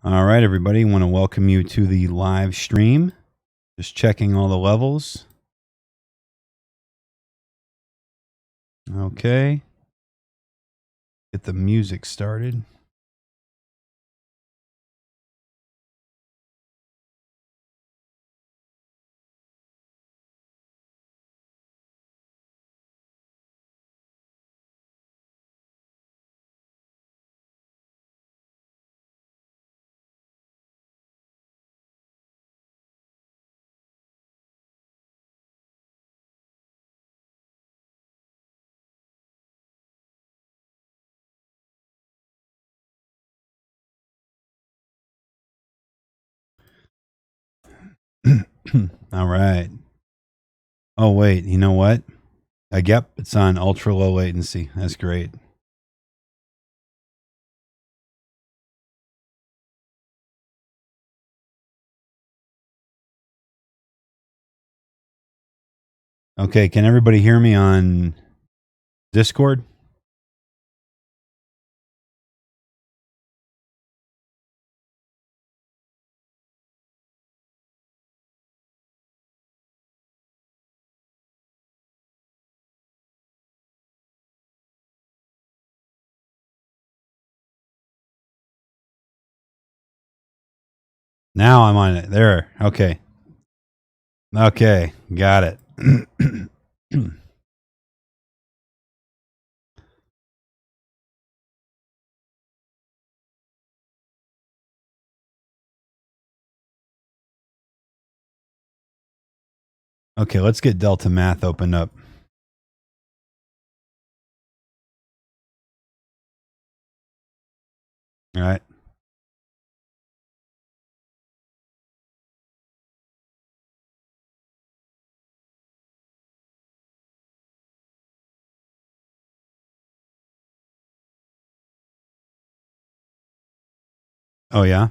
All right, everybody. Want to welcome you to the live stream. Just checking all the levels. Okay. Get the music started. All right. Oh, wait. You know what? Yep, it's on ultra low latency. That's great. Okay, can everybody hear me on Discord? Now I'm on it. There. Okay. Okay, got it. Okay, let's get DeltaMath opened up. All right. Oh, yeah?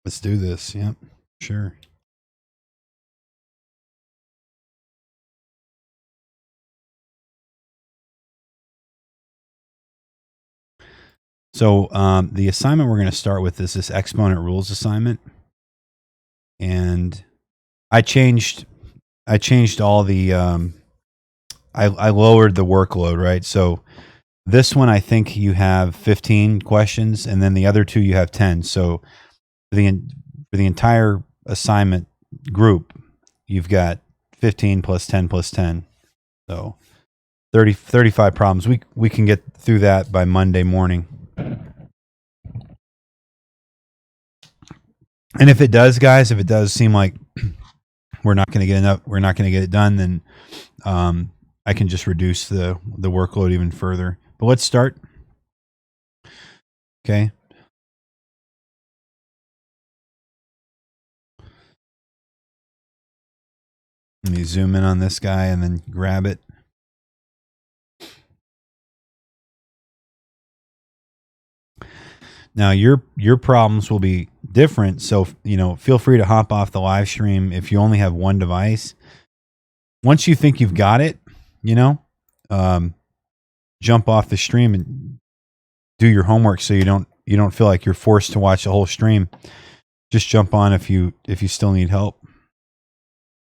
Let's do this. Yep, sure. So the assignment we're going to start with is this Exponent Rules assignment. And I changed all the, I lowered the workload, right? So this one, I think you have 15 questions, and then the other two you have 10. So for the entire assignment group, you've got 15 plus 10 plus 10. So 35 problems. We can get through that by Monday morning. And if it does, guys, if it does seem like we're not going to get it done, then I can just reduce the workload even further. But let's start. Okay. Let me zoom in on this guy and then grab it. Now your problems will be different, so feel free to hop off the live stream if you only have one device. Once you think you've got it, jump off the stream and do your homework, so you don't feel like you're forced to watch the whole stream. Just jump on if you still need help.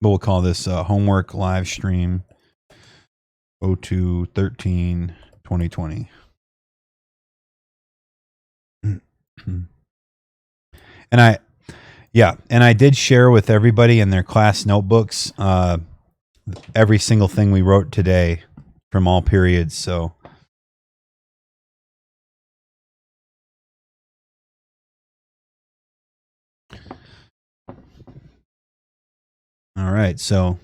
But we'll call this homework live stream 02/13/2020. And I did share with everybody in their class notebooks every single thing we wrote today from all periods. So all right, so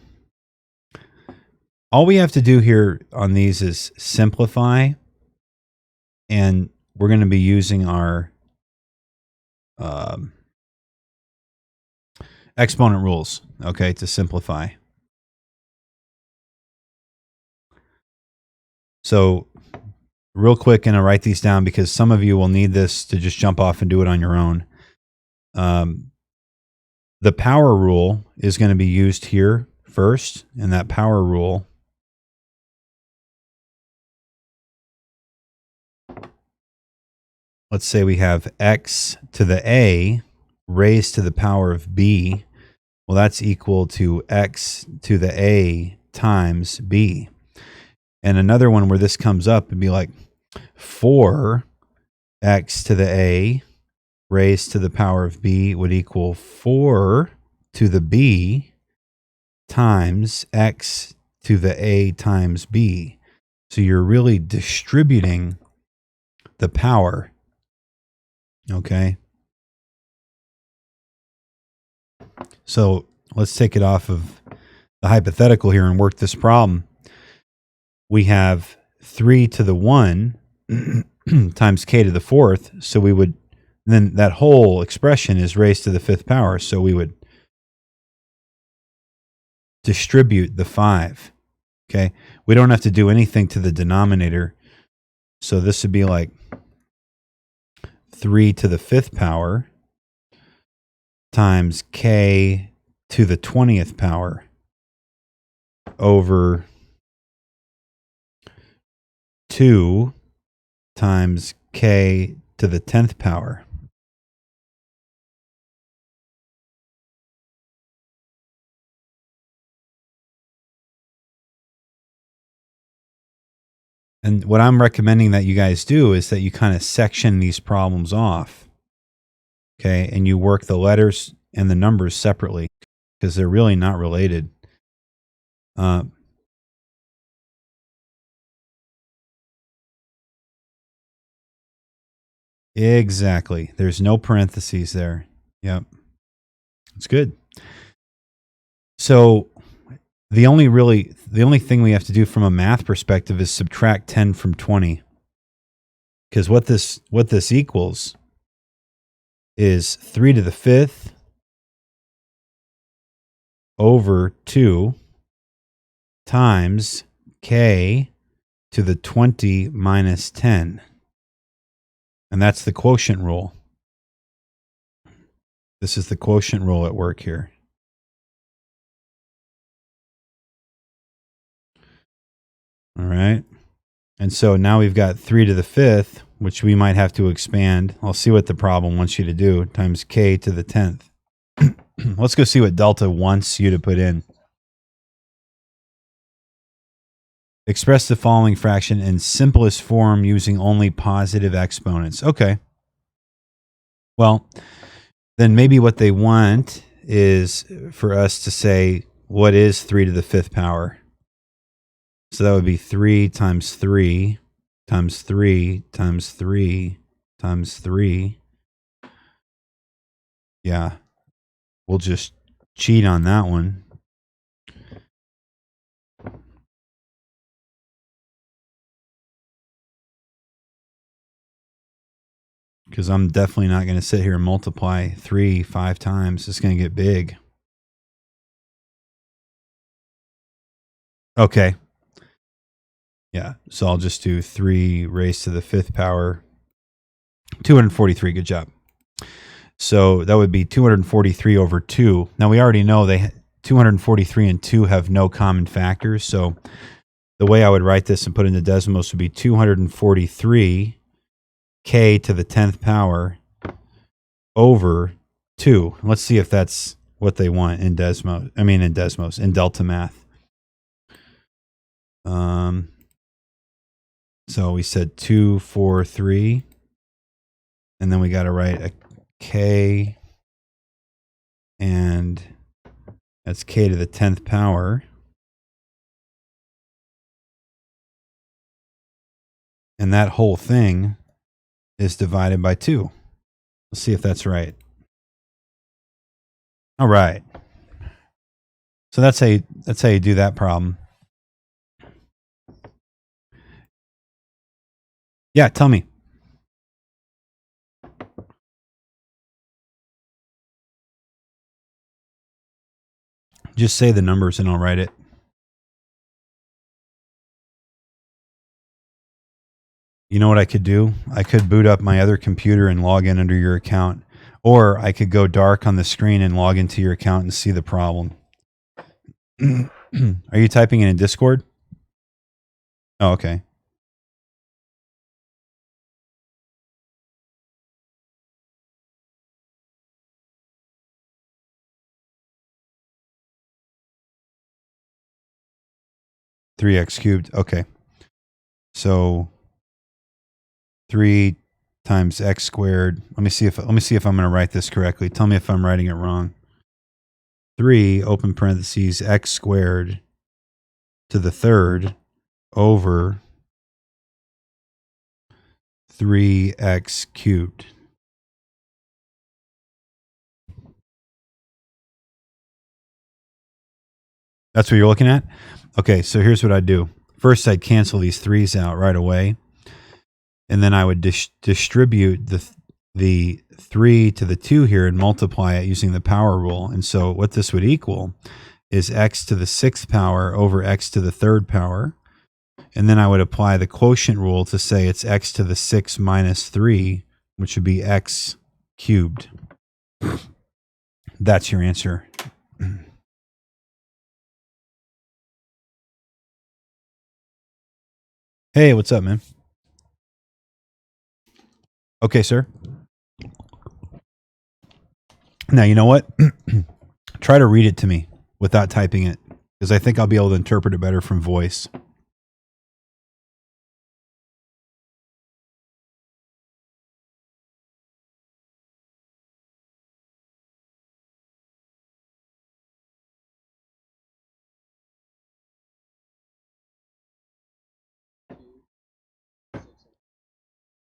all we have to do here on these is simplify, and we're going to be using our exponent rules, okay, to simplify. So real quick, I'm going to write these down because some of you will need this to just jump off and do it on your own. The power rule is going to be used here first, and that power rule let's say we have x to the a raised to the power of b. Well, that's equal to x to the a times b. And another one where this comes up would be like 4x to the a raised to the power of b would equal 4 to the b times x to the a times b. So you're really distributing the power. Okay. So let's take it off of the hypothetical here and work this problem. We have 3 to the 1 times k to the 4th. So we would, then that whole expression is raised to the 5th power. So we would distribute the 5. Okay. We don't have to do anything to the denominator. So this would be like 3 to the 5th power times k to the 20th power over 2 times k to the 10th power. And what I'm recommending that you guys do is that you kind of section these problems off. Okay, and you work the letters and the numbers separately because they're really not related. Exactly. There's no parentheses there. Yep. It's good. So the only thing we have to do from a math perspective is subtract 10 from 20. Because what this equals is 3 to the 5th over 2 times k to the 20 minus 10. And that's the quotient rule. This is the quotient rule at work here. All right. And so now we've got 3 to the 5th, which we might have to expand. I'll see what the problem wants you to do, times k to the 10th. Let's go see what Delta wants you to put in. Express the following fraction in simplest form using only positive exponents. Okay. Well, then maybe what they want is for us to say, what is 3 to the 5th power? So that would be 3 times 3 times 3 times 3 times 3. Yeah. We'll just cheat on that one. Because I'm definitely not going to sit here and multiply 3 5 times. It's going to get big. Okay. Yeah. So I'll just do 3 raised to the 5th power. 243. Good job. So that would be 243 over 2. Now we already know 243 and 2 have no common factors. So the way I would write this and put it into decimals would be 243 k to the 10th power over 2. Let's see if that's what they want in Desmos. I mean in Desmos, in DeltaMath. So we said 243, and then we got to write a k, and that's k to the 10th power. And that whole thing is divided by 2. Let's see if that's right. All right. So that's how you do that problem. Yeah, tell me. Just say the numbers and I'll write it. You know what I could do? I could boot up my other computer and log in under your account. Or I could go dark on the screen and log into your account and see the problem. Are you typing in Discord? Oh, okay. 3x cubed. Okay. So 3 times x squared. Let me see if I'm going to write this correctly. Tell me if I'm writing it wrong. 3 open parentheses x squared to the third over 3x cubed. That's what you're looking at? Okay, so here's what I'd do. First, I'd cancel these 3's out right away. And then I would distribute the 3 to the 2 here and multiply it using the power rule. And so what this would equal is x to the 6th power over x to the 3rd power. And then I would apply the quotient rule to say it's x to the 6 minus 3, which would be x cubed. That's your answer. Hey, what's up, man? Okay, sir. Now, you know what? Try to read it to me without typing it, because I think I'll be able to interpret it better from voice.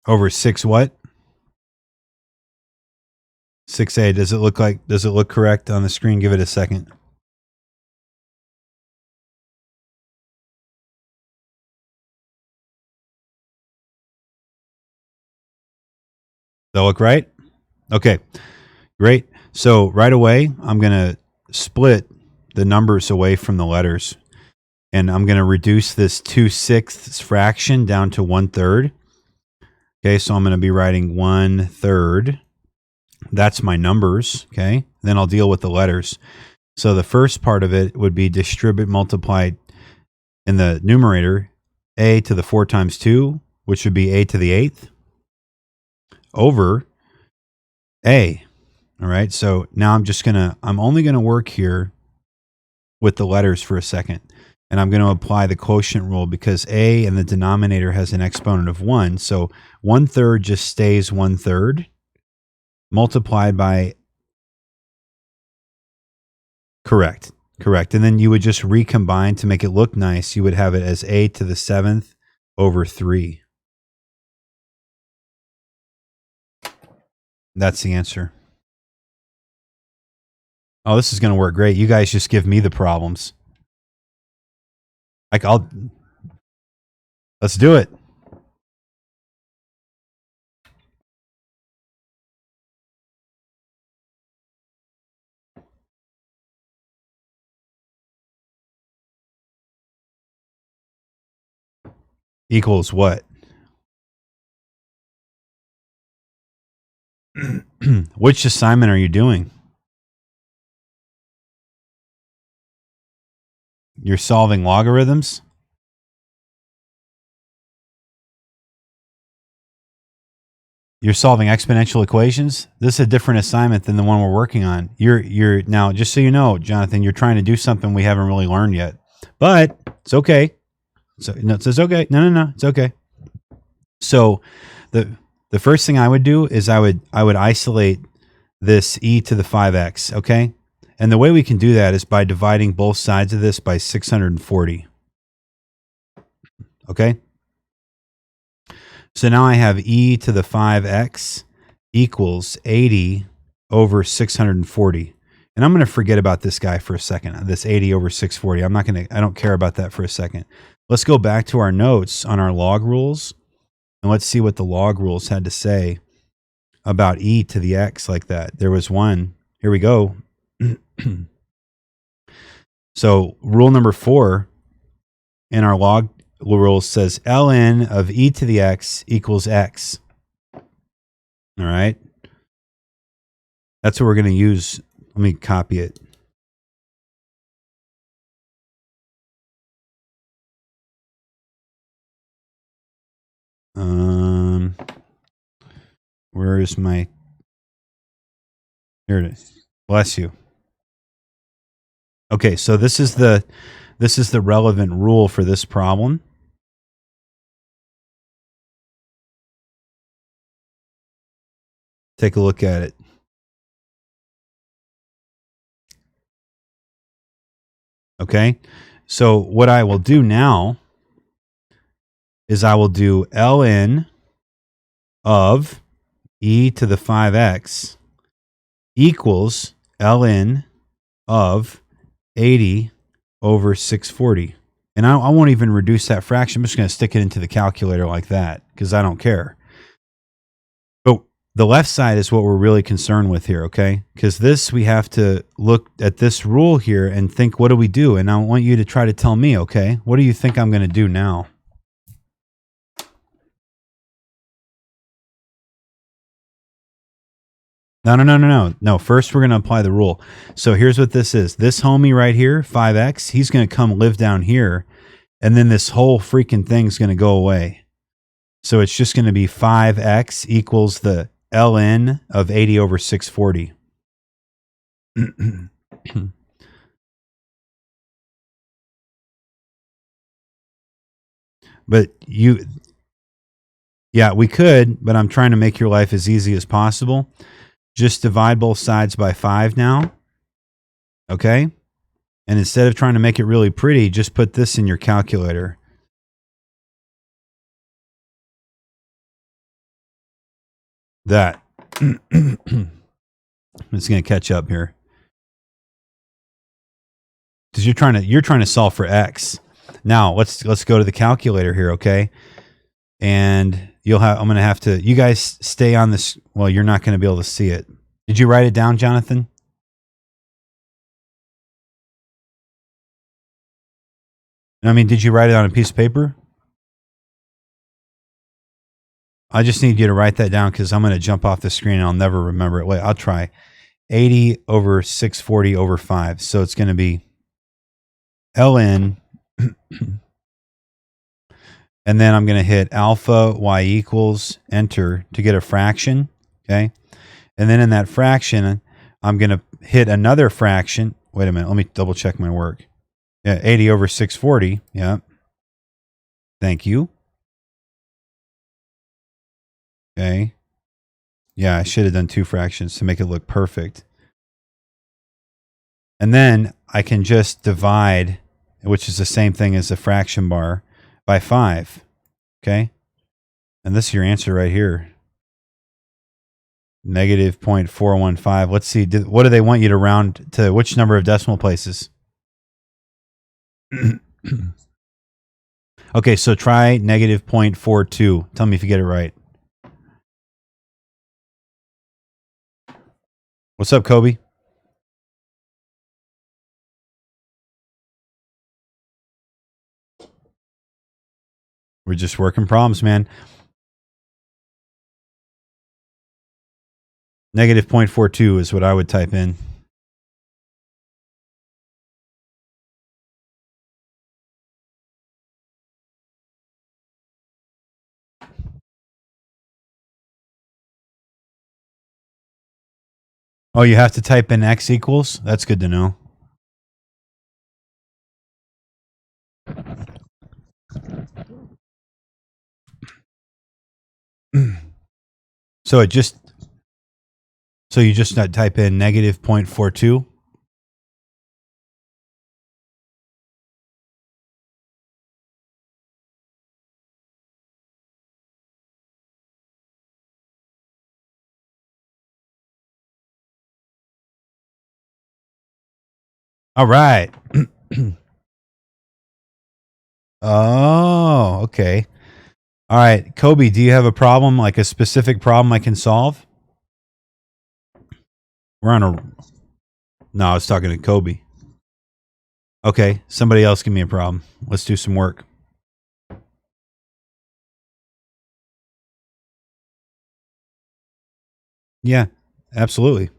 Over 6 what? 6a. Does it look correct on the screen? Give it a second. Does that look right? Okay, great. So right away, I'm going to split the numbers away from the letters. And I'm going to reduce this 2/6 fraction down to 1/3. Okay, so I'm going to be writing 1/3. That's my numbers, okay? Then I'll deal with the letters. So the first part of it would be distribute multiplied in the numerator, a to the 4 times 2, which would be a to the 8th, over a. All right, so now I'm only going to work here with the letters for a second. And I'm going to apply the quotient rule because a in the denominator has an exponent of 1. So 1/3 just stays 1/3 multiplied by, correct. And then you would just recombine to make it look nice. You would have it as a to the 7th over 3. That's the answer. Oh, this is going to work great. You guys just give me the problems. Let's do it. Equals what? Which assignment are you doing? You're solving logarithms? You're solving exponential equations? This is a different assignment than the one we're working on. You're now, just so you know, Jonathan, you're trying to do something we haven't really learned yet. But it's okay. So no, it's okay. No, it's okay. So the first thing I would do is I would isolate this e to the 5x, okay? And the way we can do that is by dividing both sides of this by 640. Okay? So now I have e to the 5x equals 80 over 640. And I'm going to forget about this guy for a second, this 80 over 640. I don't care about that for a second. Let's go back to our notes on our log rules, and let's see what the log rules had to say about e to the x like that. There was one. Here we go. So rule number 4 in our log rules says ln of e to the x equals x. All right. That's what we're going to use. Let me copy it. Where is my, here it is. Bless you. Okay, so this is the This is the relevant rule for this problem. Take a look at it. Okay, so what I will do now is I will do ln of e to the 5x equals ln of 80 over 640. And I won't even reduce that fraction. I'm just going to stick it into the calculator like that because I don't care. But the left side is what we're really concerned with here, okay? Because this, we have to look at this rule here and think, what do we do? And I want you to try to tell me, okay? What do you think I'm going to do now? No. First, we're going to apply the rule. So here's what this is. This homie right here, 5x, he's going to come live down here. And then this whole freaking thing's going to go away. So it's just going to be 5x equals the ln of 80 over 640. But yeah, we could, but I'm trying to make your life as easy as possible. Just divide both sides by 5 now. Okay? And instead of trying to make it really pretty, just put this in your calculator. That. It's going to catch up here. Because you're trying to solve for x. Now, let's go to the calculator here, okay? And I'm going to have to, you guys stay on this. Well, you're not going to be able to see it. Did you write it down, Jonathan? I mean, did you write it on a piece of paper? I just need you to write that down because I'm going to jump off the screen and I'll never remember it. Wait, I'll try. 80 over 640 over 5. So it's going to be ln. And then I'm going to hit alpha y equals enter to get a fraction. Okay. And then in that fraction, I'm going to hit another fraction. Wait a minute. Let me double check my work. Yeah. 80 over 640. Yeah. Thank you. Okay. Yeah, I should have done 2 fractions to make it look perfect. And then I can just divide, which is the same thing as the fraction bar, by 5. Okay. And this is your answer right here. Negative 0.415. Let's see. What do they want you to round to? Which number of decimal places? Okay, so try negative 0.42. Tell me if you get it right. What's up, Kobe? We're just working problems, man. Negative 0.42 is what I would type in. Oh, you have to type in x equals? That's good to know. So you just type in negative 0.42. All right. Oh, okay. All right. Kobe, do you have a problem, like a specific problem I can solve? We're on a... No, I was talking to Kobe. Okay. Somebody else give me a problem. Let's do some work. Yeah, absolutely.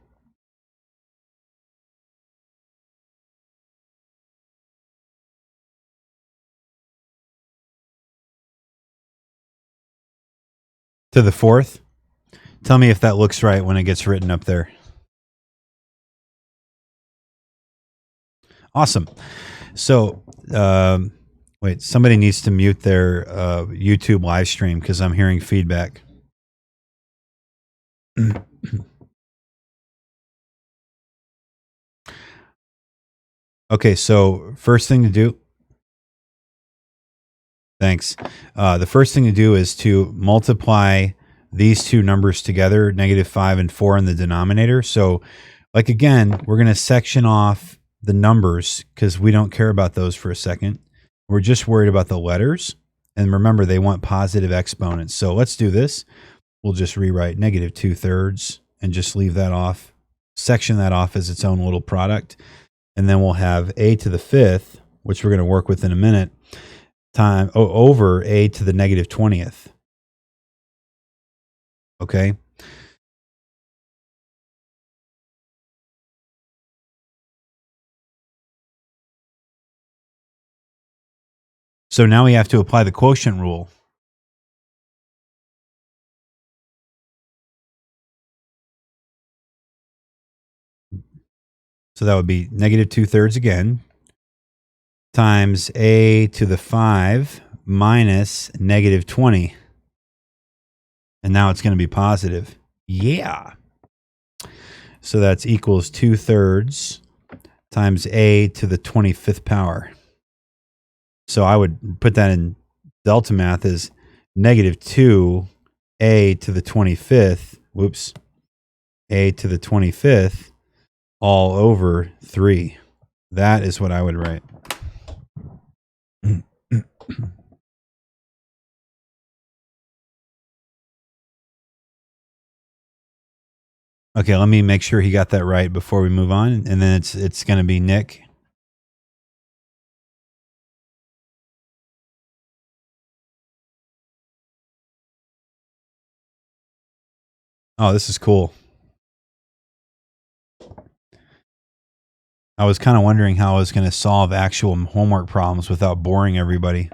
To the 4th. Tell me if that looks right when it gets written up there. Awesome. So, wait, somebody needs to mute their YouTube live stream because I'm hearing feedback. Okay, so first thing to do. Thanks. The first thing to do is to multiply these two numbers together, -5 and 4 in the denominator. So, like again, we're going to section off the numbers because we don't care about those for a second. We're just worried about the letters. And remember, they want positive exponents. So let's do this. We'll just rewrite -2/3 and just leave that off, section that off as its own little product. And then we'll have a to the 5th, which we're going to work with in a minute, time over a to the -20th. Okay. So now we have to apply the quotient rule. So that would be -2/3 again, times a to the 5 minus -20. And now it's going to be positive. Yeah. So that's equals 2/3 times a to the 25th power. So I would put that in DeltaMath as -2a to the 25th. Whoops. A to the 25th all over 3. That is what I would write. Okay, let me make sure he got that right before we move on, and then it's going to be Nick. Oh, this is cool. I was kind of wondering how I was going to solve actual homework problems without boring everybody.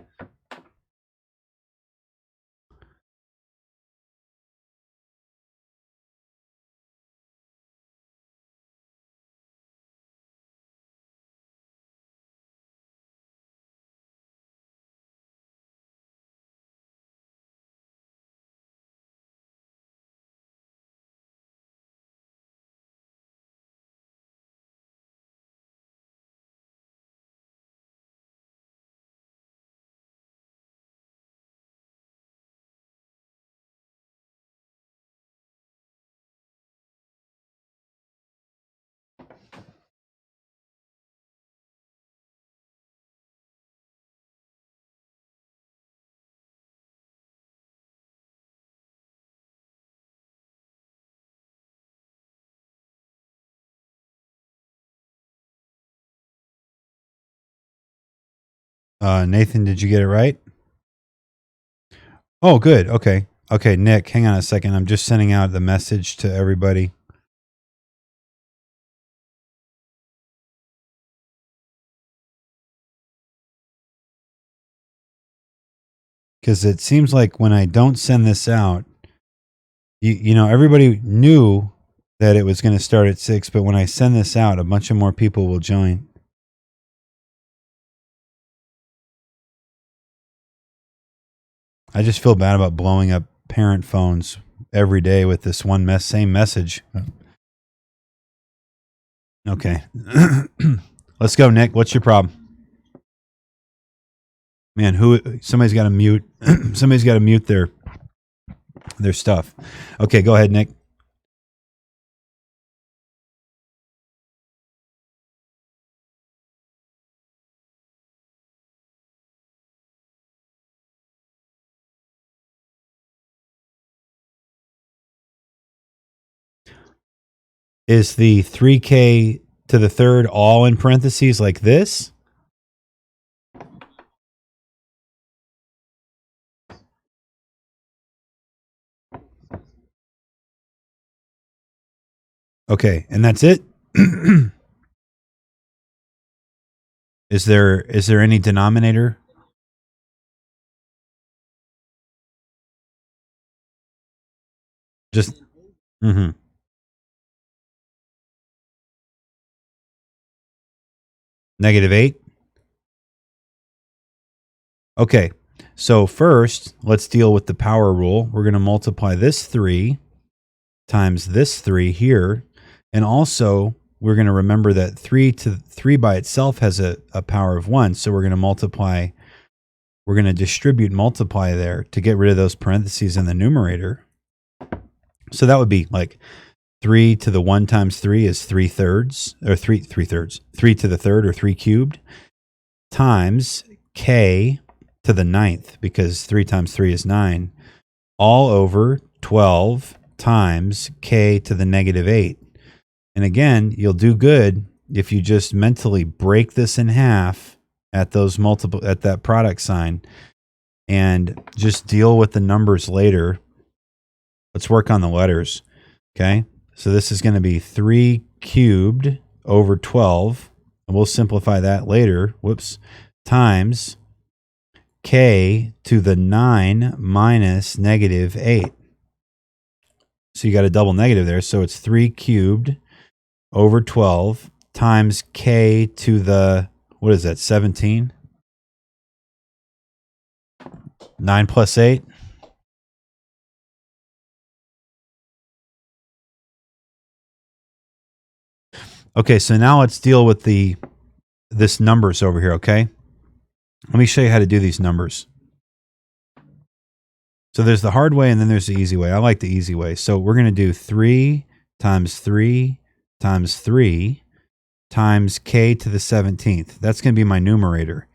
Nathan, did you get it right? Oh, good. Okay. Okay, Nick, hang on a second. I'm just sending out the message to everybody. Because it seems like when I don't send this out, you know, everybody knew that it was going to start at 6, but when I send this out, a bunch of more people will join. I just feel bad about blowing up parent phones every day with this one same message. Okay. Let's go, Nick. What's your problem? Man, somebody's got to mute somebody's got to mute their stuff. Okay, go ahead, Nick. Is the 3k to the third all in parentheses like this? Okay, and that's it? Is there any denominator? Just -8? Okay, so first, let's deal with the power rule. We're going to multiply this 3 times this 3 here. And also, we're going to remember that 3 by itself has a power of 1. So we're going to multiply, we're going to distribute multiply there to get rid of those parentheses in the numerator. So that would be like 3 to the 1 times 3 is 3/3, or 3/3. 3 to the 3rd, or 3 cubed, times k to the 9th, because 3 times 3 is 9, all over 12 times k to the -8. And again, you'll do good if you just mentally break this in half at those at that product sign and just deal with the numbers later. Let's work on the letters. Okay. So this is going to be 3 cubed over 12. And we'll simplify that later. Whoops. Times k to the 9 minus -8. So you got a double negative there. So it's 3 cubed over 12 times k to the, what is that, 17? 9 plus 8? Okay, so now let's deal with this numbers over here, okay? Let me show you how to do these numbers. So there's the hard way and then there's the easy way. I like the easy way. So we're going to do 3 times 3 times 3 times k to the 17th. That's going to be my numerator.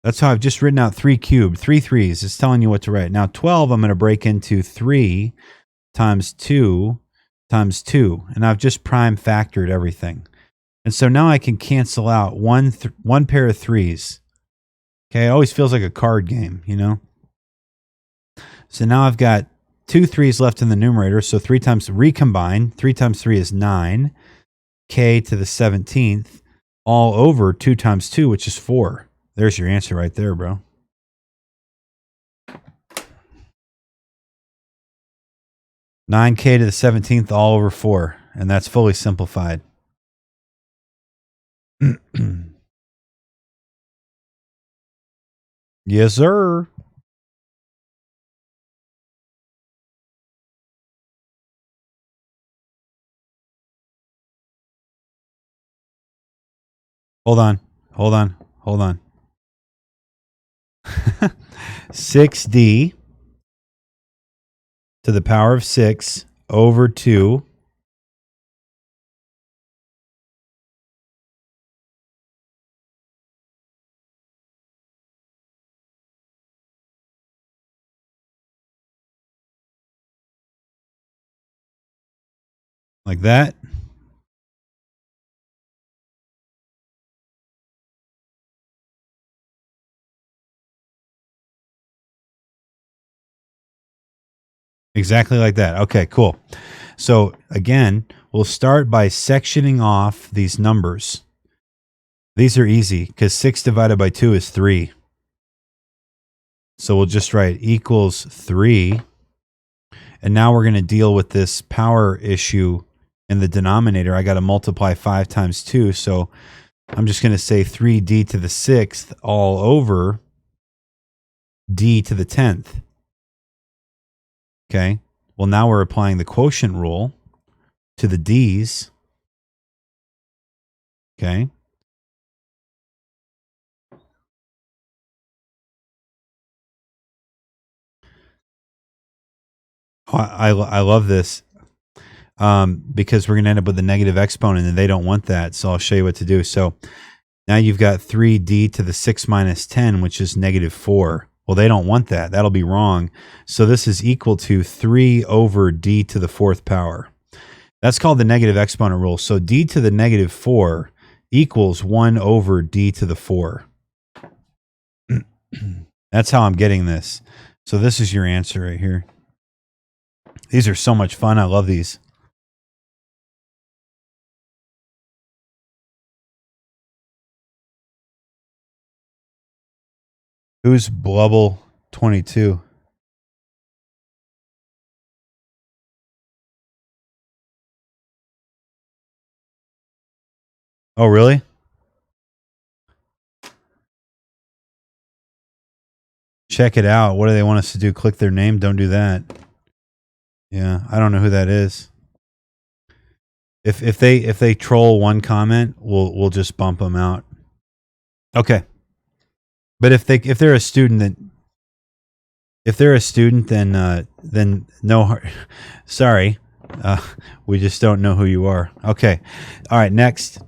That's how I've just written out 3 cubed, 3 threes. It's telling you what to write. Now 12, I'm going to break into 3 times 2 times 2. And I've just prime factored everything. And so now I can cancel out one pair of threes. Okay, it always feels like a card game, you know? So now I've got 2 threes left in the numerator. So 3 times, recombine. 3 times 3 is 9. K to the 17th, all over 2 times 2, which is 4. There's your answer right there, bro. Nine k to the 17th all over 4, and that's fully simplified. Yes, sir. Hold on. 6d to the power of 6 over 2 like that. Exactly like that. Okay, cool. So again, we'll start by sectioning off these numbers. These are easy because 6 divided by 2 is 3. So we'll just write equals 3. And now we're going to deal with this power issue in the denominator. I got to multiply 5 times 2. So I'm just going to say 3d to the 6th all over d to the 10th. Okay. Well, now we're applying the quotient rule to the d's. Okay. Oh, I love this because we're going to end up with a negative exponent and they don't want that. So I'll show you what to do. So now you've got 3d to the 6 minus 10, which is -4. Well, they don't want that. That'll be wrong. So this is equal to 3 over d to the 4th power. That's called the negative exponent rule. So d to the -4 equals 1 over d to the 4. That's how I'm getting this. So this is your answer right here. These are so much fun. I love these. Who's Blubble 22? Oh, really? check it out. What do they want us to do? Click their name? Don't do that. Yeah, I don't know who that is. If they troll one comment, we'll just bump them out. Okay. But if they're a student, then no. Sorry, we just don't know who you are. Okay. All right. Next.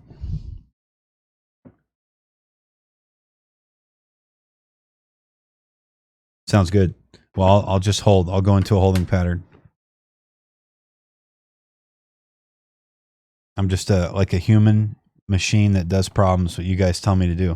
Sounds good. Well, I'll just hold. I'll go into a holding pattern. I'm just like a human machine that does problems what you guys tell me to do.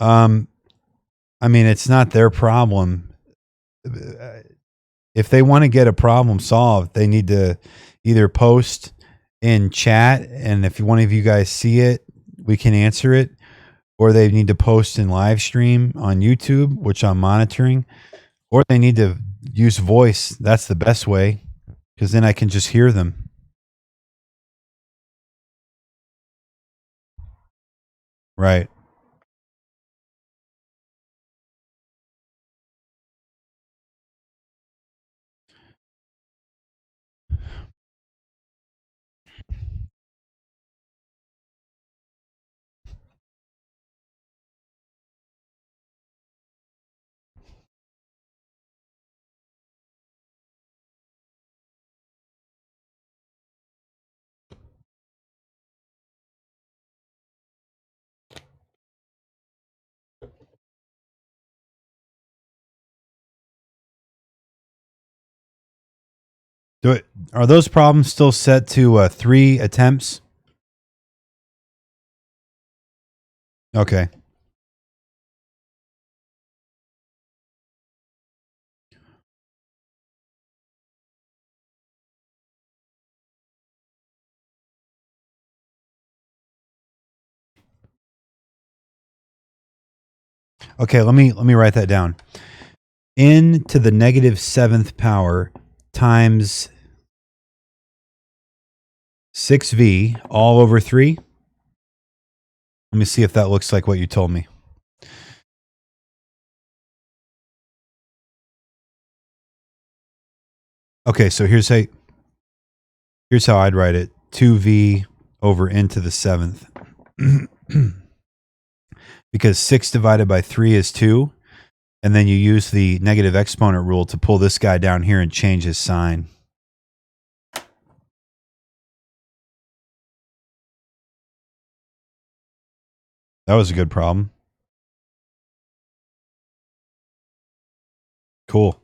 I mean, it's not their problem. If they want to get a problem solved, they need to either post in chat, and if one of you guys see it, we can answer it, or they need to post in live stream on YouTube, which I'm monitoring, or they need to use voice. That's the best way, because then I can just hear them. Right. Are those problems still set to 3 attempts? Okay. Okay, let me write that down. N to the negative 7th power times 6v all over 3. Let me see if that looks like what you told me. Okay, so here's how I'd write it. 2v over n to the 7th. Because 6 divided by 3 is 2. And then you use the negative exponent rule to pull this guy down here and change his sign. That was a good problem. Cool.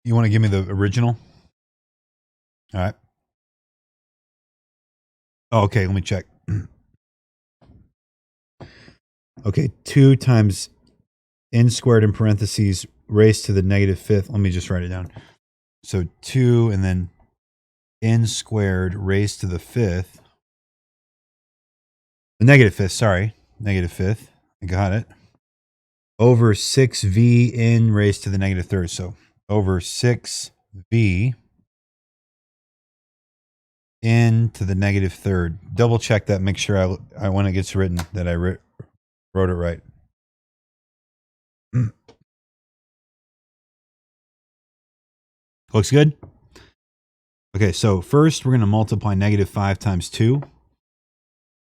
You want to give me the original? All right. Oh, okay, let me check. Okay, 2 times n squared in parentheses raised to the negative 5th. Let me just write it down. So 2 and then n squared raised to the 5th. The negative 5th, sorry. Negative 5th. I got it. Over 6v n raised to the negative 3rd. So over 6v n to the negative 3rd. Double check that. Make sure I when it gets written that I wrote it right. Looks good? Okay, so first we're going to multiply negative 5 times 2.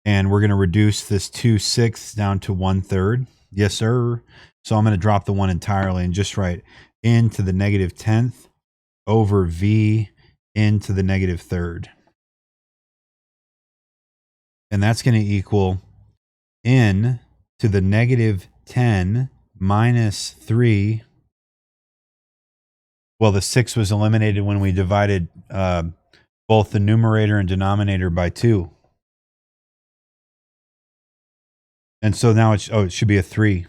And we're going to reduce this 2/6 down to 1/3. Yes, sir. So I'm going to drop the 1 entirely and just write n to the negative 10th over v n to the negative 3rd. And that's going to equal n to the negative 10 minus 3. Well, the 6 was eliminated when we divided both the numerator and denominator by 2. And so now it should be a 3.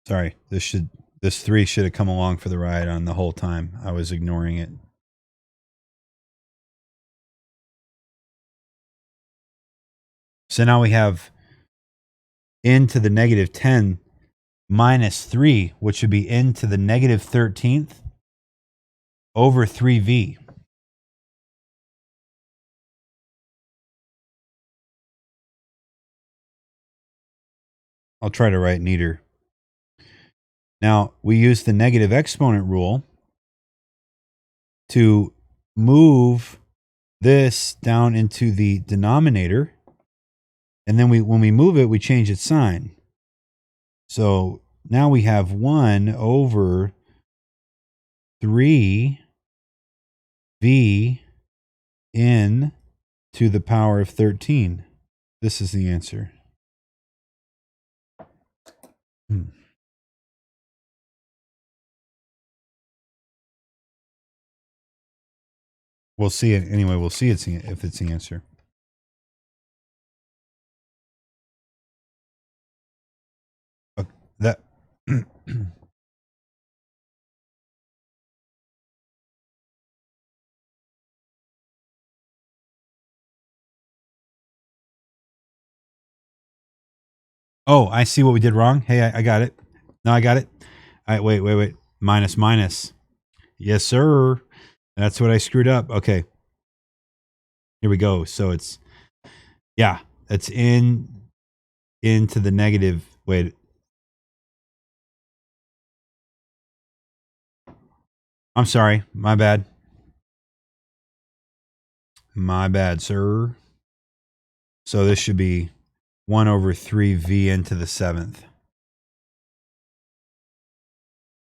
Sorry, this 3 should have come along for the ride on the whole time. I was ignoring it. So now we have n to the negative 10 minus 3, which would be n to the negative 13th over 3v. I'll try to write neater. Now, we use the negative exponent rule to move this down into the denominator. And then when we move it, we change its sign. So now we have 1 over 3v n to the power of 13. This is the answer. We'll see it anyway. We'll see if it's the answer. That oh, I see what we did wrong. Hey, I got it. No, I got it. All right, wait. Minus. Yes, sir. That's what I screwed up. Okay. Here we go. So it's, yeah, that's into the negative. Wait. I'm sorry. My bad. My bad, sir. So this should be 1 over 3v into the 7th.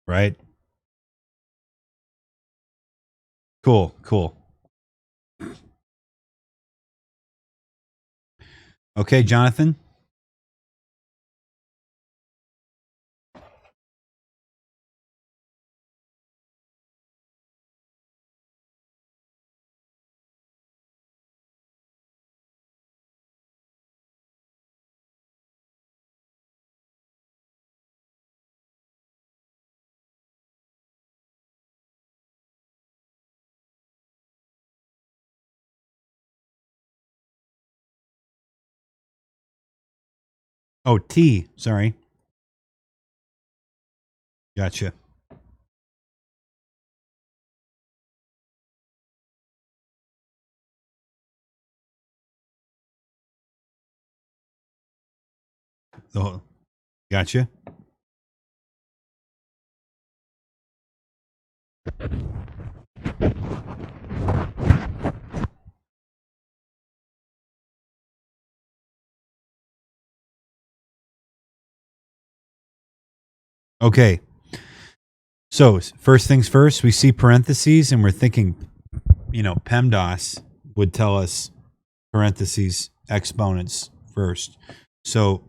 Right? Cool. Okay, Jonathan. Oh, T. Sorry. Gotcha. Oh, gotcha. Okay. So first things first, we see parentheses and we're thinking, PEMDAS would tell us parentheses exponents first. So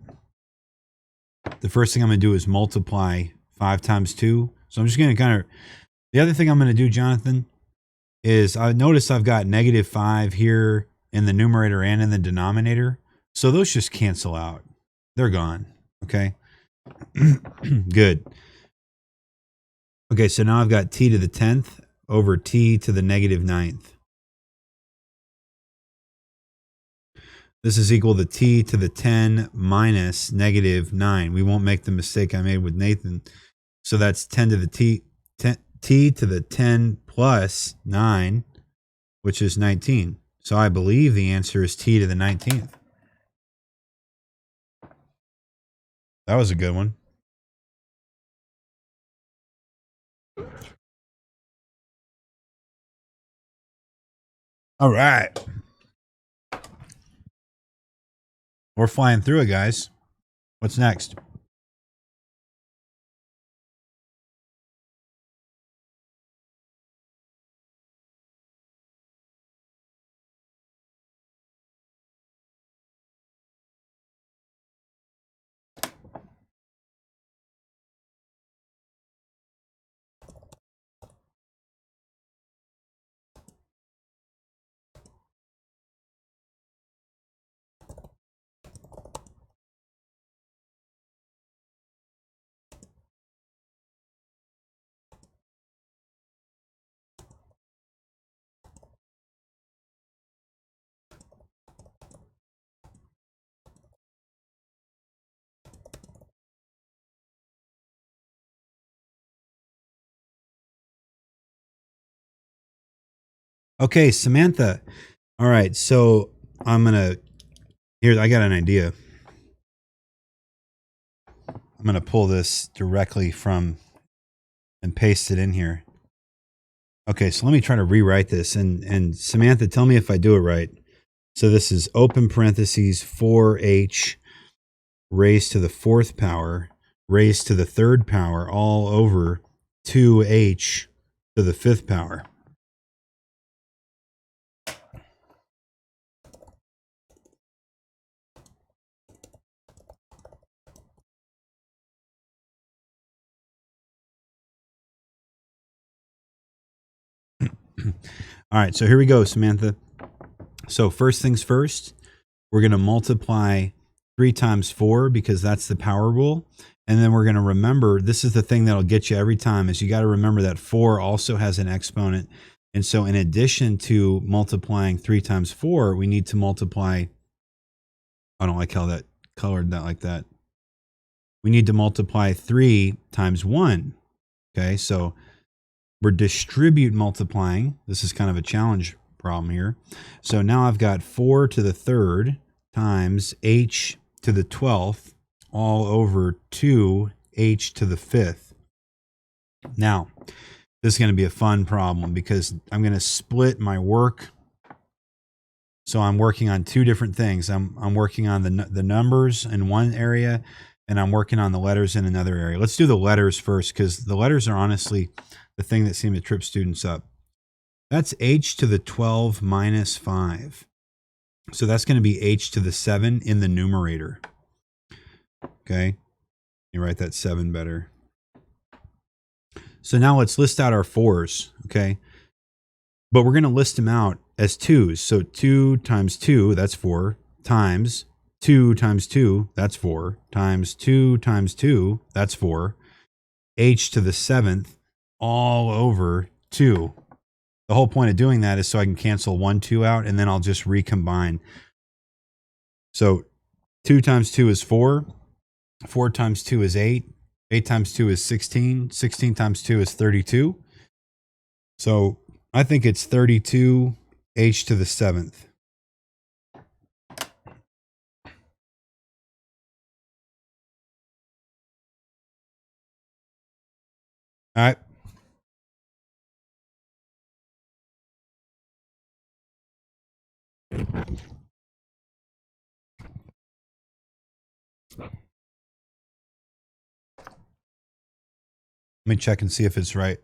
the first thing I'm going to do is multiply 5 times 2. So I'm just going to the other thing I'm going to do, Jonathan, is I notice I've got negative 5 here in the numerator and in the denominator. So those just cancel out. They're gone. Okay. Good. Okay, so now I've got t to the 10th over t to the negative 9th. This is equal to t to the 10 minus negative 9. We won't make the mistake I made with Nathan. So that's 10 to the t to the 10 plus 9, which is 19. So I believe the answer is t to the 19th. That was a good one. All right. We're flying through it, guys. What's next? Okay, Samantha. All right, so I'm gonna here. I got an idea. I'm gonna pull this directly from and paste it in here. Okay, so let me try to rewrite this. And Samantha, tell me if I do it right. So this is open parentheses 4h raised to the fourth power raised to the third power all over 2h to the fifth power. All right, so here we go, Samantha. So first things first, we're going to multiply 3 times 4 because that's the power rule. And then we're going to remember, this is the thing that'll get you every time, is you got to remember that 4 also has an exponent. And so in addition to multiplying 3 times 4, we need to multiply, I don't like how that colored that like that. We need to multiply 3 times 1. Okay, so we're distribute multiplying. This is kind of a challenge problem here. So now I've got 4 to the third times h to the 12th all over 2h to the 5th. Now, this is going to be a fun problem because I'm going to split my work. So I'm working on two different things. I'm working on the numbers in one area, and I'm working on the letters in another area. Let's do the letters first because the letters are honestly the thing that seems to trip students up. That's h to the 12 minus 5. So that's going to be h to the 7 in the numerator. Okay. You write that 7 better. So now let's list out our 4s. Okay. But we're going to list them out as 2s. So 2 times 2, that's 4, times 2 times 2, that's 4, times 2 times 2, that's 4, h to the 7th all over 2. The whole point of doing that is so I can cancel 1, 2 out, and then I'll just recombine. So 2 times 2 is 4. 4 times 2 is 8. 8 times 2 is 16. 16 times 2 is 32. So I think it's 32 h to the 7th. All right. Let me check and see if it's right.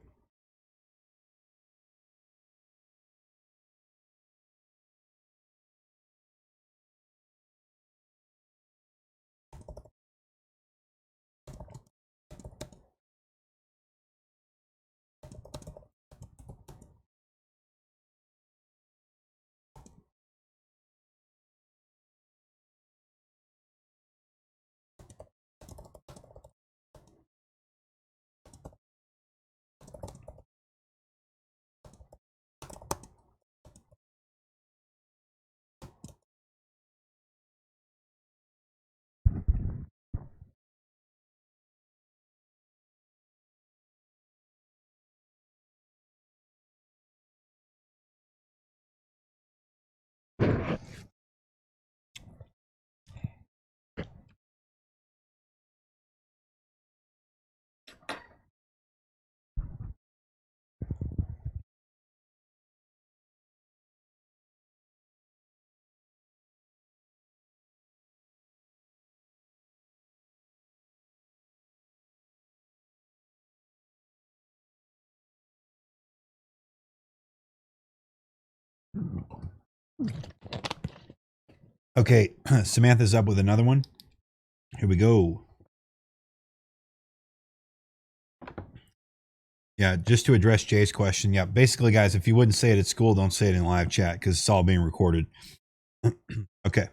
Okay, Samantha's up with another one. Here we go. Yeah, just to address Jay's question. Yeah, basically, guys, if you wouldn't say it at school, don't say it in live chat because it's all being recorded. Okay.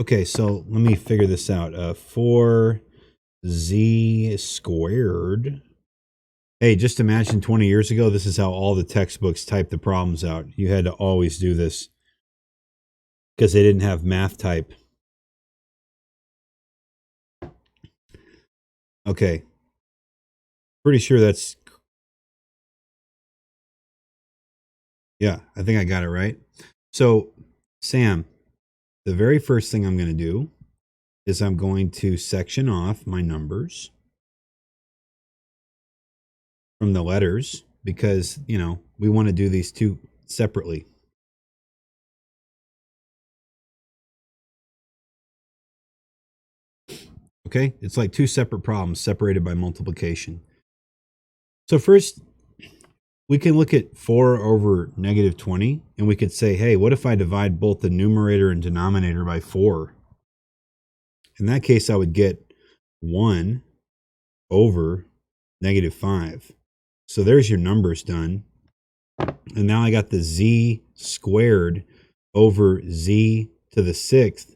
Okay, so let me figure this out. 4z squared. Hey, just imagine 20 years ago, this is how all the textbooks typed the problems out. You had to always do this because they didn't have math type. Okay. Pretty sure that's, yeah, I think I got it right. So, Sam, the very first thing I'm going to do is I'm going to section off my numbers from the letters because, you know, we want to do these two separately. Okay, it's like two separate problems separated by multiplication. So first, we can look at 4 over negative 20, and we could say, hey, what if I divide both the numerator and denominator by 4? In that case, I would get 1 over negative 5. So there's your numbers done. And now I got the z squared over z to the 6th,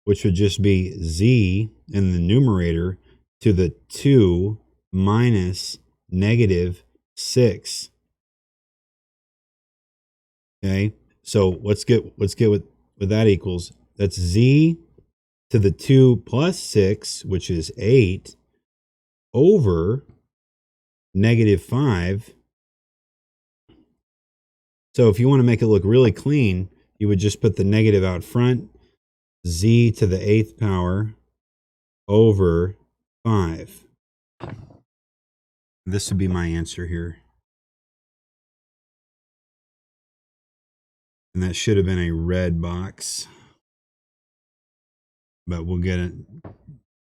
which would just be z in the numerator to the 2 minus negative 6. Okay, so let's get what that equals. That's z to the 2 plus 6, which is 8, over negative 5. So if you want to make it look really clean, you would just put the negative out front, z to the 8th power over 5. This would be my answer here. And that should have been a red box. But we'll get it.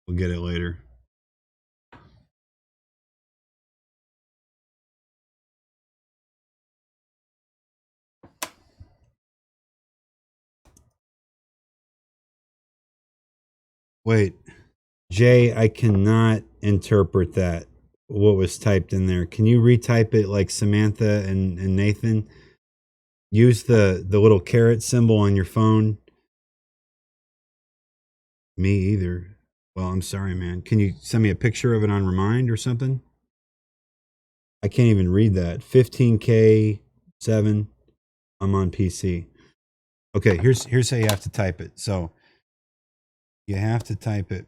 We'll get it later. Wait, Jay, I cannot interpret that, what was typed in there. Can you retype it like Samantha and Nathan? Use the little caret symbol on your phone. Me either. Well, I'm sorry, man. Can you send me a picture of it on Remind or something? I can't even read that. 15K 7. I'm on PC. Okay, here's how you have to type it. So you have to type it.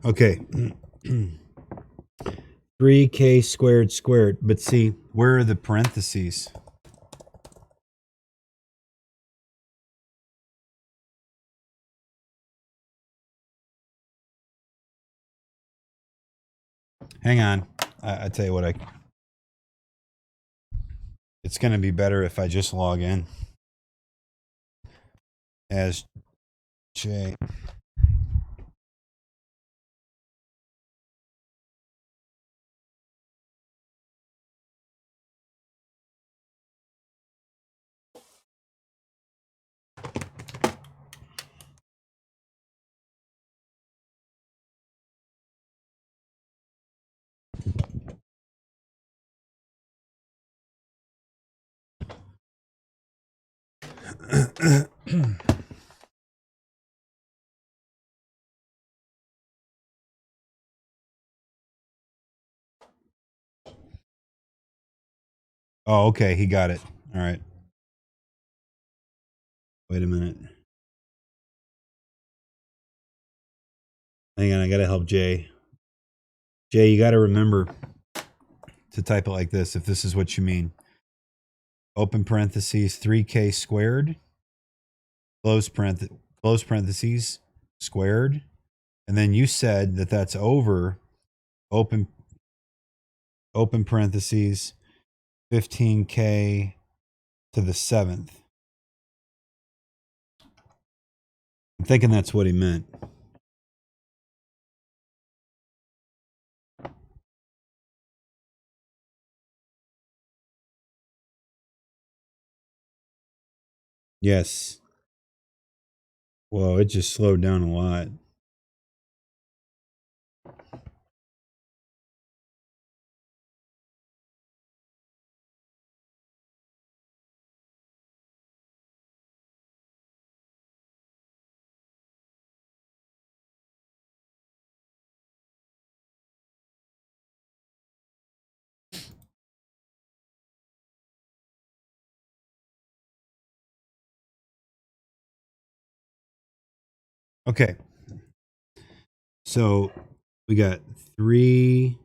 Okay. 3k squared squared. But see, where are the parentheses? Hang on. I tell you what, it's going to be better if I just log in as J. Oh, okay. He got it. All right. Wait a minute. Hang on. I got to help Jay. Jay, you got to remember to type it like this if this is what you mean. Open parentheses 3k squared, close parentheses squared. And then you said that that's over open parentheses 15k to the 7th. I'm thinking that's what he meant. Yes. Well, it just slowed down a lot. Okay. So we got 3,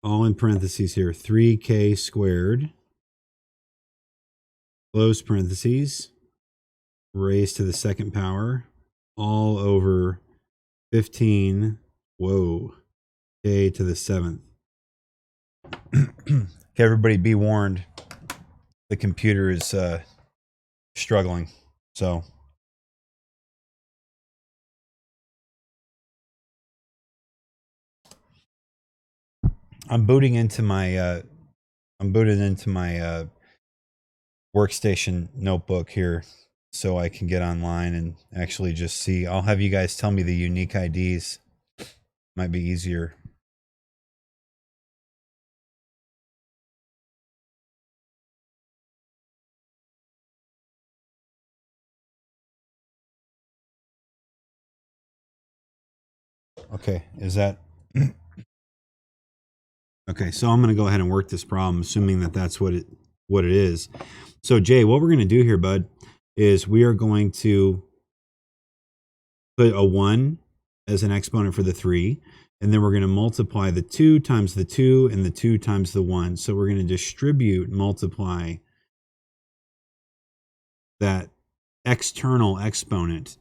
all in parentheses here, 3k squared, close parentheses, raised to the second power, all over 15, whoa, k to the 7th. Okay, everybody be warned. The computer is struggling. So I'm booting into my workstation notebook here so I can get online and actually just see. I'll have you guys tell me the unique IDs. Might be easier. Okay, is that okay? So I'm going to go ahead and work this problem, assuming that that's what it is. So Jay, what we're going to do here, bud, is we are going to put a 1 as an exponent for the 3, and then we're going to multiply the 2 times the 2 and the 2 times the 1. So we're going to distribute, multiply that external exponent.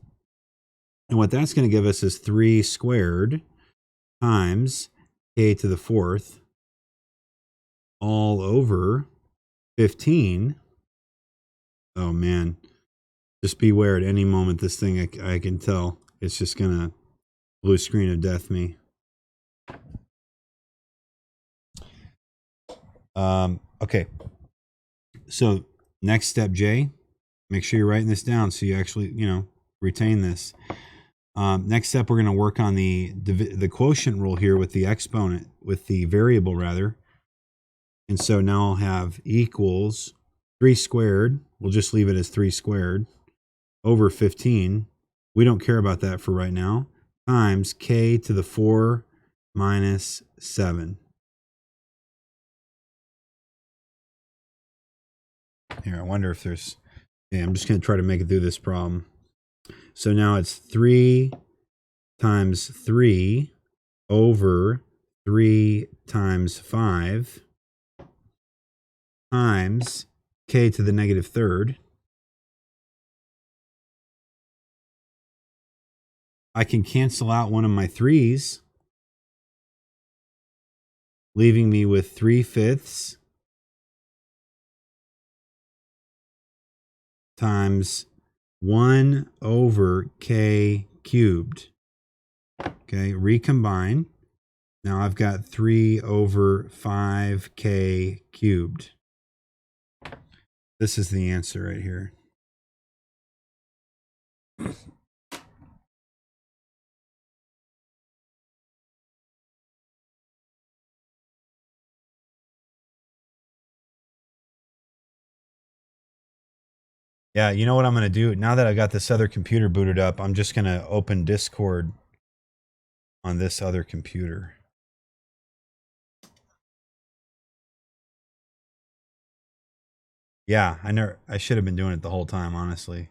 And what that's going to give us is 3 squared times k to the 4th all over 15. Oh man, just beware at any moment. This thing, I can tell, it's just going to blue screen of death me. Okay. So next step, Jay, make sure you're writing this down so you actually, retain this. Next step, we're going to work on the quotient rule here with the exponent, with the variable rather. And so now I'll have equals 3 squared. We'll just leave it as 3 squared over 15. We don't care about that for right now. Times k to the 4 minus 7. Here, I wonder if there's... Yeah, I'm just going to try to make it through this problem. So now it's 3 times 3 over 3 times 5 times k to the negative 3rd. I can cancel out one of my 3's, leaving me with 3/5 times 1 over k cubed. Okay, recombine. Now I've got 3 over 5k cubed. This is the answer right here. Yeah, you know what I'm going to do? Now that I got this other computer booted up, I'm just going to open Discord on this other computer. Yeah, I should have been doing it the whole time, honestly.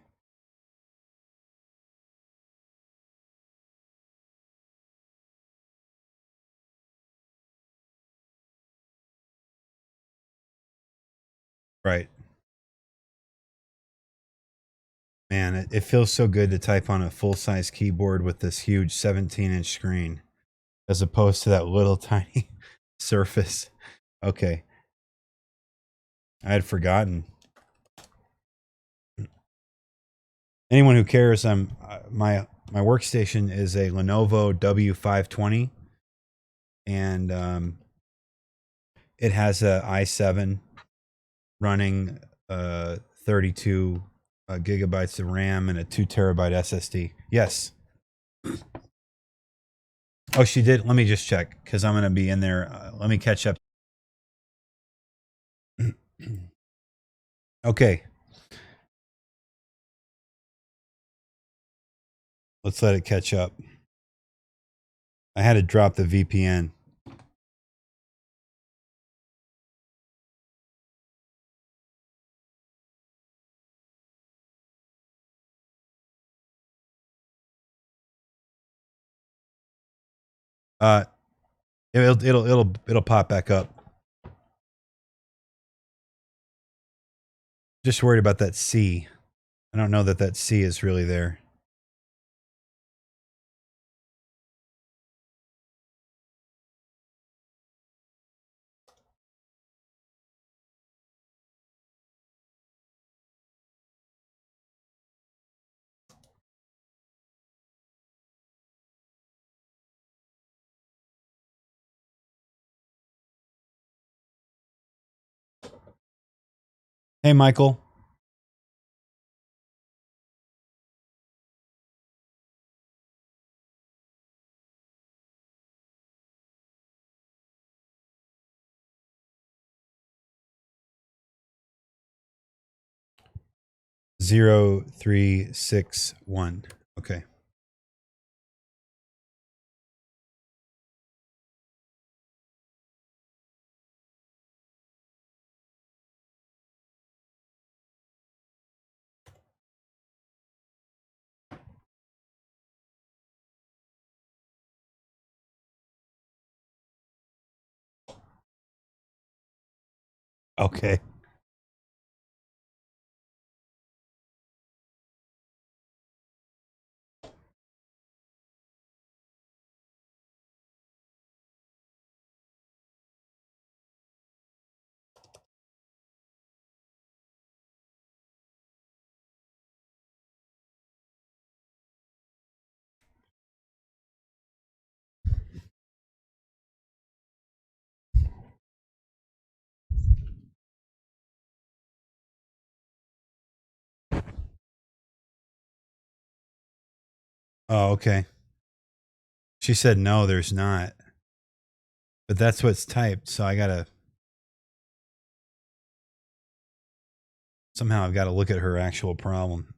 Right. Man, it feels so good to type on a full-size keyboard with this huge 17-inch screen as opposed to that little tiny Surface. Okay. I had forgotten. Anyone who cares, my workstation is a Lenovo W520, and it has a i7 running 32 gigabytes of RAM and a 2 terabyte SSD. Yes. Oh, she did. Let me just check because I'm going to be in there. Let me catch up. Okay. Let's let it catch up. I had to drop the VPN. It'll pop back up. Just worried about that C. I don't know that C is really there. Hey, Michael. Zero, 3, 6, 1. Okay. Okay. Oh, okay. She said no, there's not. But that's what's typed, so I gotta somehow I've got to look at her actual problem.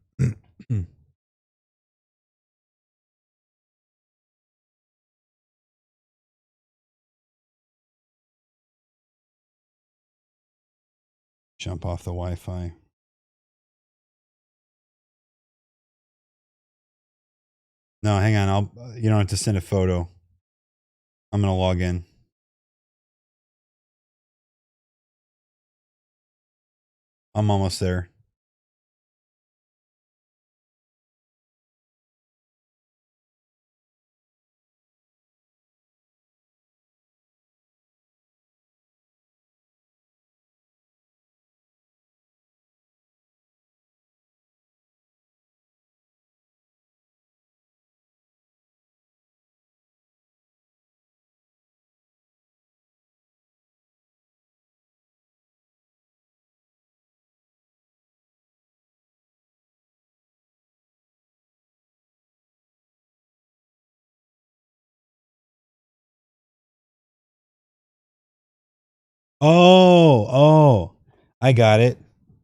Jump off the Wi-Fi. No, hang on. You don't have to send a photo. I'm gonna log in. I'm almost there. Oh, I got it.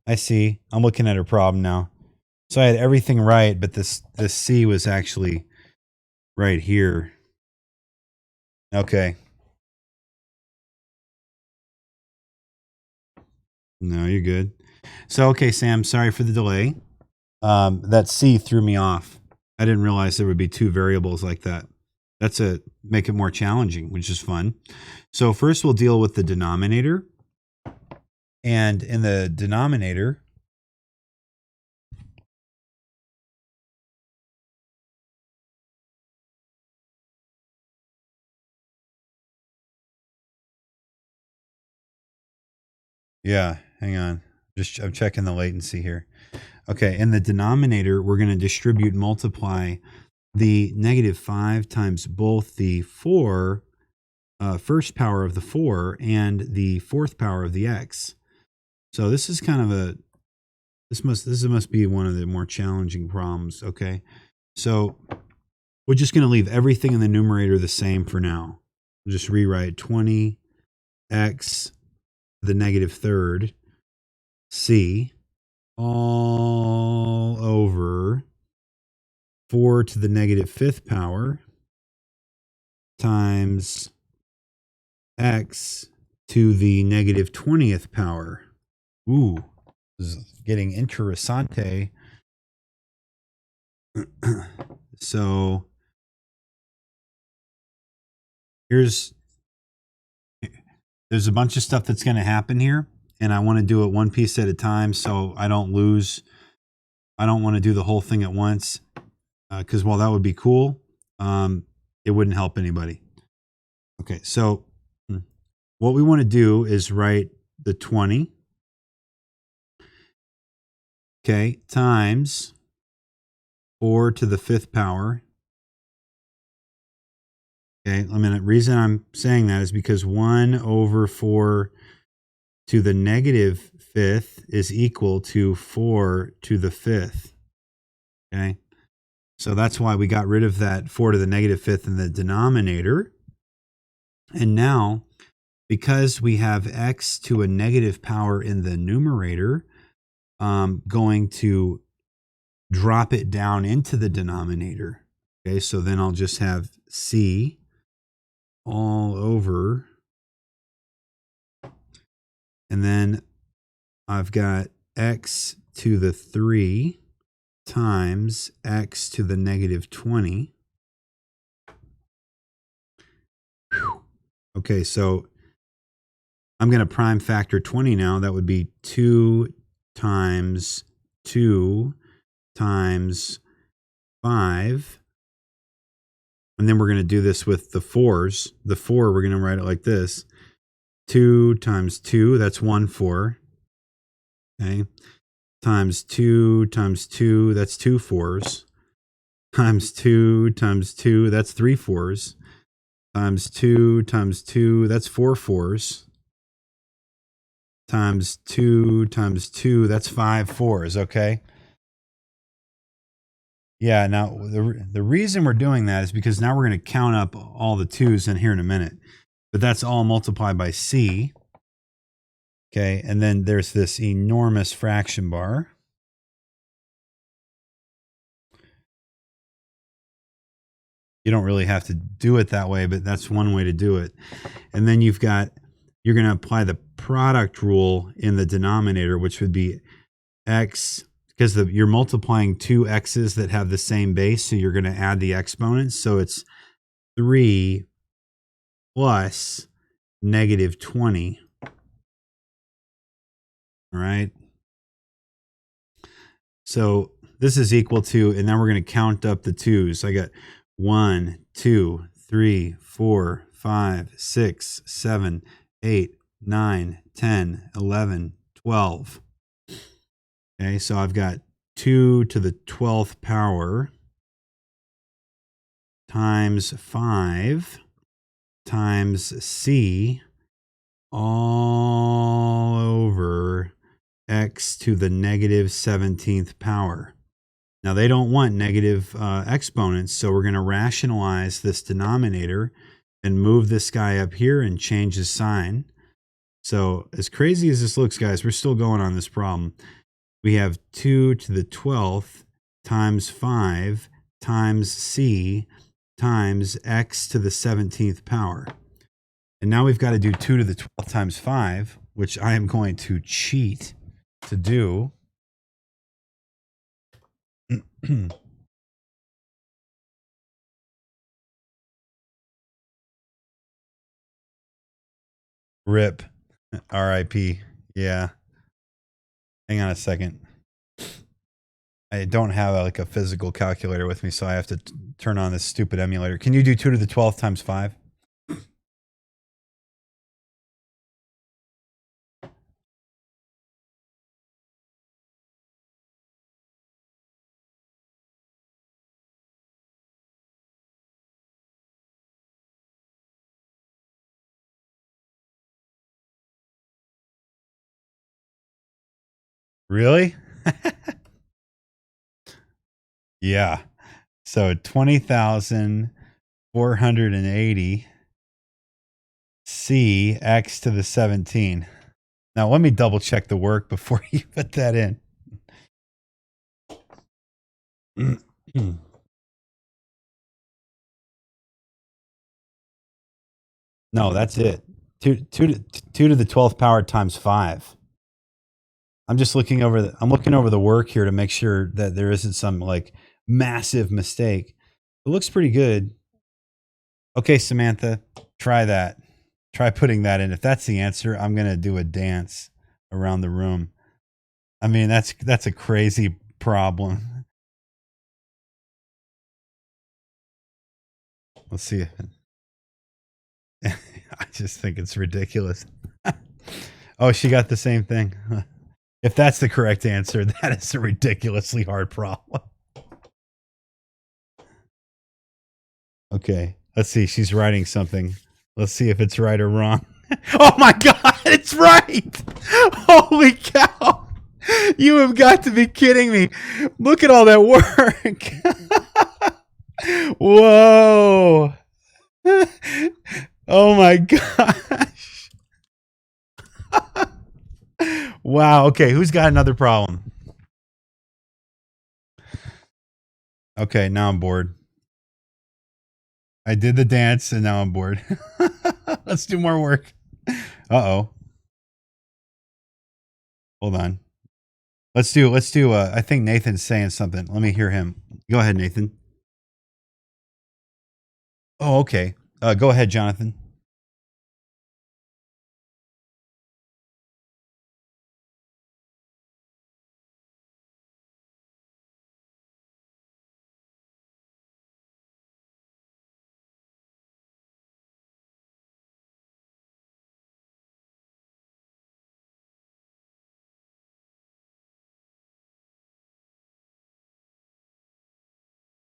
I see. I'm looking at her problem now. So I had everything right, but this C was actually right here. Okay. No, you're good. So, okay, Sam, sorry for the delay. That C threw me off. I didn't realize there would be two variables like that. That's make it more challenging, which is fun. So first we'll deal with the denominator. And in the denominator, yeah, hang on. I'm checking the latency here. Okay, in the denominator, we're going to multiply the -5 times both the 4, first power of the 4 and the fourth power of the x. So this is kind of this must be one of the more challenging problems. Okay, so we're just going to leave everything in the numerator the same for now. We'll just rewrite 20x to the -3rd c all over 4 to the -5th power times x to the -20th power. Ooh, this is getting interessante. So there's a bunch of stuff that's going to happen here, and I want to do it one piece at a time so I don't lose. I don't want to do the whole thing at once because while that would be cool, it wouldn't help anybody. Okay, so what we want to do is write the 20, okay, times 4 to the 5th power. Okay, the reason I'm saying that is because 1 over 4 to the -5th is equal to 4 to the 5th. Okay, so that's why we got rid of that 4 to the -5th in the denominator. And now, because we have x to a negative power in the numerator, I'm going to drop it down into the denominator. Okay, so then I'll just have c all over, and then I've got x to the 3 times x to the -20. Whew. Okay, so I'm going to prime factor 20 now. That would be 2 times 2 times 5. And then we're going to do this with the 4s. The 4, we're going to write it like this. 2 times 2, that's 1 4. Okay. Times 2 times 2, that's 2 4s. Times 2 times 2, that's 3 4s. Times 2 times 2, that's 4 4s. Times 2 times 2, that's 5 4s, okay? Yeah, now the reason we're doing that is because now we're going to count up all the 2's in here in a minute. But that's all multiplied by c. Okay, and then there's this enormous fraction bar. You don't really have to do it that way, but that's one way to do it. And then you're going to apply the product rule in the denominator, which would be x, because you're multiplying two x's that have the same base, so you're going to add the exponents. So it's 3 plus -20. All right. So this is equal to, and now we're going to count up the 2's. I got 1, 2, 3, 4, 5, 6, 7, 8, 9, 10, 11, 12. Okay, so I've got 2 to the 12th power times 5 times c all over x to the -17th power. Now they don't want negative exponents, so we're going to rationalize this denominator and move this guy up here and change his sign. So as crazy as this looks, guys, we're still going on this problem. We have 2 to the 12th times 5 times c times x to the 17th power. And now we've got to do 2 to the 12th times 5, which I am going to cheat to do. RIP. RIP. Yeah. Hang on a second. I don't have like a physical calculator with me, so I have to turn on this stupid emulator. Can you do 2 to the 12th times 5? Really? Yeah. So 20,480 C x to the 17. Now let me double check the work before you put that in. No, that's it. 2 to the 12th power times 5. I'm just looking over the work here to make sure that there isn't some like massive mistake. It looks pretty good. Okay, Samantha, try that. Try putting that in. If that's the answer, I'm going to do a dance around the room. I mean, that's a crazy problem. Let's see. I just think it's ridiculous. Oh, she got the same thing. If that's the correct answer, that is a ridiculously hard problem. Okay, let's see. She's writing something. Let's see if it's right or wrong. Oh my God, it's right! Holy cow! You have got to be kidding me. Look at all that work. Whoa. Oh my gosh. Wow. Okay, who's got another problem? Okay, now I'm bored. I did the dance and now I'm bored. Let's do more work. Uh-oh. Hold on. Let's do I think Nathan's saying something. Let me hear him. Go ahead, Nathan. Oh, okay. Go ahead, Jonathan.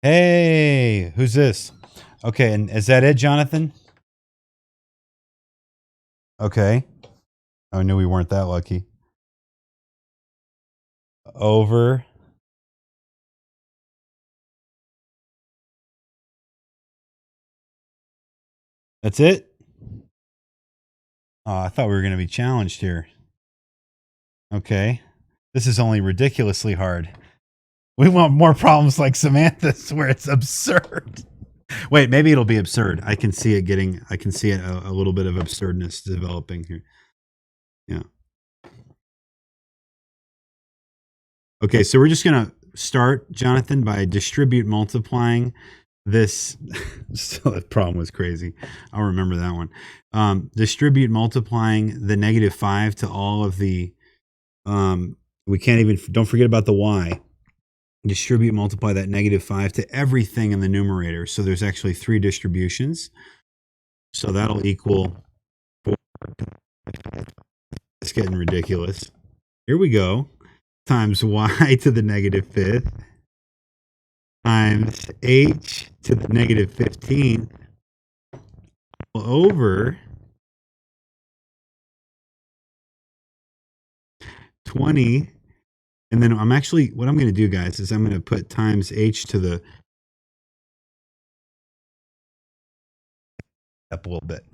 Hey, who's this? Okay, and is that it, Jonathan? Okay. I knew we weren't that lucky. Over. That's it? Oh, I thought we were going to be challenged here. Okay. This is only ridiculously hard. We want more problems like Samantha's where it's absurd. Wait, maybe it'll be absurd. I can see it a little bit of absurdness developing here. Yeah. Okay, so we're just going to start, Jonathan, by distribute multiplying this. So that problem was crazy. I'll remember that one. Distribute multiplying the -5 to all of the, we can't even, don't forget about the y. Distribute multiply that -5 to everything in the numerator. So there's actually 3 distributions. So that'll equal 4. It's getting ridiculous. Here we go. Times y to the -5th times h to the -15th over 20. And then what I'm going to do, guys, is I'm going to put times h to the up a little bit.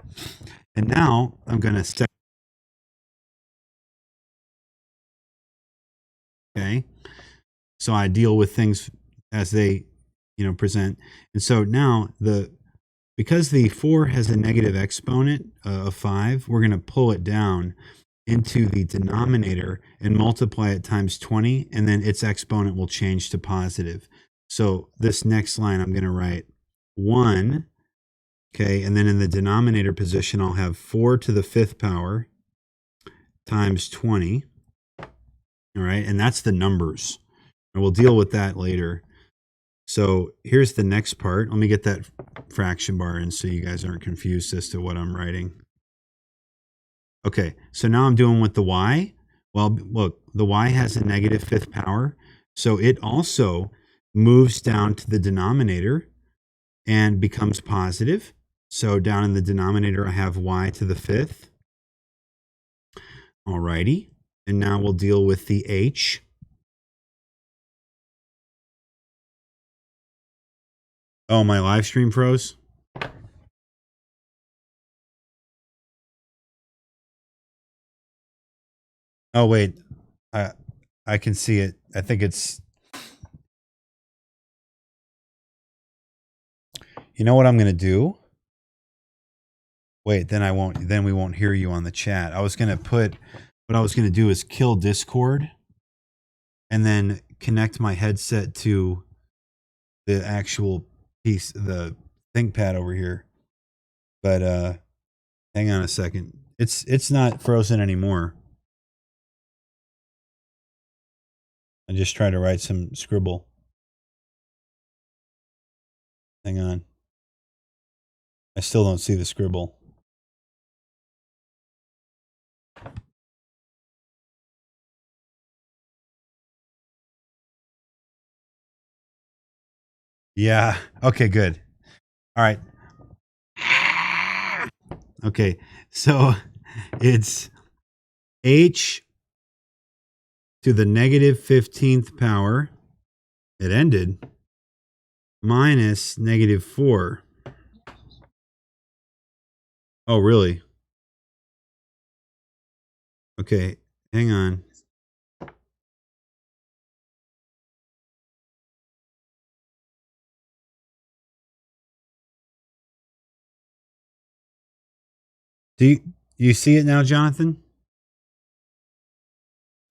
And now I'm going to set. Okay. So I deal with things as they, present. And so now because the 4 has a negative exponent of 5, we're going to pull it down into the denominator and multiply it times 20, and then its exponent will change to positive. So this next line, I'm going to write 1, okay, and then in the denominator position, I'll have 4 to the 5th power times 20, all right, and that's the numbers. And we'll deal with that later. So here's the next part. Let me get that fraction bar in so you guys aren't confused as to what I'm writing. Okay, so now I'm doing with the y. Well, look, the y has a -5th power, so it also moves down to the denominator and becomes positive. So down in the denominator, I have y to the 5th. Alrighty. And now we'll deal with the h. Oh, my live stream froze? Oh, wait. I can see it. I think it's... You know what I'm going to do? Wait, then we won't hear you on the chat. What I was going to do is kill Discord and then connect my headset to the actual piece, the ThinkPad over here. But hang on a second. It's not frozen anymore. I just tried to write some scribble. Hang on. I still don't see the scribble. Yeah. Okay, good. All right. Okay. So it's h to the negative 15th power. It ended. Minus negative 4. Oh, really? Okay. Hang on. Do you see it now, Jonathan?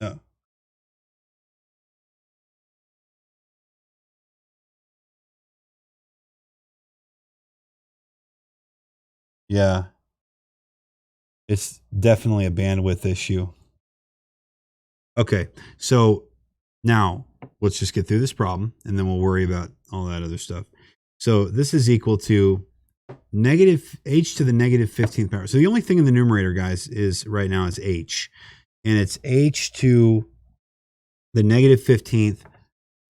Oh. Yeah. It's definitely a bandwidth issue. Okay. So now let's just get through this problem and then we'll worry about all that other stuff. So this is equal to negative h to the negative 15th power. So the only thing in the numerator, guys, is right now is h. And it's h to the negative 15th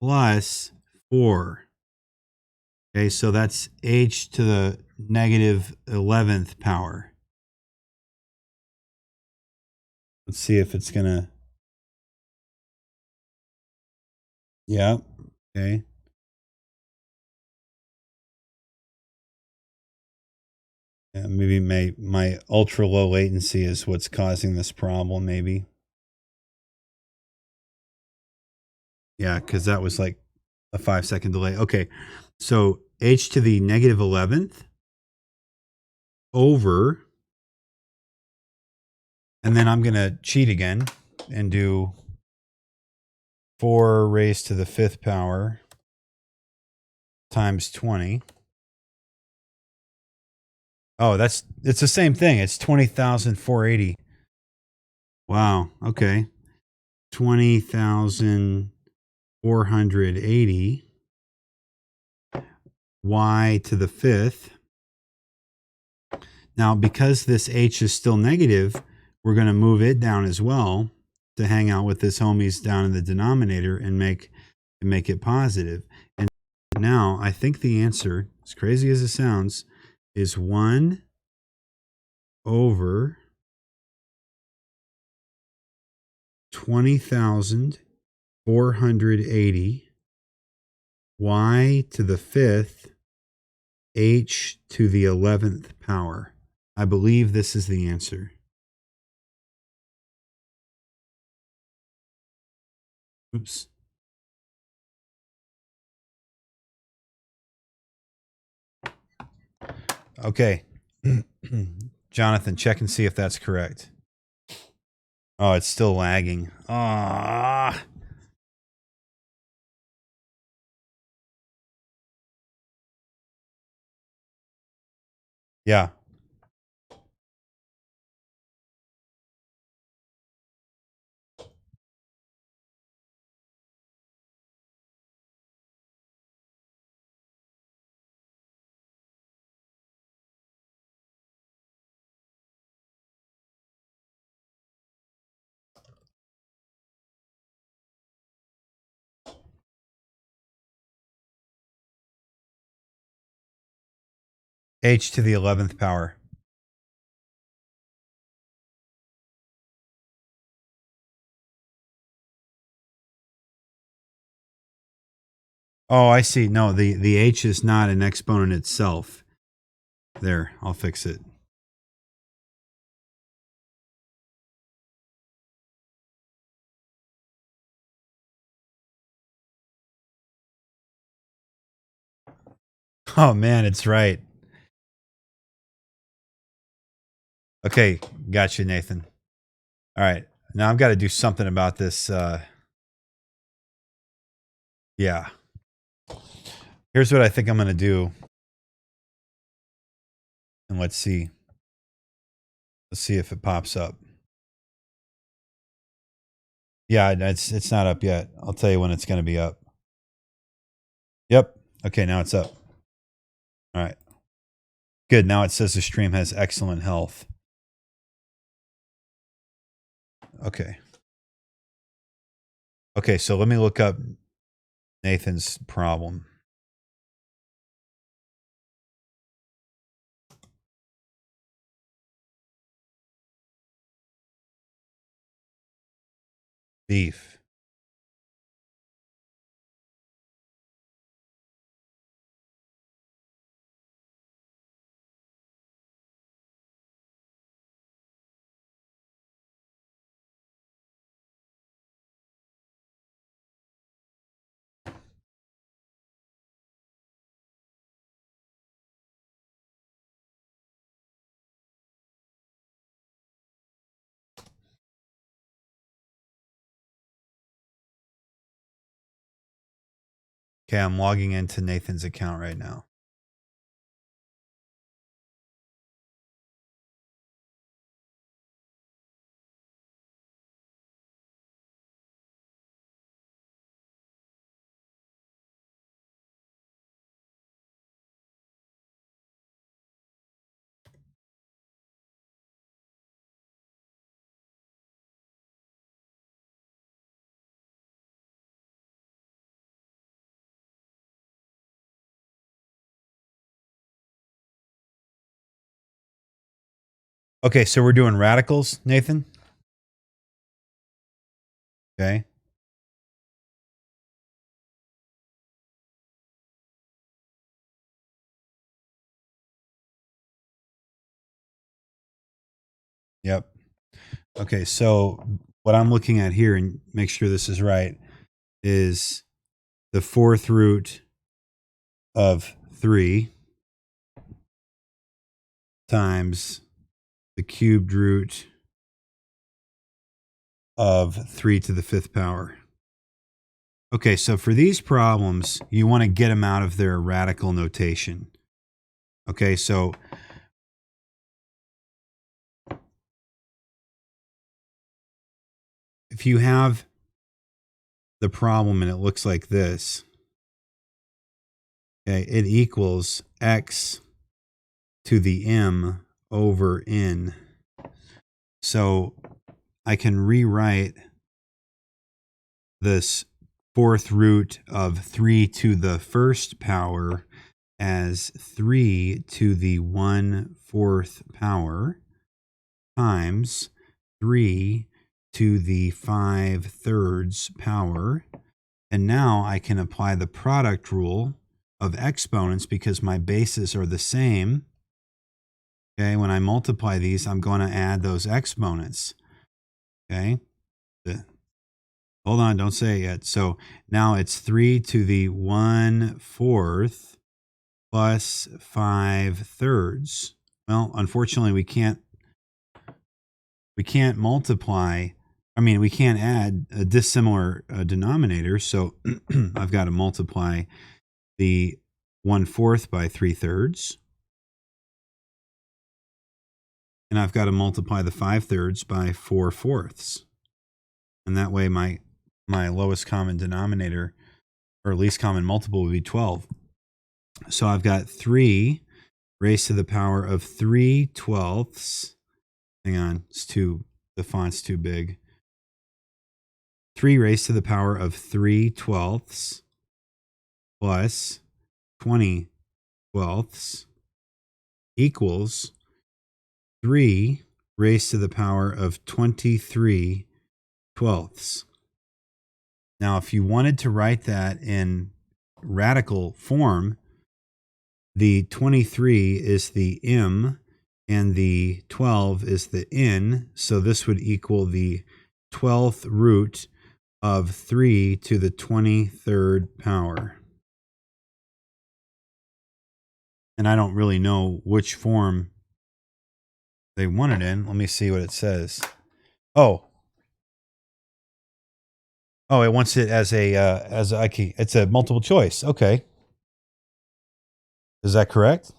plus 4. Okay, so that's h to the negative 11th power. Let's see if it's going to... Yeah, okay. Yeah, maybe my ultra low latency is what's causing this problem, maybe. Yeah, because that was like a 5-second delay. Okay, so h to the negative 11th over, and then I'm going to cheat again and do 4 raised to the 5th power times 20. Oh, it's the same thing. It's 20,480. Wow. Okay. 20,480 y to the 5th. Now, because this h is still negative, we're going to move it down as well to hang out with this homies down in the denominator and make it positive. And now I think the answer, as crazy as it sounds, is 1 over 20,480 y to the 5th h to the 11th power. I believe this is the answer. Oops. Okay. Jonathan, check and see if that's correct. Oh, it's still lagging. Ah. Yeah. H to the 11th power. Oh, I see. No, the h is not an exponent itself. There, I'll fix it. Oh man, it's right. Okay, gotcha, Nathan. All right, now I've got to do something about this. Yeah. Here's what I think I'm going to do. And let's see. Let's see if it pops up. Yeah, it's not up yet. I'll tell you when it's going to be up. Yep. Okay, now it's up. All right. Good. Now it says the stream has excellent health. Okay. Okay, so let me look up Nathan's problem. Beef. Okay, I'm logging into Nathan's account right now. Okay, so we're doing radicals, Nathan? Okay. Yep. Okay, so what I'm looking at here, and make sure this is right, is the fourth root of 3 times the cubed root of 3 to the 5th power. Okay, so for these problems, you want to get them out of their radical notation. Okay, so if you have the problem and it looks like this, okay, it equals x to the m over n. So I can rewrite this fourth root of 3 to the 1st power as 3 to the 1/4 power times 3 to the 5/3 power. And now I can apply the product rule of exponents because my bases are the same. Okay, when I multiply these, I'm going to add those exponents. Okay, hold on, don't say it yet. So now it's 3 to the 1/4 plus 5/3. Well, unfortunately, we can't multiply. I mean, we can't add a dissimilar denominator. So I've got to multiply the 1/4 by 3/3. And I've got to multiply the 5/3 by 4/4. And that way my lowest common denominator or least common multiple would be 12. So I've got 3 raised to the power of 3/12. Hang on, the font's too big. 3 raised to the power of 3/12 plus 20/12 equals 3 raised to the power of 23/12. Now, if you wanted to write that in radical form, the 23 is the m and the 12 is the n. So this would equal the 12th root of 3 to the 23rd power. And I don't really know which form they want it in. Let me see what it says. Oh, it wants it as it's a multiple choice. Okay. Is that correct?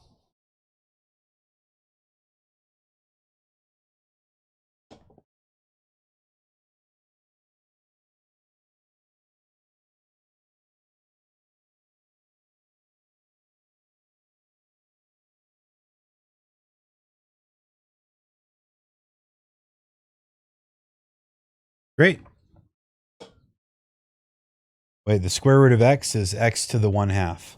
Great. Wait, the square root of x is x to the 1/2.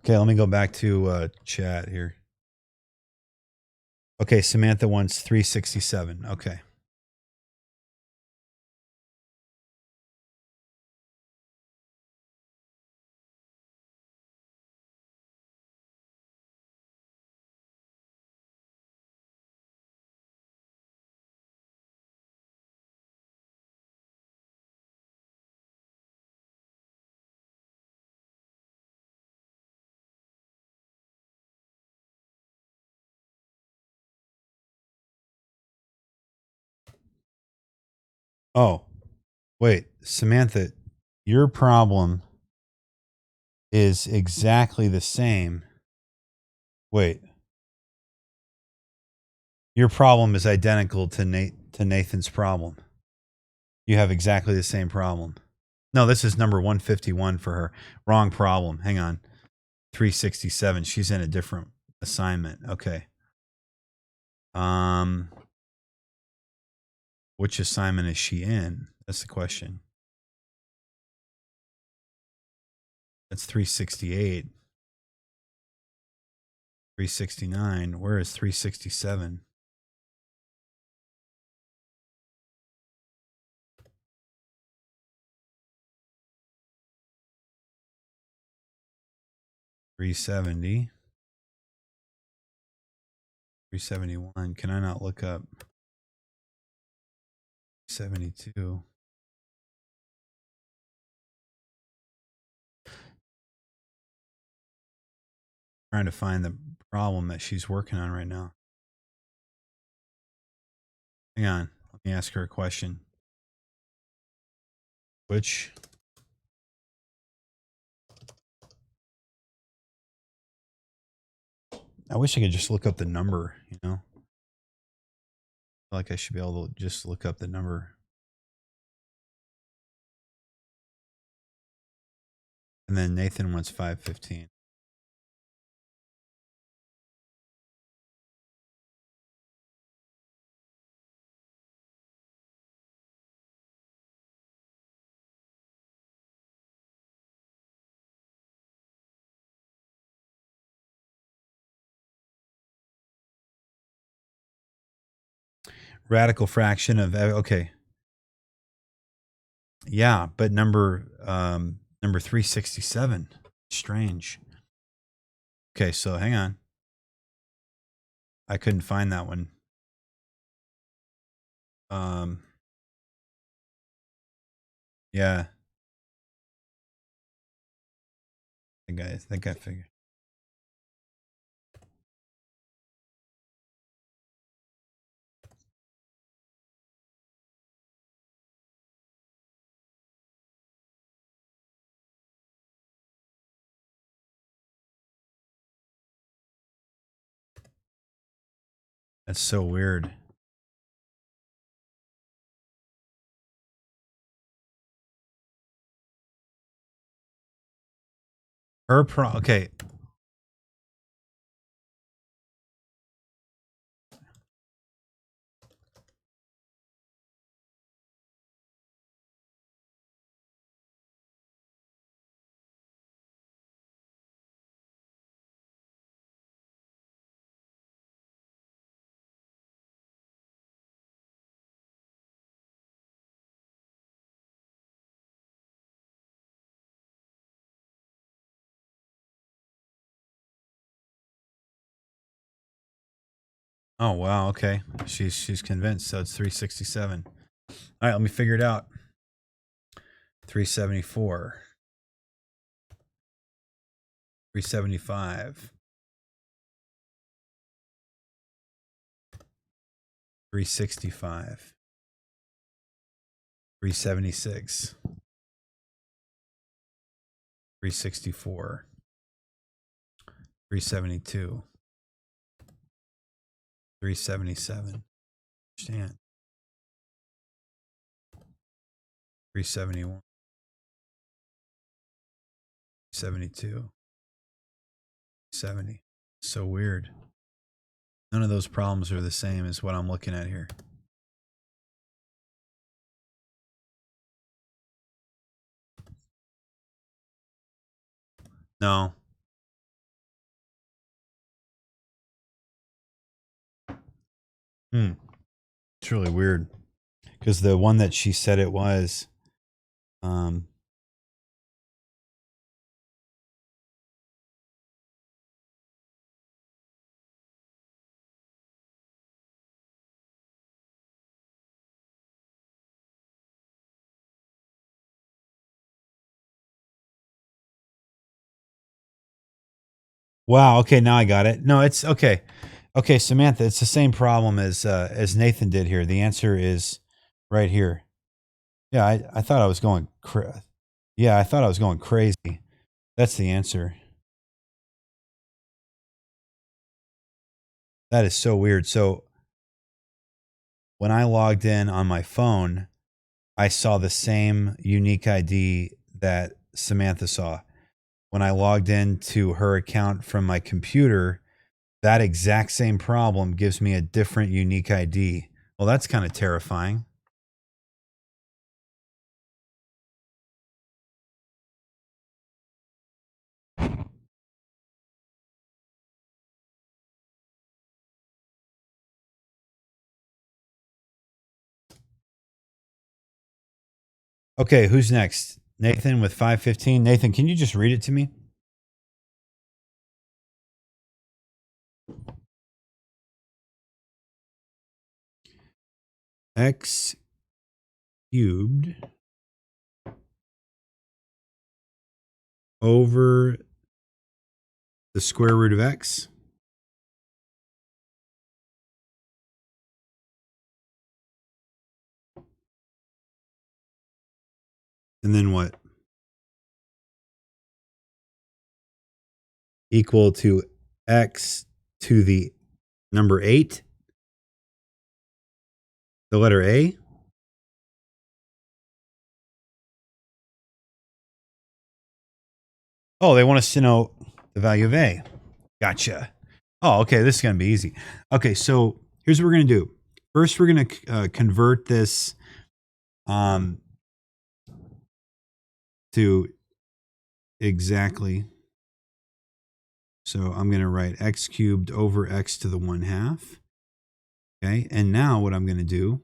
Okay, let me go back to chat here. Okay, Samantha wants 367. Okay. Oh, wait, Samantha, your problem is exactly the same. Wait. Your problem is identical to Nathan's problem. You have exactly the same problem. No, this is number 151 for her. Wrong problem. Hang on. 367. She's in a different assignment. Okay. Which assignment is she in? That's the question. That's 368. 369. Where is 367? $370. 371. Can I not look up 72? Trying to find the problem that she's working on right now. Hang on. Let me ask her a question. Which I wish I could just look up the number, you know? I feel like I should be able to just look up the number. And then Nathan wants 515. Radical fraction of, okay. Yeah, but number 367. Strange. Okay, so hang on. I couldn't find that one. Yeah. I think I figured. That's so weird. Okay. Oh, wow. Okay. She's convinced. So it's 367. All right, let me figure it out. 374. 375. 365. 376. 364. 372. 377. Understand. 371. 72. 70. So weird. None of those problems are the same as what I'm looking at here. No. It's really weird. Because the one that she said it was, wow. Okay, now I got it. No, it's okay. Okay, Samantha, it's the same problem as Nathan did here. The answer is right here. Yeah, I thought I was going. Yeah, I thought I was going crazy. That's the answer. That is so weird. So when I logged in on my phone, I saw the same unique ID that Samantha saw. When I logged into her account from my computer, that exact same problem gives me a different unique ID. Well, that's kind of terrifying. Okay, who's next? Nathan with 515. Nathan, can you just read it to me? X cubed over the square root of x. And then what? Equal to x to the number 8. The letter A. Oh, they want us to know the value of A. Gotcha. Oh, okay. This is going to be easy. Okay, so here's what we're going to do. First, we're going to convert this to exactly. So I'm going to write x cubed over x to the 1/2. Okay, and now what I'm going to do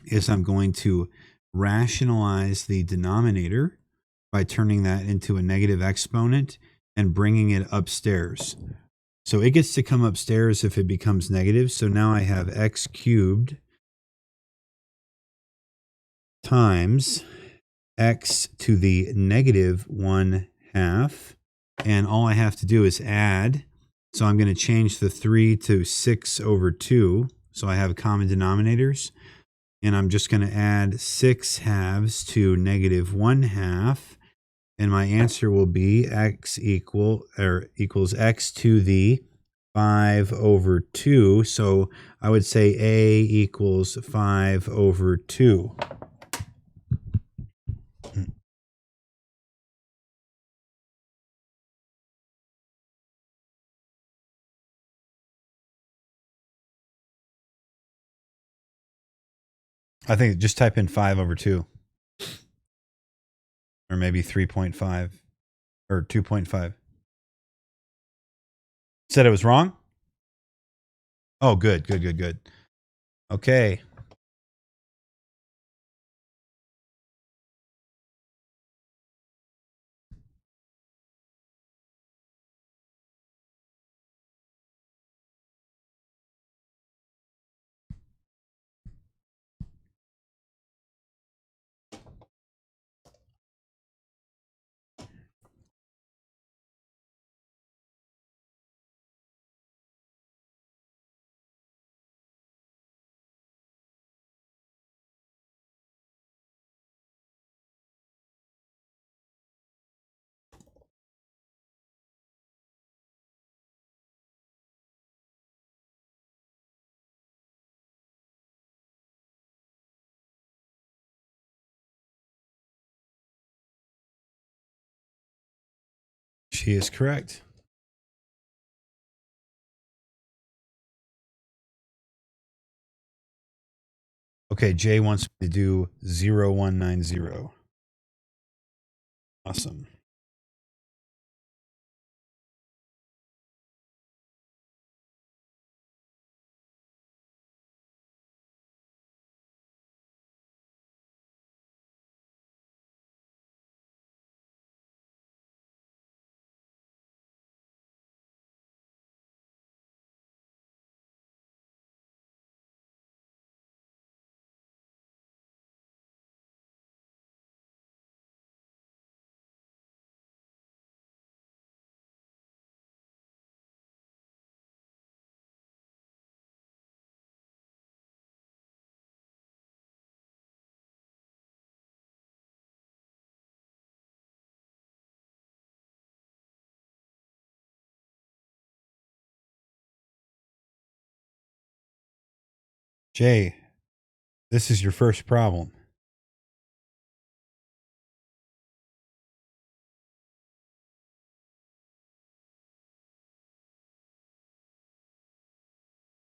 is I'm going to rationalize the denominator by turning that into a negative exponent and bringing it upstairs. So it gets to come upstairs if it becomes negative. So now I have x cubed times x to the negative 1/2. And all I have to do is add. So I'm going to change the 3 to 6 over 2. So I have common denominators. And I'm just going to add 6 halves to negative 1/2. And my answer will be x equals x to the 5 over 2. So I would say A equals 5 over 2. I think just type in 5 over 2. Or maybe 3.5 or 2.5. Said it was wrong? Oh, good. Okay. She is correct. Okay, Jay wants me to do 0190. Awesome. Jay, this is your first problem.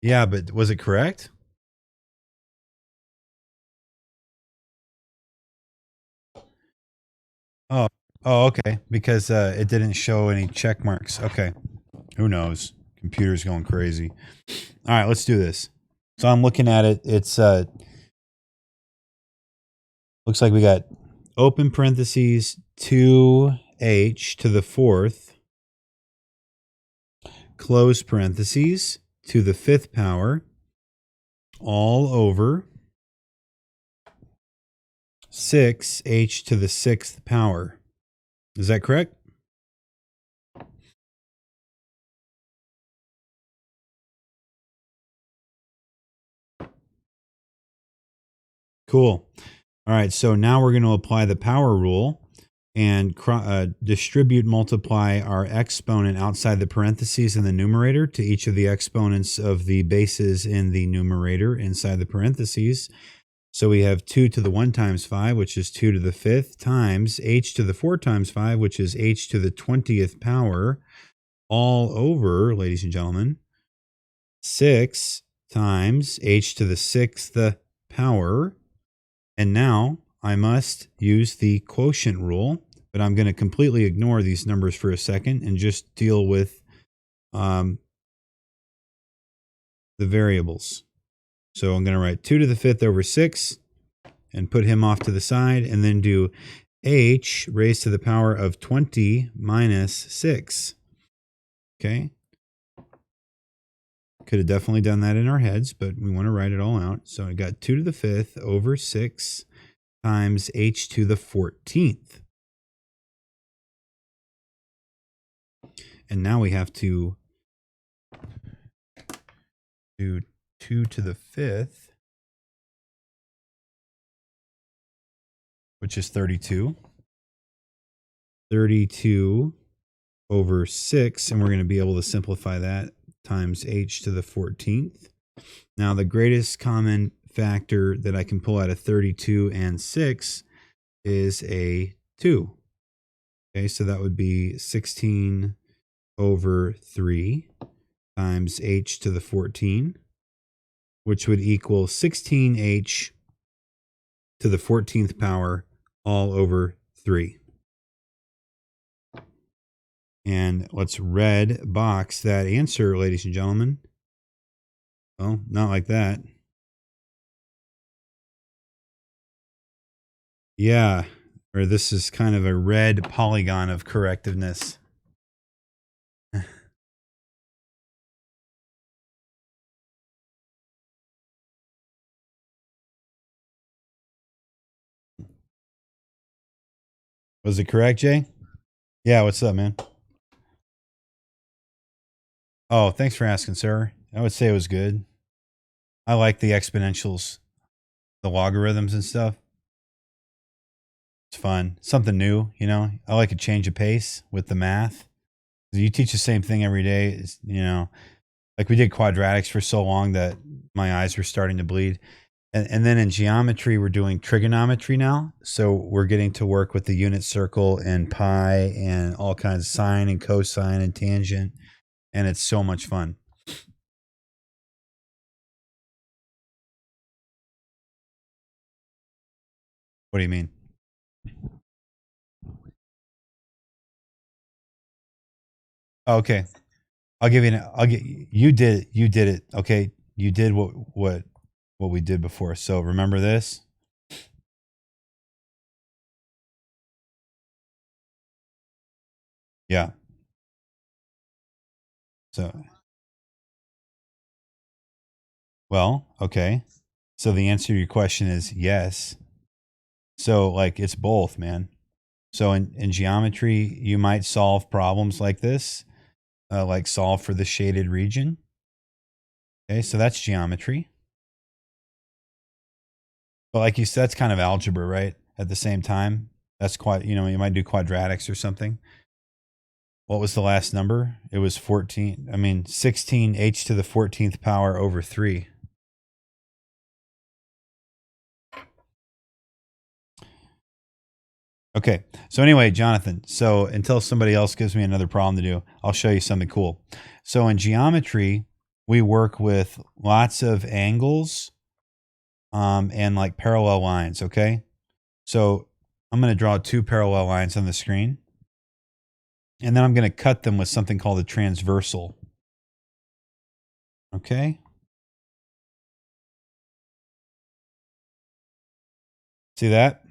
Yeah, but was it correct? Oh, okay. Because it didn't show any check marks. Okay. Who knows? Computer's going crazy. All right, let's do this. So I'm looking at it. It's looks like we got open parentheses 2h to the fourth, close parentheses to the fifth power, all over 6h to the sixth power. Is that correct? Cool. All right, so now we're going to apply the power rule and distribute, multiply our exponent outside the parentheses in the numerator to each of the exponents of the bases in the numerator inside the parentheses. So we have 2 to the 1 times 5, which is 2 to the 5th, times h to the 4 times 5, which is h to the 20th power, all over, ladies and gentlemen, 6 times h to the 6th power. And now I must use the quotient rule, but I'm going to completely ignore these numbers for a second and just deal with the variables. So I'm going to write 2 to the 5th over 6 and put him off to the side, and then do h raised to the power of 20 minus 6. Okay. Could have definitely done that in our heads, but we want to write it all out. So I got 2 to the 5th over 6 times h to the 14th. And now we have to do 2 to the 5th, which is 32. 32 over 6, and we're going to be able to simplify that, times h to the 14th. Now, the greatest common factor that I can pull out of 32 and 6 is a 2. Okay, so that would be 16 over 3 times h to the 14, which would equal 16h to the 14th power all over 3. And let's red box that answer, ladies and gentlemen. Well, not like that. Yeah, or this is kind of a red polygon of correctiveness. Was it correct, Jay? Yeah, what's up, man? Oh, thanks for asking, sir. I would say it was good. I like the exponentials, the logarithms and stuff. It's fun. Something new, you know. I like a change of pace with the math. You teach the same thing every day. It's, you know, like we did quadratics for so long that my eyes were starting to bleed. And then in geometry, we're doing trigonometry now. So we're getting to work with the unit circle and pi and all kinds of sine and cosine and tangent. And it's so much fun. What do you mean? Okay. I'll give you you did it. Okay. You did what we did before. So remember this? Yeah. So, well, okay. So the answer to your question is yes. So like it's both, man. So in geometry, you might solve problems like this, like solve for the shaded region. Okay, so that's geometry. But like you said, that's kind of algebra, right? At the same time, that's quite, you might do quadratics or something. What was the last number? It was 14. I mean, 16 h to the 14th power over 3. Okay. So anyway, Jonathan, so until somebody else gives me another problem to do, I'll show you something cool. So in geometry, we work with lots of angles and like parallel lines, okay? So I'm going to draw 2 parallel lines on the screen. And then I'm going to cut them with something called a transversal. Okay? See that?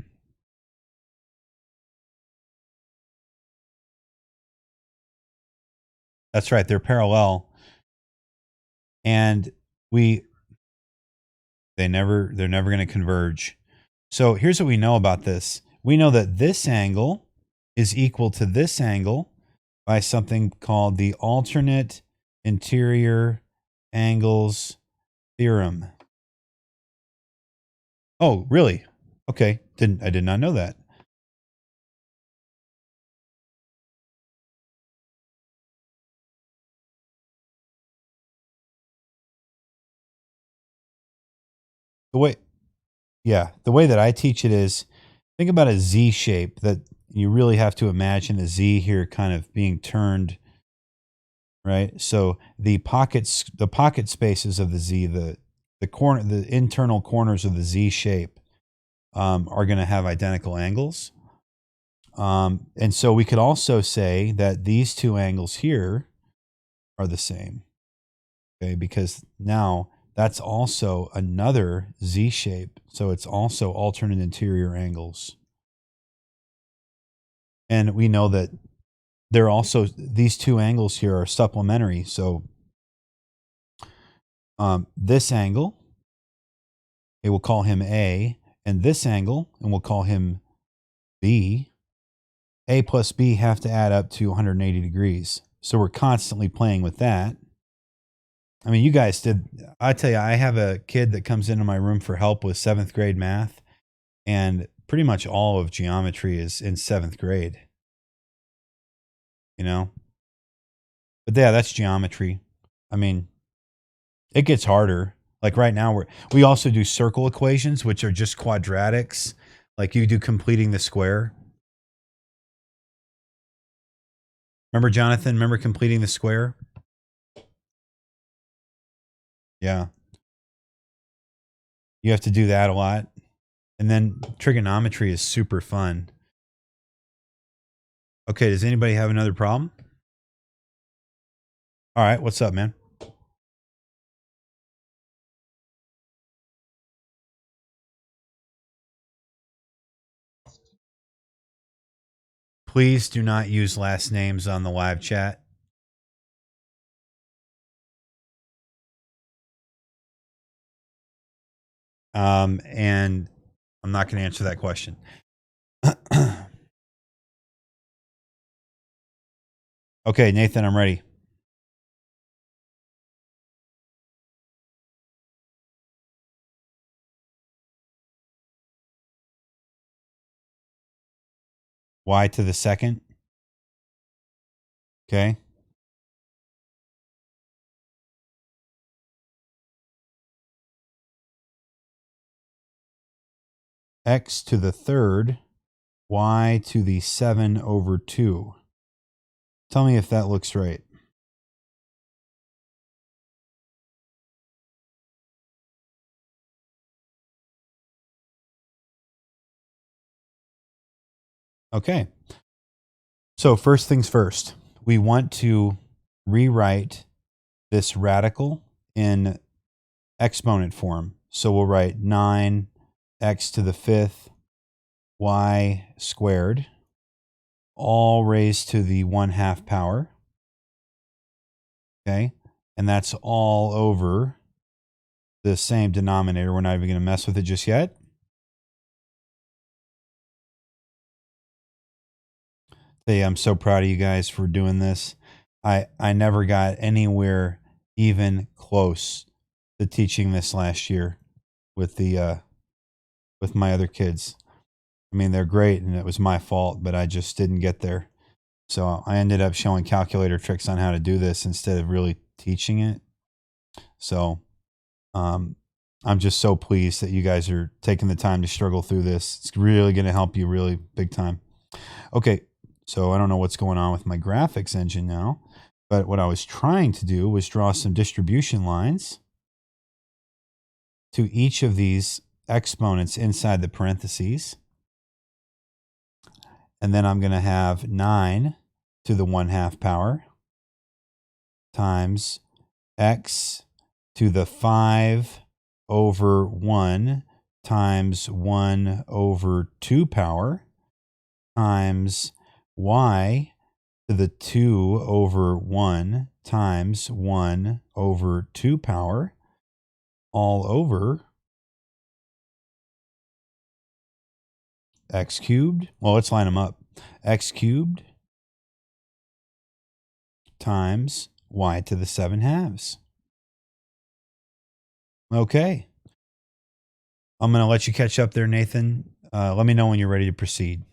That's right. They're parallel. And they're never going to converge. So here's what we know about this. We know that this angle is equal to this angle by something called the alternate interior angles theorem. Oh, really? Okay. I did not know that. The way the way that I teach it is think about a Z shape that you really have to imagine a Z here kind of being turned, right? So the pocket spaces of the Z, the internal corners of the Z shape are going to have identical angles. And so we could also say that these two angles here are the same, okay? Because now that's also another Z shape. So it's also alternate interior angles. And we know that they're also, these two angles here are supplementary. So this angle, it will call him A, and this angle, and we'll call him B. A plus B have to add up to 180 degrees. So we're constantly playing with that. I mean, you guys did. I tell you, I have a kid that comes into my room for help with 7th grade math, and pretty much all of geometry is in 7th grade. You know? But yeah, that's geometry. I mean, it gets harder. Like right now, we also do circle equations, which are just quadratics. Like you do completing the square. Remember, Jonathan? Remember completing the square? Yeah. You have to do that a lot. And then trigonometry is super fun. Okay, does anybody have another problem? All right, what's up, man? Please do not use last names on the live chat. And I'm not going to answer that question. Okay, Nathan, I'm ready. Y to the second. Okay. x to the third y to the 7 over 2. Tell me if that looks right. Okay. So first things first, we want to rewrite this radical in exponent form. So we'll write 9x to the 5th y squared, all raised to the 1/2 power. Okay. And that's all over the same denominator. We're not even going to mess with it just yet. Hey, I'm so proud of you guys for doing this. I never got anywhere even close to teaching this last year with the with my other kids. I mean, they're great and it was my fault, but I just didn't get there. So I ended up showing calculator tricks on how to do this instead of really teaching it. So I'm just so pleased that you guys are taking the time to struggle through this. It's really going to help you really big time. Okay, so I don't know what's going on with my graphics engine now, but what I was trying to do was draw some distribution lines to each of these exponents inside the parentheses. And then I'm going to have 9 to the 1/2 power times x to the 5 over 1 times 1 over 2 power times y to the 2 over 1 times 1 over 2 power all over x cubed. Well, let's line them up. X cubed times y to the 7/2. Okay. I'm going to let you catch up there, Nathan. Let me know when you're ready to proceed.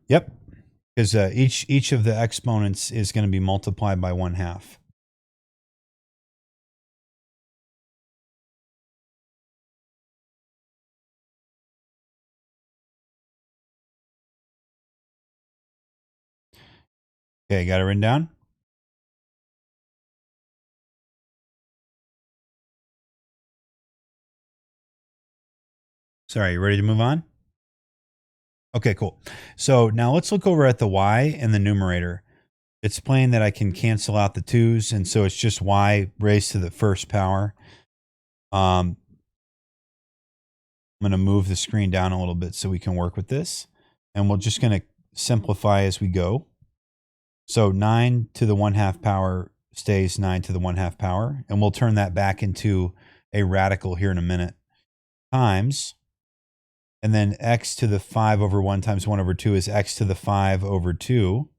Yep. Because each of the exponents is going to be multiplied by 1/2. Okay, got it written down? Sorry, you ready to move on? Okay, cool. So now let's look over at the y and the numerator. It's plain that I can cancel out the 2's, and so it's just y raised to the 1st power. I'm going to move the screen down a little bit so we can work with this. And we're just going to simplify as we go. So 9 to the 1/2 power stays 9 to the 1/2 power. And we'll turn that back into a radical here in a minute. Times, and then x to the 5 over 1 times 1 over 2 is x to the 5 over 2.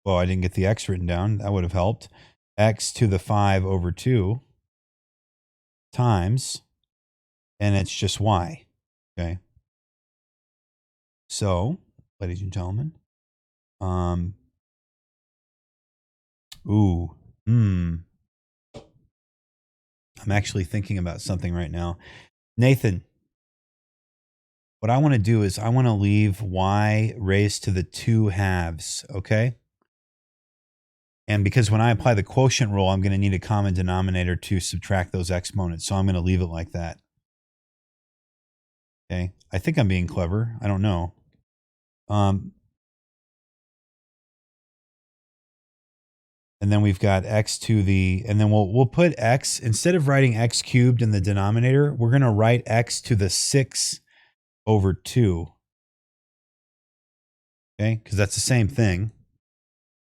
Well, I didn't get the x written down. That would have helped. X to the 5 over 2 times, and it's just y. Okay. So, ladies and gentlemen, I'm actually thinking about something right now. Nathan, what I want to do is I want to leave y raised to the 2/2, okay? And because when I apply the quotient rule, I'm going to need a common denominator to subtract those exponents. So I'm going to leave it like that. Okay. I think I'm being clever. I don't know. And then we've got x to the, and then we'll put x, instead of writing x cubed in the denominator, we're going to write x to the 6 over 2. Okay. Because that's the same thing.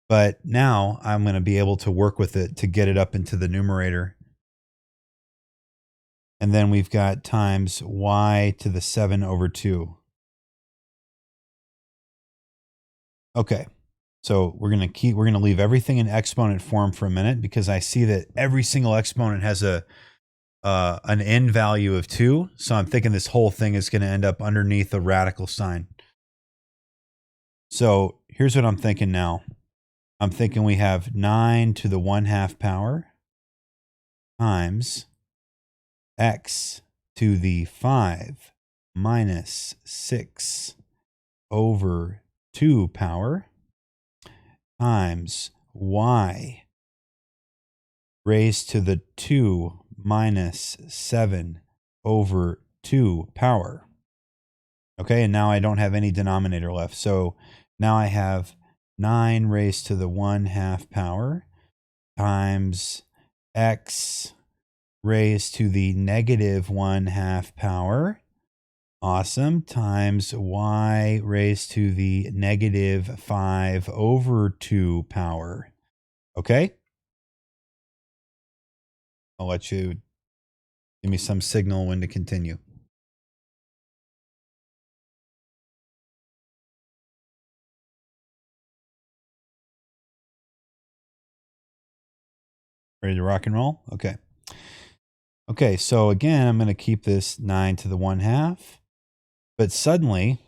But now I'm going to be able to work with it to get it up into the numerator. And then we've got times y to the 7 over 2. Okay. So we're going to leave everything in exponent form for a minute because I see that every single exponent has a an n value of 2. So I'm thinking this whole thing is going to end up underneath a radical sign. So here's what I'm thinking now. I'm thinking we have 9 to the 1/2 power times x to the 5 minus 6 over 2 power times y raised to the 2 minus 7 over 2 power. Okay, and now I don't have any denominator left. So now I have 9 raised to the 1/2 power times x raised to the negative 1/2 power. Awesome. Times y raised to the negative 5 over 2 power. Okay? I'll let you give me some signal when to continue. Ready to rock and roll? Okay. Okay, so again, I'm going to keep this 9 to the 1/2. But suddenly,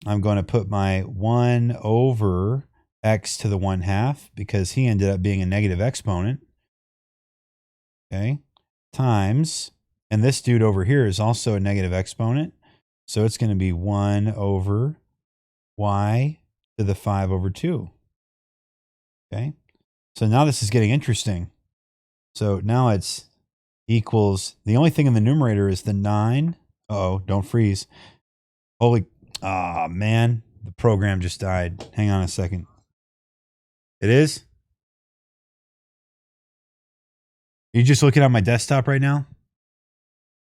I'm going to put my 1 over x to the 1/2 because he ended up being a negative exponent. Okay. Times, and this dude over here is also a negative exponent. So it's going to be 1 over y to the 5 over 2. Okay. So now this is getting interesting. So now it's equals, the only thing in the numerator is the 9. Uh-oh, don't freeze. Holy, man, the program just died. Hang on a second. It is? Are you just looking at my desktop right now?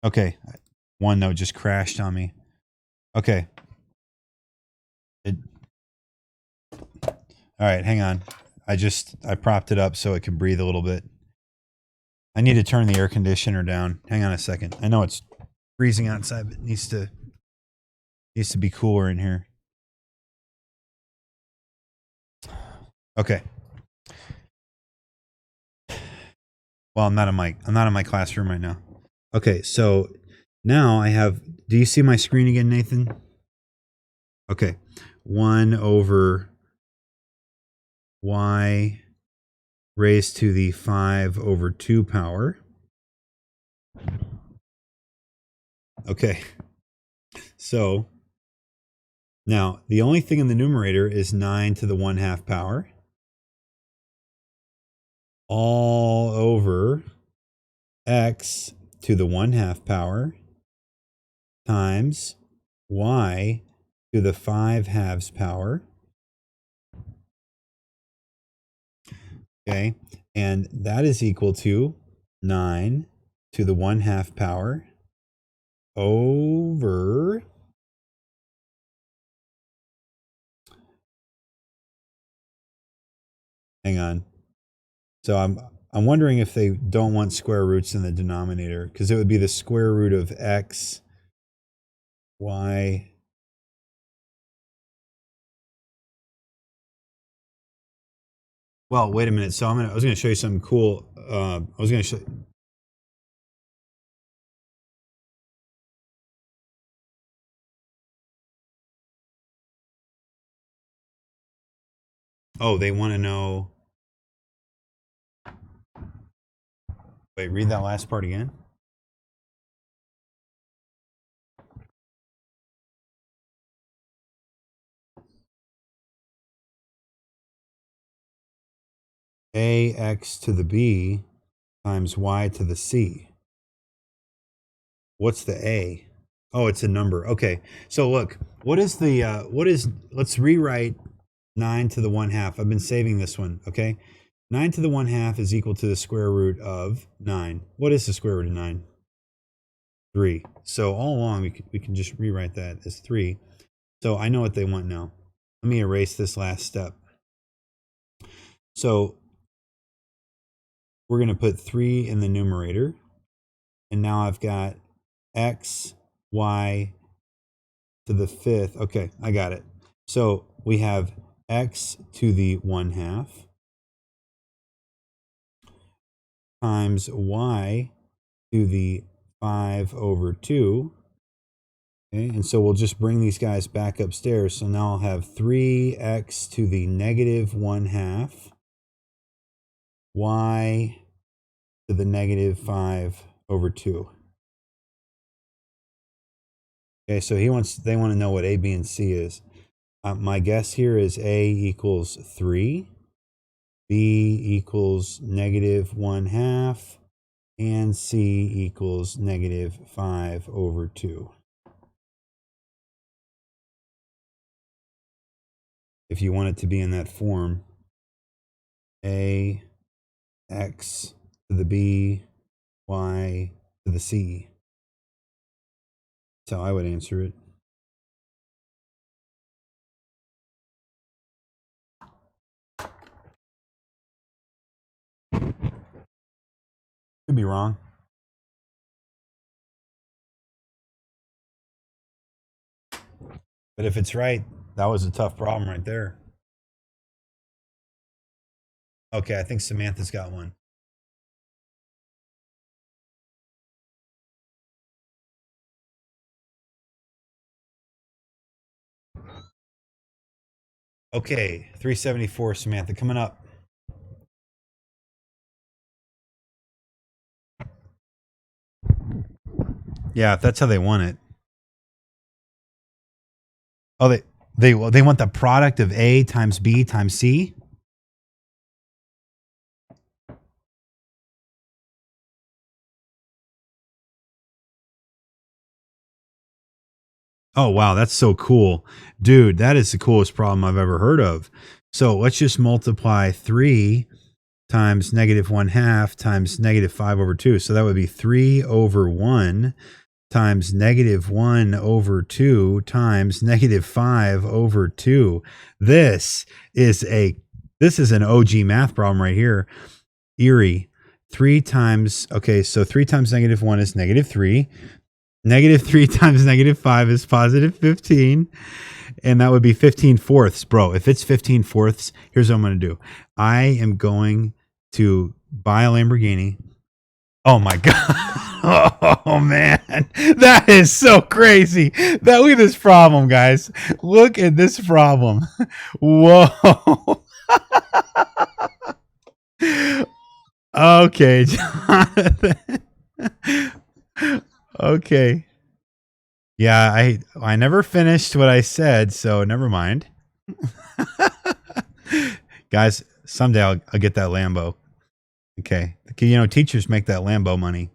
Okay. OneNote just crashed on me. Okay. All right, hang on. I propped it up so it can breathe a little bit. I need to turn the air conditioner down. Hang on a second. I know it's freezing outside, but it needs to be cooler in here. Okay. Well, I'm not in my classroom right now. Okay, so now I have, do you see my screen again, Nathan? Okay. 1 over y raised to the 5 over 2 power. Okay. So now the only thing in the numerator is 9 to the 1/2 power. All over x to the 1/2 power times y to the 5/2 power. Okay. And that is equal to 9 to the 1/2 power over hang on. So I'm wondering if they don't want square roots in the denominator, because it would be the square root of x, y. Well, wait a minute. So I was going to show you something cool. I was going to show. Oh, they want to know. Wait, read that last part again. Ax to the b times y to the c. What's the a? Oh, it's a number. Okay. So look, let's rewrite 9 to the 1/2. I've been saving this one. Okay. 9 to the 1/2 is equal to the square root of 9. What is the square root of 9? 3. So all along, we can just rewrite that as 3. So I know what they want now. Let me erase this last step. So we're going to put 3 in the numerator. And now I've got x, y to the 5th. Okay, I got it. So we have x to the 1/2 times y to the 5 over 2. Okay, and so we'll just bring these guys back upstairs. So now I'll have 3x to the negative 1/2 y to the negative 5 over 2. Okay, so they want to know what a, b, and c is. My guess here is a equals 3, b equals negative 1/2, and c equals negative 5 over 2. If you want it to be in that form, a x to the b, y to the c. That's how I would answer it. Could be wrong. But if it's right, that was a tough problem right there. Okay, I think Samantha's got one. Okay, 374, Samantha, coming up. Yeah, if that's how they want it. Oh, they want the product of a times b times c? Oh, wow, that's so cool. Dude, that is the coolest problem I've ever heard of. So let's just multiply 3 times negative 1/2 times negative 5 over 2. So that would be 3 over 1 times negative 1 over 2 times negative 5 over 2. This is an OG math problem right here. Eerie. 3 times, okay, so 3 times negative 1 is negative 3. Negative 3 times negative 5 is positive 15. And that would be 15/4. Bro, if it's 15/4, here's what I'm going to do. I am going to buy a Lamborghini. Oh my God. Oh man. That is so crazy. Look at this problem, guys. Look at this problem. Whoa. Okay, Jonathan. Okay. Yeah, I never finished what I said, so never mind. Guys, someday I'll get that Lambo. Okay. You know, teachers make that Lambo money.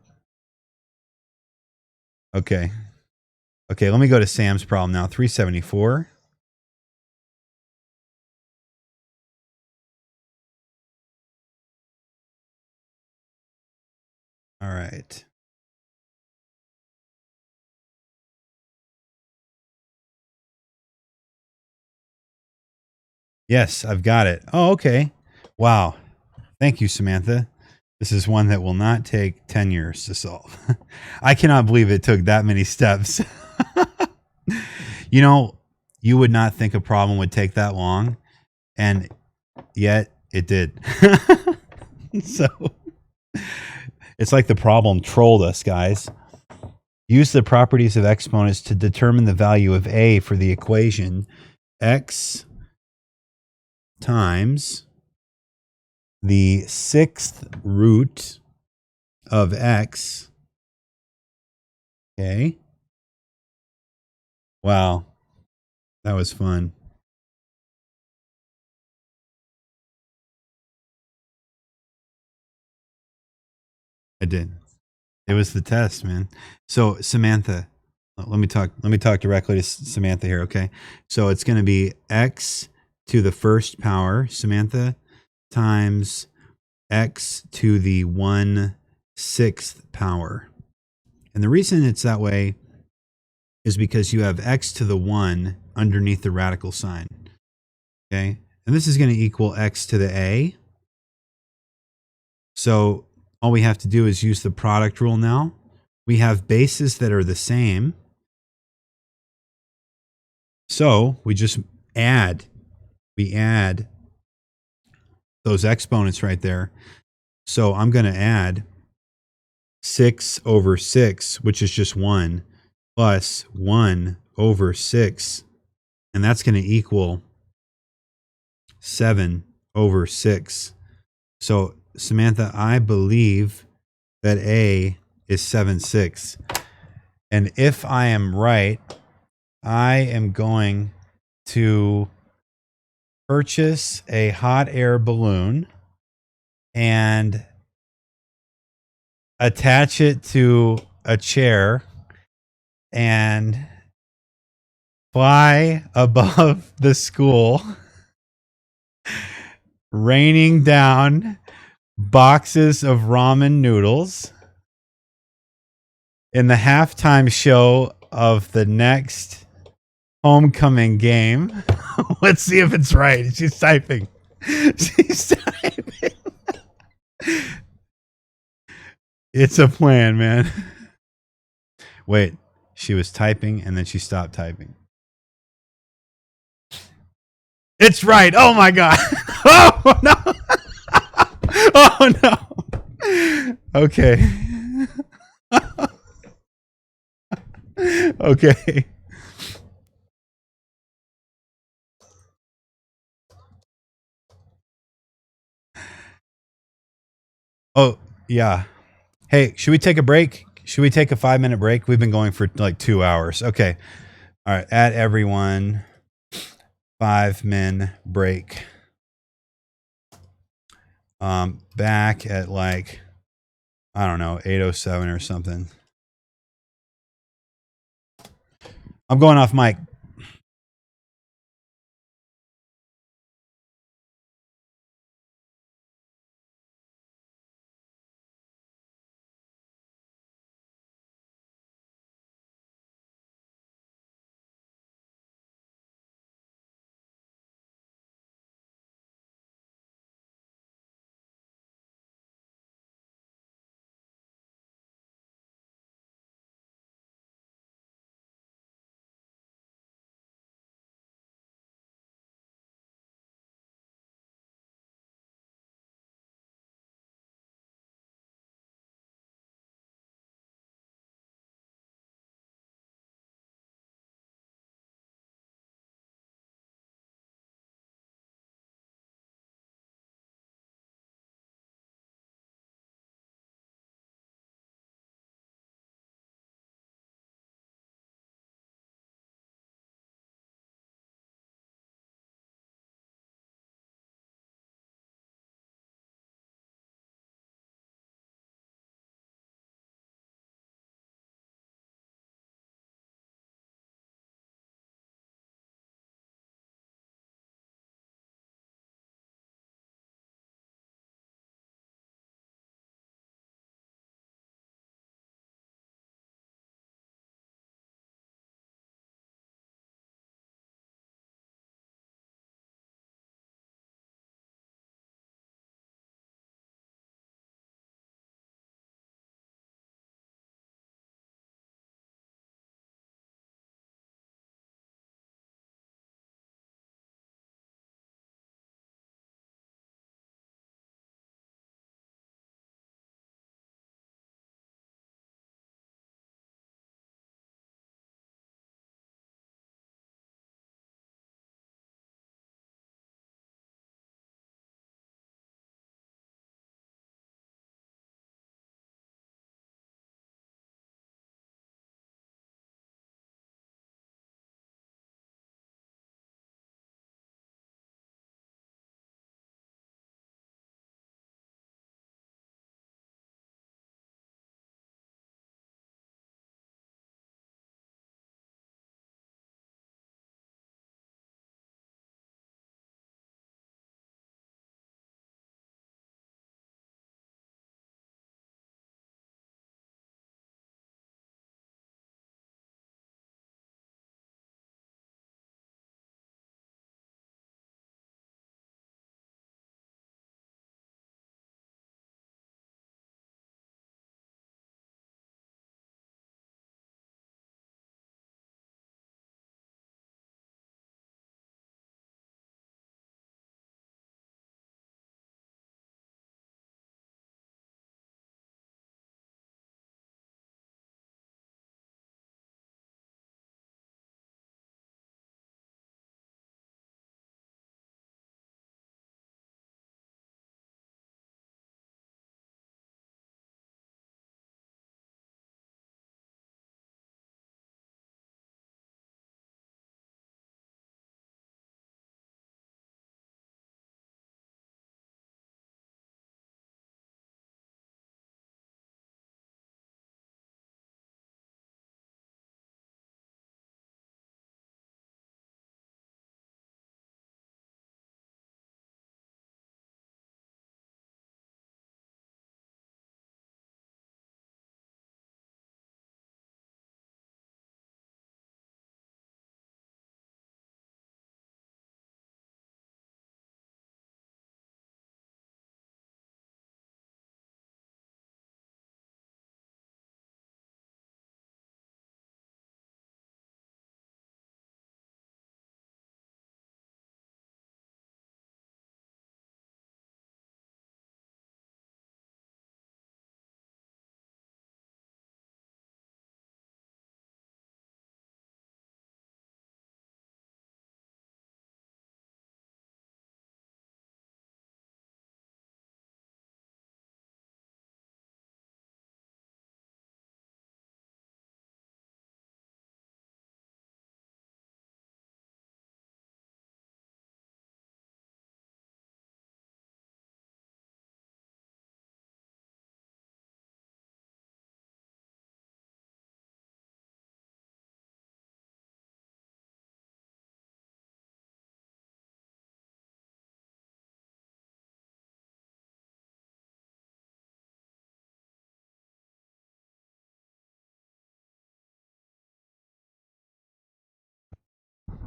Okay. Okay, let me go to Sam's problem now. 374. All right. Yes, I've got it. Oh, okay. Wow. Thank you, Samantha. This is one that will not take 10 years to solve. I cannot believe it took that many steps. You know, you would not think a problem would take that long, and yet it did. So it's like the problem trolled us, guys. Use the properties of exponents to determine the value of a for the equation x times the 6th root of x. Okay. Wow. That was fun. I did. It was the test, man. So Samantha, let me talk directly to Samantha here, okay? So it's going to be x to the 1st power, Samantha, times x to the 1/6 power. And the reason it's that way is because you have x to the 1 underneath the radical sign. Okay? And this is going to equal x to the a. So all we have to do is use the product rule now. We have bases that are the same. So we just add. We add those exponents right there. So I'm going to add 6 over 6, which is just 1, plus 1 over 6. And that's going to equal 7 over 6. So, Samantha, I believe that A is 7/6. And if I am right, I am going to purchase a hot air balloon and attach it to a chair and fly above the school, raining down boxes of ramen noodles in the halftime show of the next homecoming game. Let's see if it's right. She's typing. She's typing. It's a plan, man. Wait, she was typing and then she stopped typing. It's right. Oh my God. Oh no. Oh no. Okay. Okay. Oh, yeah. Hey, should we take a break? Should we take a 5-minute break? We've been going for like 2 hours. Okay. All right. At everyone, 5-minute break. Back at like, I don't know, 8:07 or something. I'm going off mic.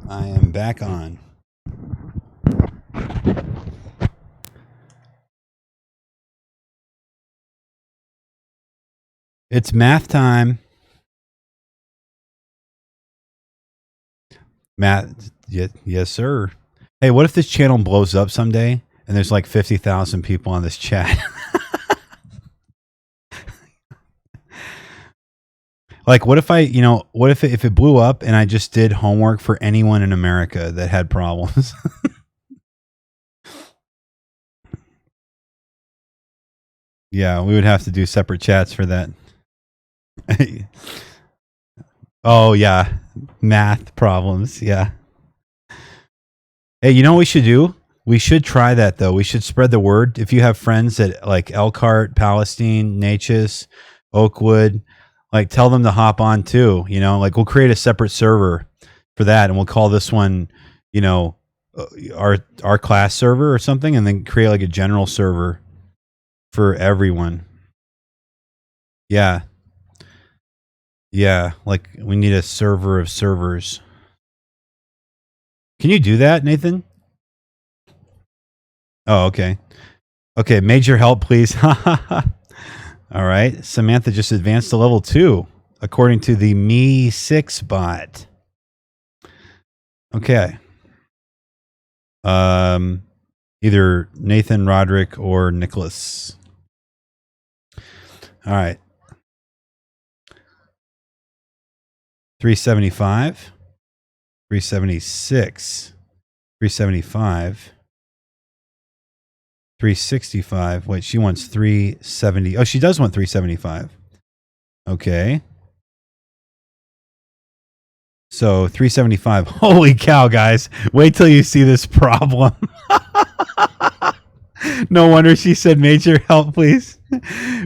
I am back on. It's math time. Math, yes, sir. Hey, what if this channel blows up someday and there's like 50,000 people on this chat? Like, what if what if it blew up and I just did homework for anyone in America that had problems? Yeah, we would have to do separate chats for that. Oh, yeah. Math problems. Yeah. Hey, you know what we should do? We should try that, though. We should spread the word. If you have friends at like Elkhart, Palestine, Natchez, Oakwood, like tell them to hop on too. Like we'll create a separate server for that, and we'll call this one, our class server or something, and then create like a general server for everyone. Yeah. Yeah, like we need a server of servers. Can you do that, Nathan? Oh, okay. Okay, major help, please. All right. Samantha just advanced to level 2, according to the Me6 bot. Okay. Either Nathan, Roderick, or Nicholas. All right. 375, 376, 375, 365. Wait, she wants 370. Oh, she does want 375. Okay. So 375. Holy cow, guys. Wait till you see this problem. No wonder she said major help, please.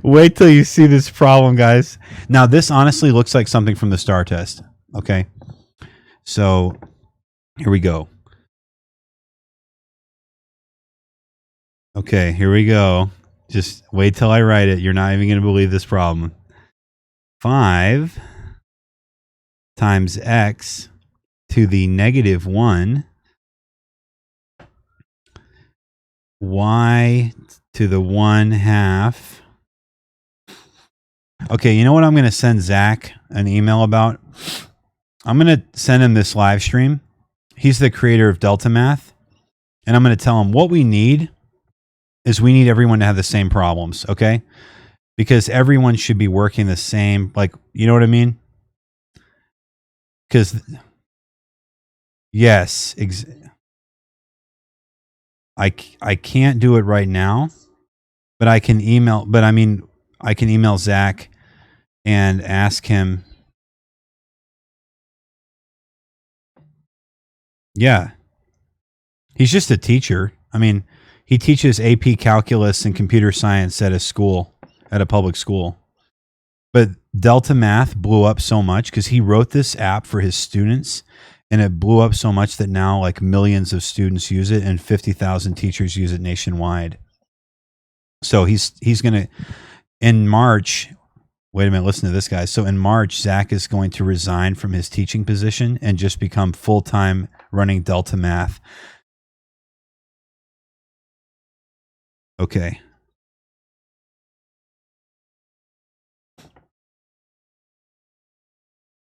Wait till you see this problem, guys. Now, this honestly looks like something from the STAR test. Okay. So here we go. Okay, here we go. Just wait till I write it. You're not even going to believe this problem. 5 times x to the negative 1, y to the 1/2. Okay, you know what I'm going to send Zach an email about? I'm going to send him this live stream. He's the creator of DeltaMath. And I'm going to tell him what we need is we need everyone to have the same problems, okay? Because everyone should be working the same, like, you know what I mean? Because, yes, I can't do it right now, but I can email, I can email Zach and ask him. Yeah. He's just a teacher. I mean, he teaches AP calculus and computer science at a public school. But DeltaMath blew up so much because he wrote this app for his students, and it blew up so much that now like millions of students use it and 50,000 teachers use it nationwide. So he's going to, in March, wait a minute, listen to this, guys. So in March, Zach is going to resign from his teaching position and just become full-time running DeltaMath. Okay.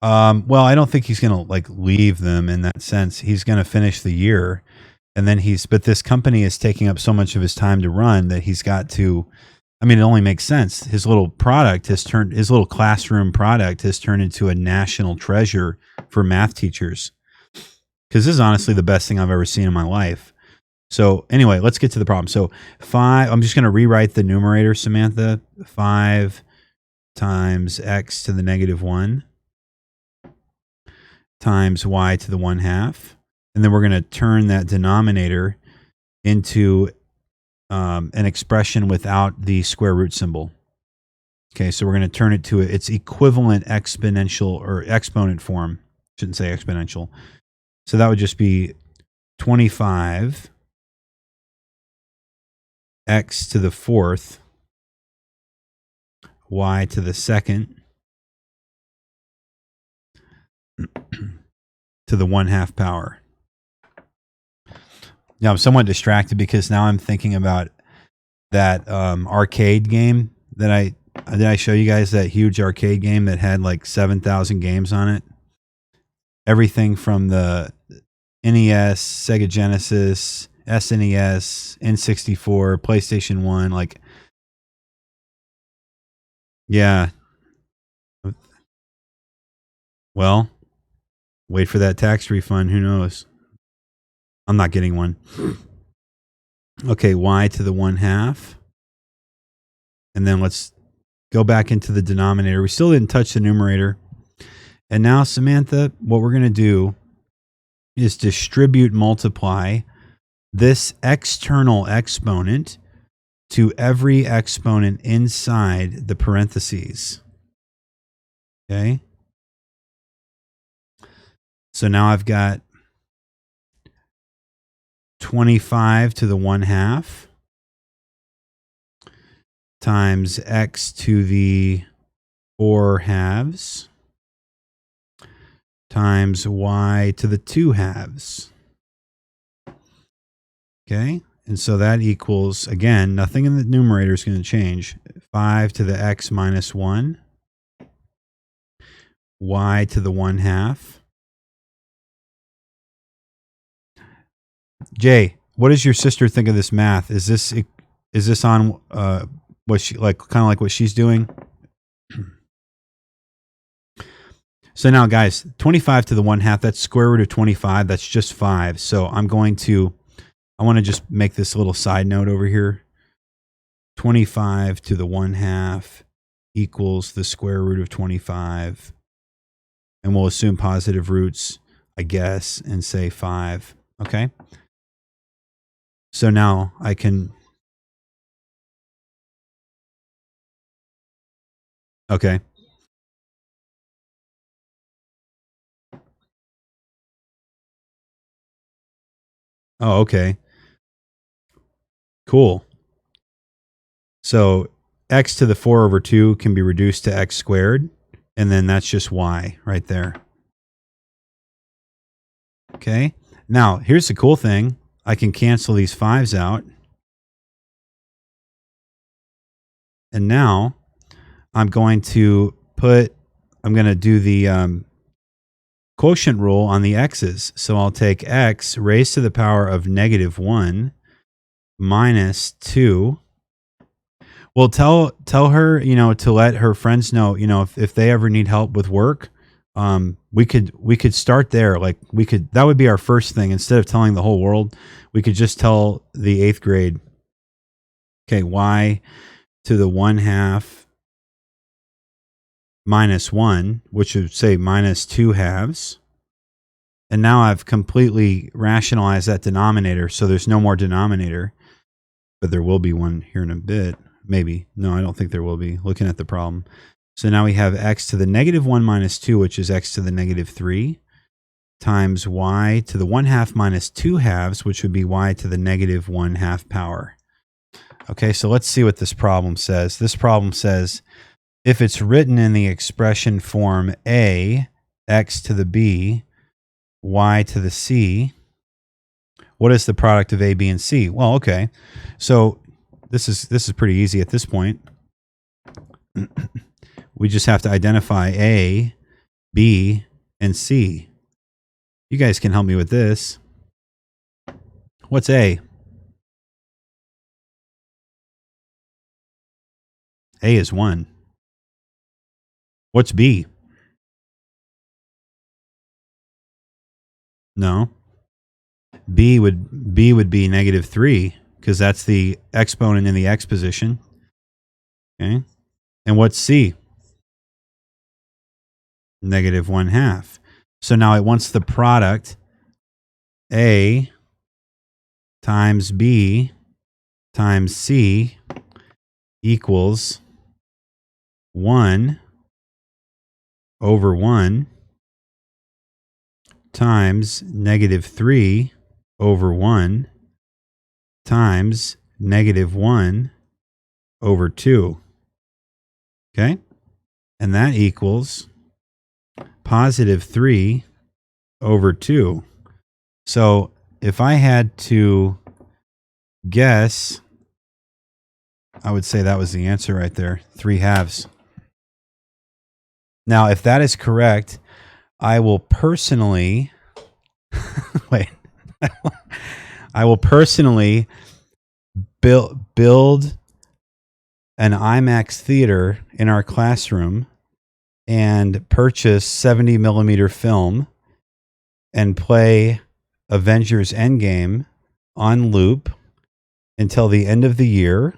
Well, I don't think he's going to like leave them in that sense. He's going to finish the year, and then but this company is taking up so much of his time to run that he's got to, I mean, it only makes sense. His little classroom product has turned into a national treasure for math teachers. Because this is honestly the best thing I've ever seen in my life. So anyway, let's get to the problem. So 5, I'm just going to rewrite the numerator, Samantha. 5 times x to the negative 1 times y to the 1/2. And then we're going to turn that denominator into an expression without the square root symbol. Okay, so we're going to turn it to its equivalent exponential or exponent form. Shouldn't say exponential. So that would just be 25 x to the 4th, y to the 2nd, to to the 1/2 power. Now I'm somewhat distracted because now I'm thinking about that arcade game that did I show you guys, that huge arcade game that had like 7,000 games on it? Everything from the NES, Sega Genesis, SNES, N64, PlayStation 1, like, yeah. Well, wait for that tax refund. Who knows? I'm not getting one. Okay, y to the 1/2. And then let's go back into the denominator. We still didn't touch the numerator. And now, Samantha, what we're going to do is distribute multiply this external exponent to every exponent inside the parentheses. Okay? So now I've got 25 to the 1/2 times x to the 4/2 times y to the 2/2. Okay? And so that equals, again, nothing in the numerator is going to change. 5 to the x minus 1, y to the 1/2. Jay, what does your sister think of this math? Is this on what she like, kind of like what she's doing? So now, guys, 25 to the 1/2, that's square root of 25. That's just 5. So I want to just make this little side note over here. 25 to the 1/2 equals the square root of 25. And we'll assume positive roots, I guess, and say 5. Okay? So now I can... Okay. Oh, okay. Cool. So x to the 4/2 can be reduced to x squared, and then that's just y right there. Okay. Now, here's the cool thing. I can cancel these 5s out. And now I'm going to do the quotient rule on the x's. So I'll take x raised to the power of -1 minus 2. Well, tell her, to let her friends know, if they ever need help with work, we could start there. Like that would be our first thing. Instead of telling the whole world, we could just tell the 8th grade, okay, y to the 1/2 minus 1, which would say minus 2/2. And now I've completely rationalized that denominator. So there's no more denominator, but there will be one here in a bit. Maybe. No, I don't think there will be, looking at the problem. So now we have x to the -1 minus 2, which is x to the -3, times y to the 1/2 minus 2/2, which would be y to the -1/2 power. Okay, so let's see what this problem says. This problem says, if it's written in the expression form a, x to the b, y to the c, what is the product of a, b, and c? Well, okay. So this is pretty easy at this point. We just have to identify a, b, and c. You guys can help me with this. What's a? A is 1. What's b? No. B would be -3, because that's the exponent in the x position. Okay. And what's c? -1/2. So now it wants the product a times b times c equals 1 over 1 times -3 over 1 times -1 over 2. Okay? And that equals +3 over 2. So if I had to guess, I would say that was the answer right there, 3/2. Now, if that is correct, I will personally wait. I will personally build an IMAX theater in our classroom and purchase 70 millimeter film and play Avengers Endgame on loop until the end of the year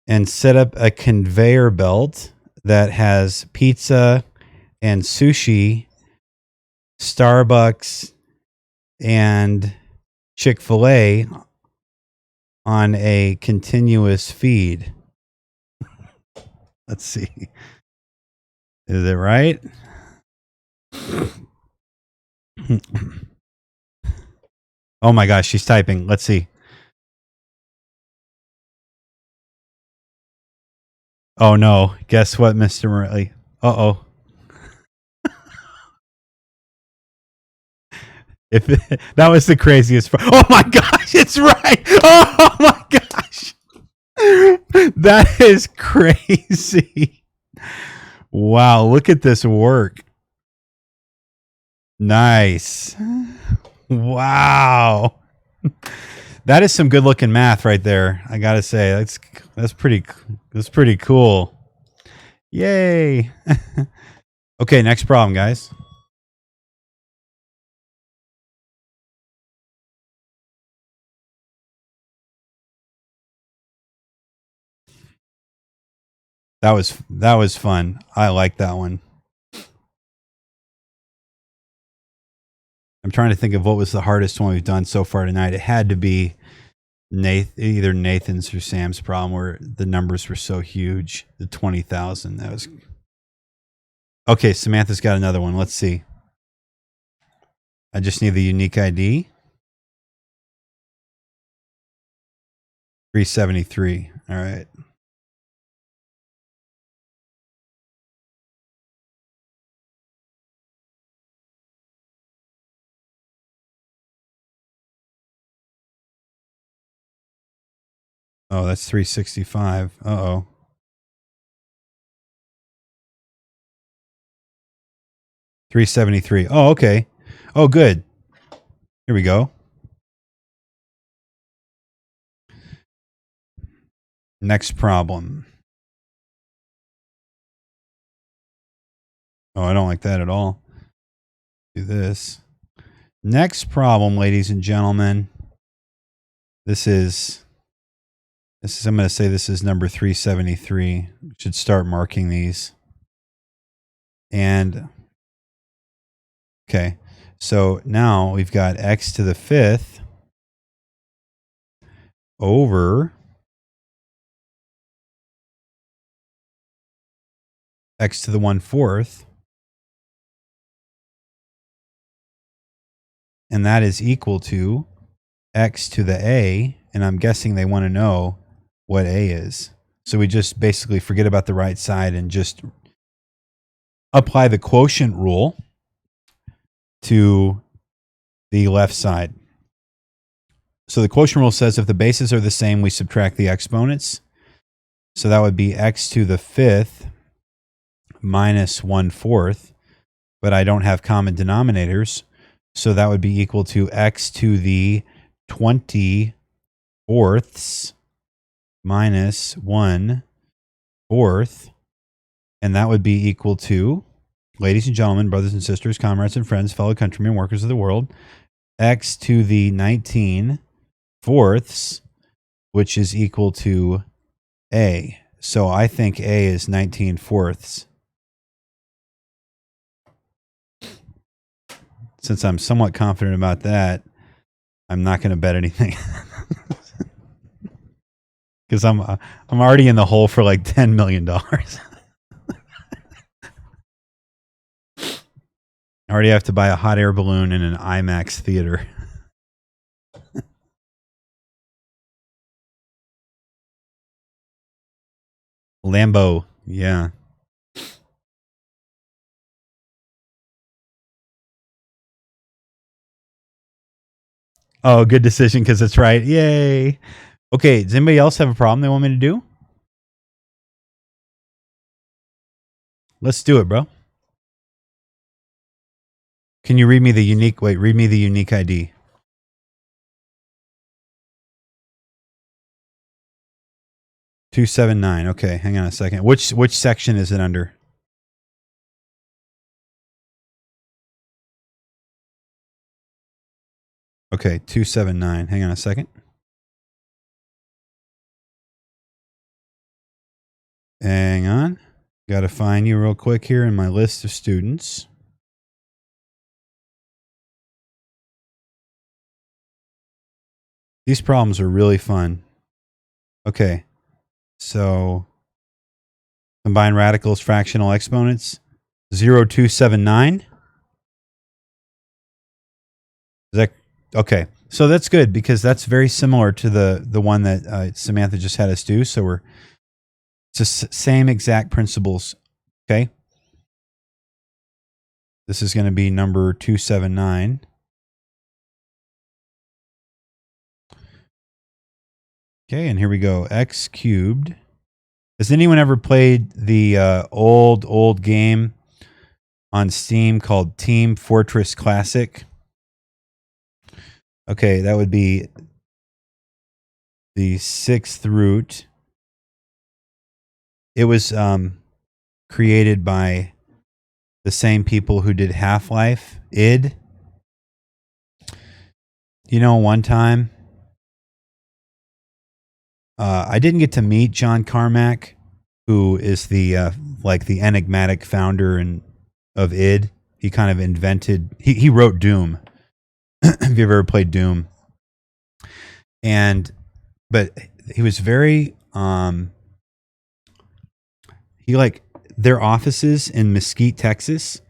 and set up a conveyor belt that has pizza and sushi, Starbucks, and Chick-fil-A on a continuous feed. Let's see. Is it right? Oh my gosh, she's typing. Let's see. Oh no. Guess what, Mr. Morelli? Uh-oh. If that was the craziest part. Oh my gosh, it's right. Oh my gosh. That is crazy. Wow, look at this work. Nice. Wow. That is some good looking math right there. I got to say, that's pretty cool. Yay. Okay, next problem, guys. That was fun. I like that one. I'm trying to think of what was the hardest one we've done so far tonight. It had to be either Nathan's or Sam's problem where the numbers were so huge. The 20,000. That was okay. Samantha's got another one. Let's see. I just need the unique ID. 373. All right. Oh, that's 365. Uh-oh. 373. Oh, okay. Oh, good. Here we go. Next problem. Oh, I don't like that at all. Do this. Next problem, ladies and gentlemen. This is I'm going to say this is number 373. Should start marking these. And okay. So now we've got x to the 5th over x to the 1/4. And that is equal to x to the a. And I'm guessing they want to know what a is. So we just basically forget about the right side and just apply the quotient rule to the left side. So the quotient rule says if the bases are the same, we subtract the exponents. So that would be x to the 5th minus 1/4. But I don't have common denominators. So that would be equal to x to the 20/4 minus 1/4. And that would be equal to, ladies and gentlemen, brothers and sisters, comrades and friends, fellow countrymen, workers of the world, x to the 19/4, which is equal to a. So I think a is 19/4. Since I'm somewhat confident about that, I'm not going to bet anything. Because I'm already in the hole for like $10 million. I already have to buy a hot air balloon and an IMAX theater. Lambo, yeah. Oh, good decision because it's right. Yay. Okay, does anybody else have a problem they want me to do? Let's do it, bro. Can you read me the unique, read me the unique ID. $279. Okay, hang on a second. Which section is it under? Okay, 279. Hang on a second. Hang on. Got to find you real quick here in my list of students. These problems are really fun. Okay, so combine radicals, fractional exponents. 0279. Is that okay? So that's good because that's very similar to the one that Samantha just had us do. So it's the same exact principles. Okay. This is going to be number 279. Okay, and here we go. X cubed. Has anyone ever played the old game on Steam called Team Fortress Classic? Okay, that would be the 6th root. It was created by the same people who did Half-Life, id. You know, one time I didn't get to meet John Carmack, who is the like the enigmatic founder of id. He kind of invented. He wrote Doom. Have you ever played Doom? But he was very he like their offices in Mesquite, Texas,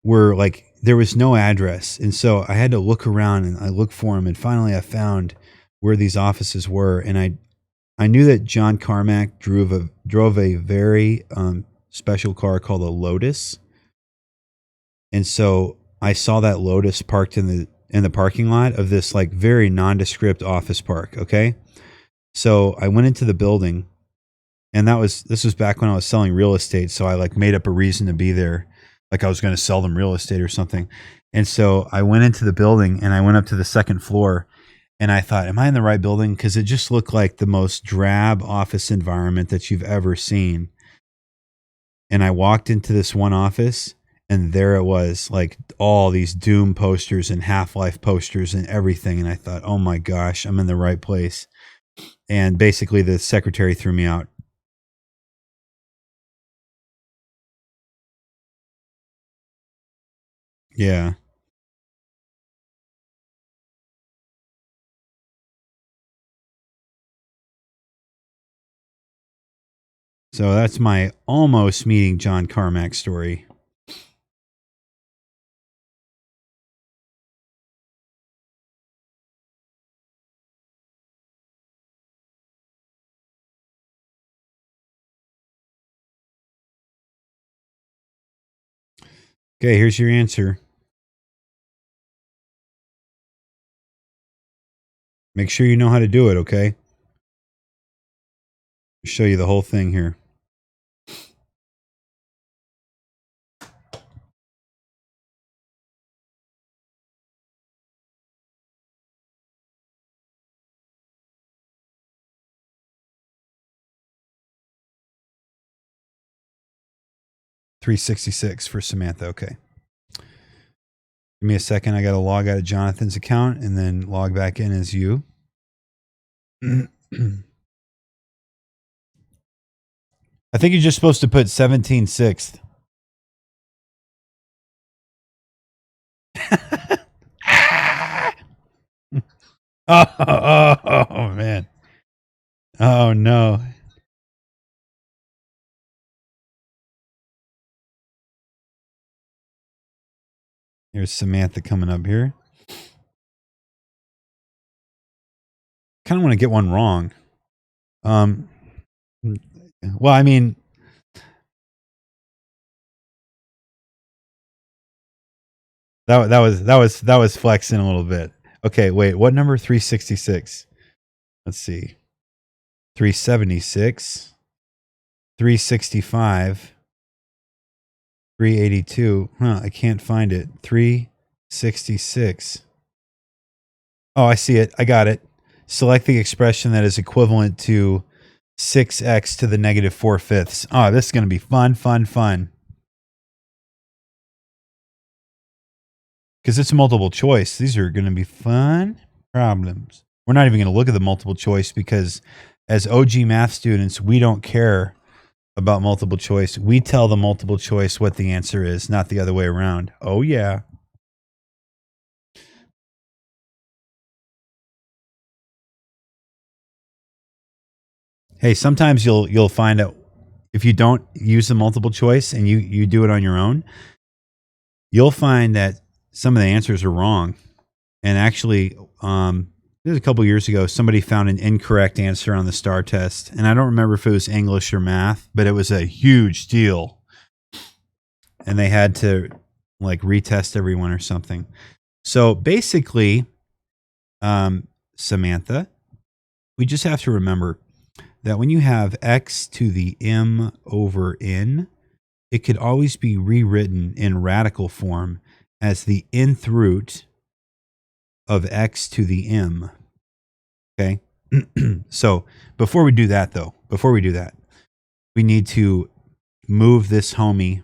were like there was no address, and so I had to look around and I looked for him, and finally I found where these offices were, and I knew that John Carmack drove a very special car called a Lotus, and so I saw that Lotus parked in the parking lot of this like very nondescript office park. Okay, so I went into the building, and this was back when I was selling real estate, so I like made up a reason to be there, like I was going to sell them real estate or something, and so I went into the building and I went up to the 2nd floor. And I thought, am I in the right building? Because it just looked like the most drab office environment that you've ever seen. And I walked into this one office, and there it was, like all these Doom posters and Half-Life posters and everything. And I thought, oh my gosh, I'm in the right place. And basically the secretary threw me out. Yeah. So that's my almost meeting John Carmack story. Okay, here's your answer. Make sure you know how to do it, okay? I'll show you the whole thing here. $366 for Samantha. Okay. Give me a second. I got to log out of Jonathan's account and then log back in as you. I think you're just supposed to put 17/6. Oh, man. Oh, no. Here's Samantha coming up here. Kind of want to get one wrong. Well, I mean, that was flexing a little bit. Okay, wait. What number? 366. Let's see. 376. 365. 382. Huh, I can't find it. 366. Oh, I see it. I got it. Select the expression that is equivalent to 6x to the negative 4/5. Oh, this is going to be fun, fun, fun. Because it's multiple choice. These are going to be fun problems. We're not even going to look at the multiple choice because as OG math students, we don't care about multiple choice. We tell the multiple choice what the answer is, not the other way around. Oh, yeah. Hey, sometimes you'll find out if you don't use the multiple choice and you do it on your own, you'll find that some of the answers are wrong. And actually, this was a couple years ago, somebody found an incorrect answer on the STAR test. And I don't remember if it was English or math, but it was a huge deal. And they had to like retest everyone or something. So basically, Samantha, we just have to remember that when you have x to the m over n, it could always be rewritten in radical form as the nth root of x to the m. Okay? So before we do that, we need to move this homie.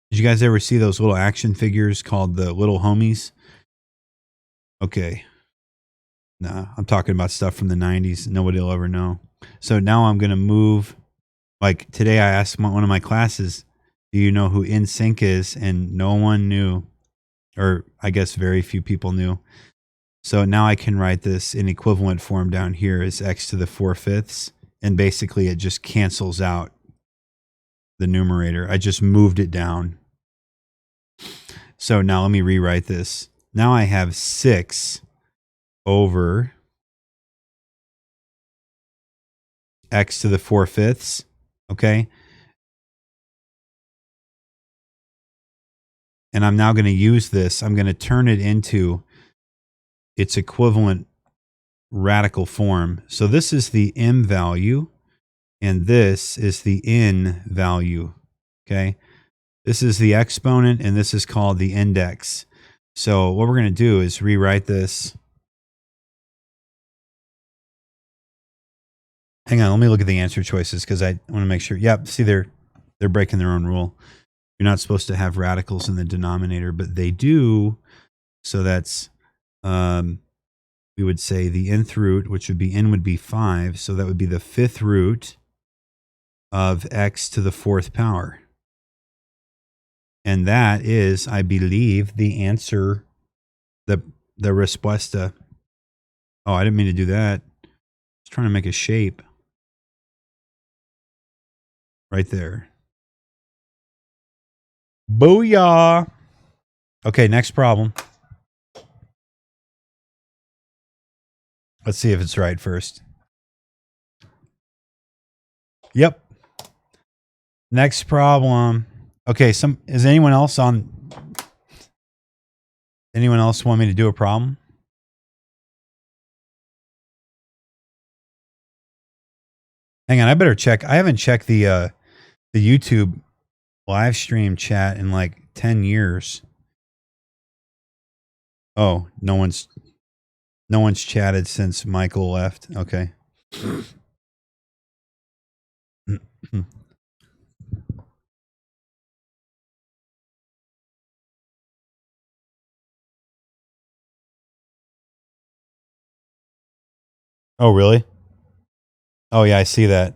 Did you guys ever see those little action figures called the little homies? Okay. Nah, I'm talking about stuff from the 90s. Nobody will ever know. So now I'm going to move. Like today I asked one of my classes, do you know who NSYNC is? And no one knew, or I guess very few people knew. So now I can write this in equivalent form down here as x to the 4/5. And basically it just cancels out the numerator. I just moved it down. So now let me rewrite this. Now I have 6 over x to the 4/5. Okay. And I'm now going to use this. I'm going to turn it into its equivalent radical form. So this is the m value, and this is the n value. Okay. This is the exponent, and this is called the index. So what we're going to do is rewrite this. Hang on, let me look at the answer choices because I want to make sure. Yep, see they're breaking their own rule. You're not supposed to have radicals in the denominator, but they do. So that's we would say the nth root, which would be n would be 5. So that would be the 5th root of x to the 4th power. And that is, I believe, the answer, the respuesta. Oh, I didn't mean to do that. I was trying to make a shape. Right there. Booyah. Okay, next problem. Let's see if it's right first. Yep. Next problem. Okay, is anyone else on? Anyone else want me to do a problem? Hang on, I better check. I haven't checked the YouTube live stream chat in like 10 years. Oh, no one's chatted since Michael left. Okay. Oh, really? Oh, yeah, I see that.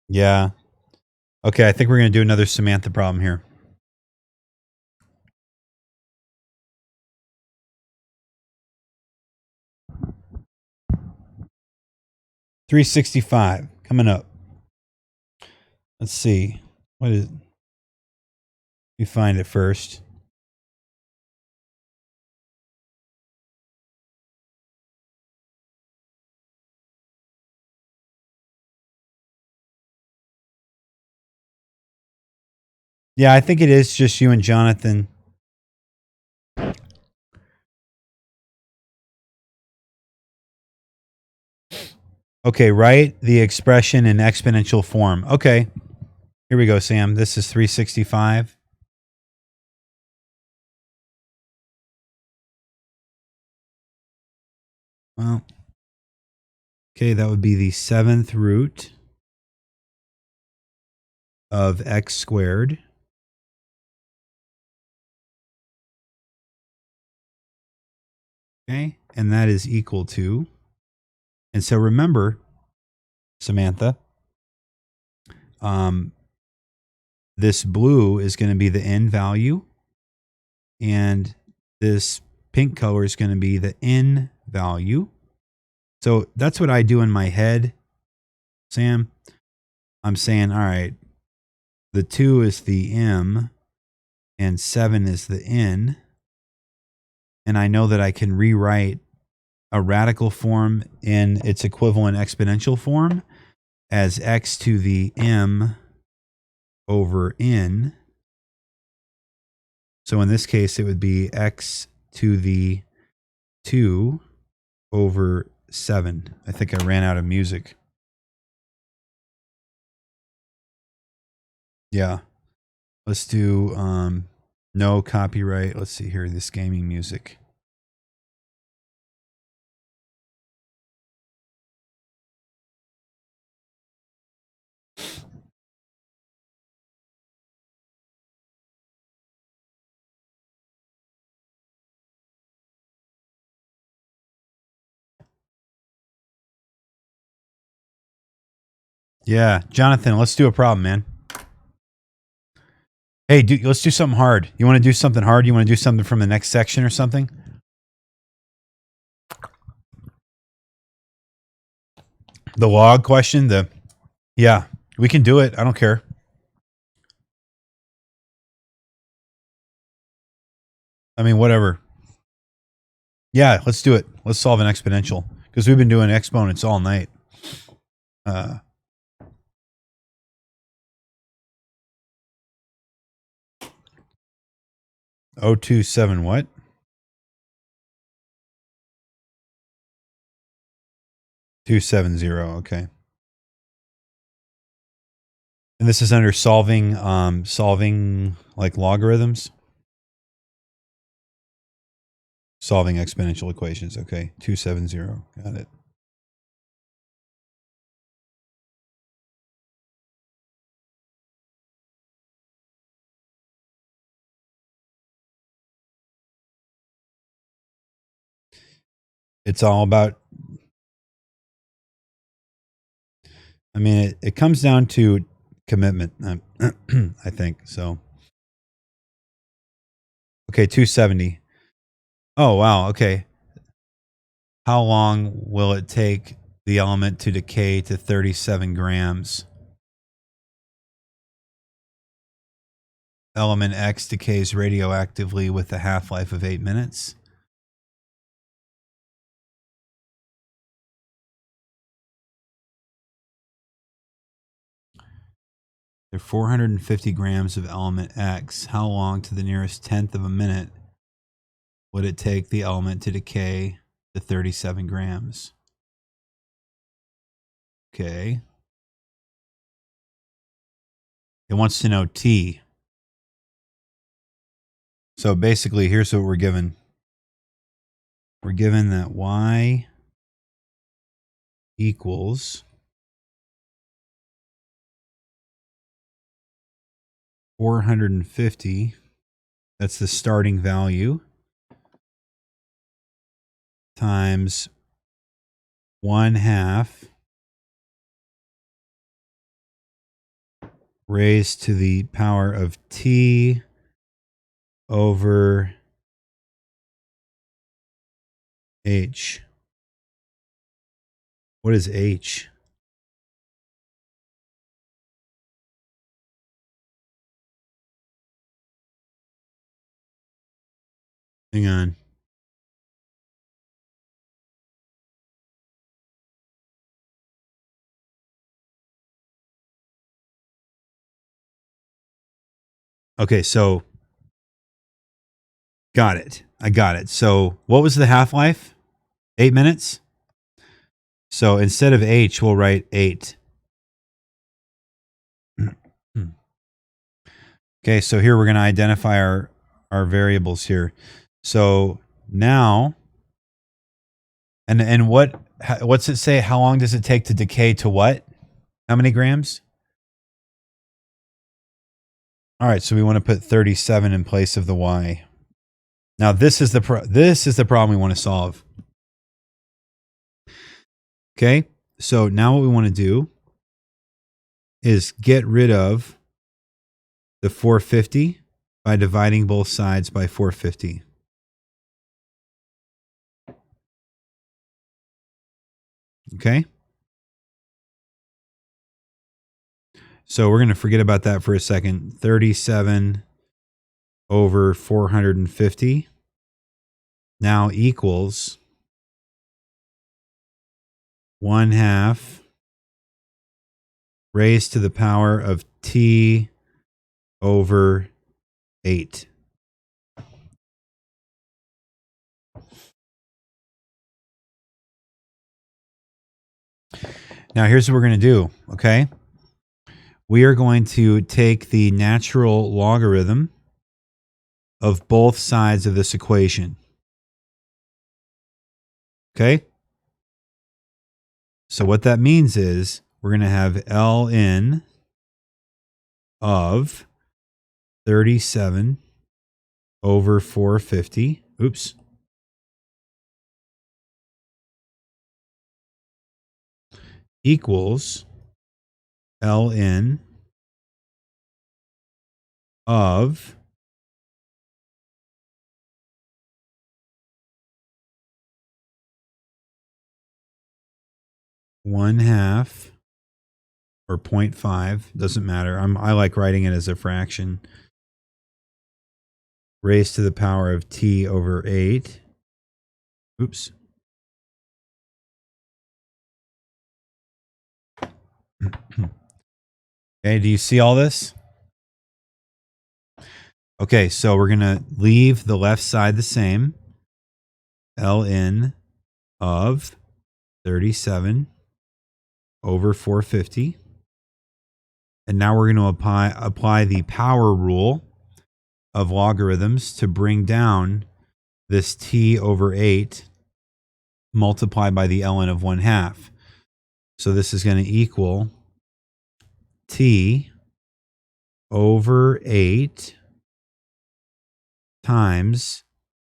Yeah. Okay, I think we're going to do another Samantha problem here. $365 coming up. Let's see. What is it? You find it first. Yeah, I think it is just you and Jonathan. Okay, write the expression in exponential form. Okay, here we go, Sam. This is 365. Well, okay, that would be the 7th root of x squared. Okay, and that is equal to, and so remember, Samantha, this blue is going to be the n value, and this pink color is going to be the n value. So that's what I do in my head, Sam. I'm saying, all right, the 2 is the m, and 7 is the n. And I know that I can rewrite a radical form in its equivalent exponential form as x to the m over n. So in this case, it would be x to the 2 over 7. I think I ran out of music. Yeah. Let's do no copyright. Let's see here, this gaming music. Yeah, Jonathan, let's do a problem, man. Hey, let's do something hard. You want to do something hard? You want to do something from the next section or something? The log question? Yeah, we can do it. I don't care. I mean, whatever. Yeah, let's do it. Let's solve an exponential because we've been doing exponents all night. 027 what? 270. Okay. And this is under solving like logarithms. Solving exponential equations. Okay. 270. Got it. It's all about, I mean, it comes down to commitment, I think. So, okay, 270. Oh, wow. Okay. How long will it take the element to decay to 37 grams? Element X decays radioactively with a half-life of 8 minutes. There are 450 grams of element X. How long to the nearest tenth of a minute would it take the element to decay to 37 grams? Okay. It wants to know T. So basically, here's what we're given. We're given that Y equals 450. That's the starting value. Times 1/2 raised to the power of T over H. What is H? Hang on. Okay, so got it. I got it. So what was the half-life? 8 minutes? So instead of h, we'll write 8. Okay, so here we're going to identify our variables here. So now, and what's it say? How long does it take to decay to what? How many grams? All right, so we want to put 37 in place of the y. Now this is the problem we want to solve. Okay, so now what we want to do is get rid of the 450 by dividing both sides by 450. Okay. So we're going to forget about that for a second. 37 over 450 now equals 1/2 raised to the power of t over 8. Now here's what we're going to do, okay? We are going to take the natural logarithm of both sides of this equation. Okay? So what that means is we're going to have ln of 37 over 450. Oops. Equals ln of 1/2 or 0.5, doesn't matter. I like writing it as a fraction. Raised to the power of t over 8. Oops. Okay, do you see all this? Okay, so we're going to leave the left side the same. ln of 37 over 450. And now we're going to apply the power rule of logarithms to bring down this t over 8 multiplied by the ln of 1/2. So this is going to equal t over 8 times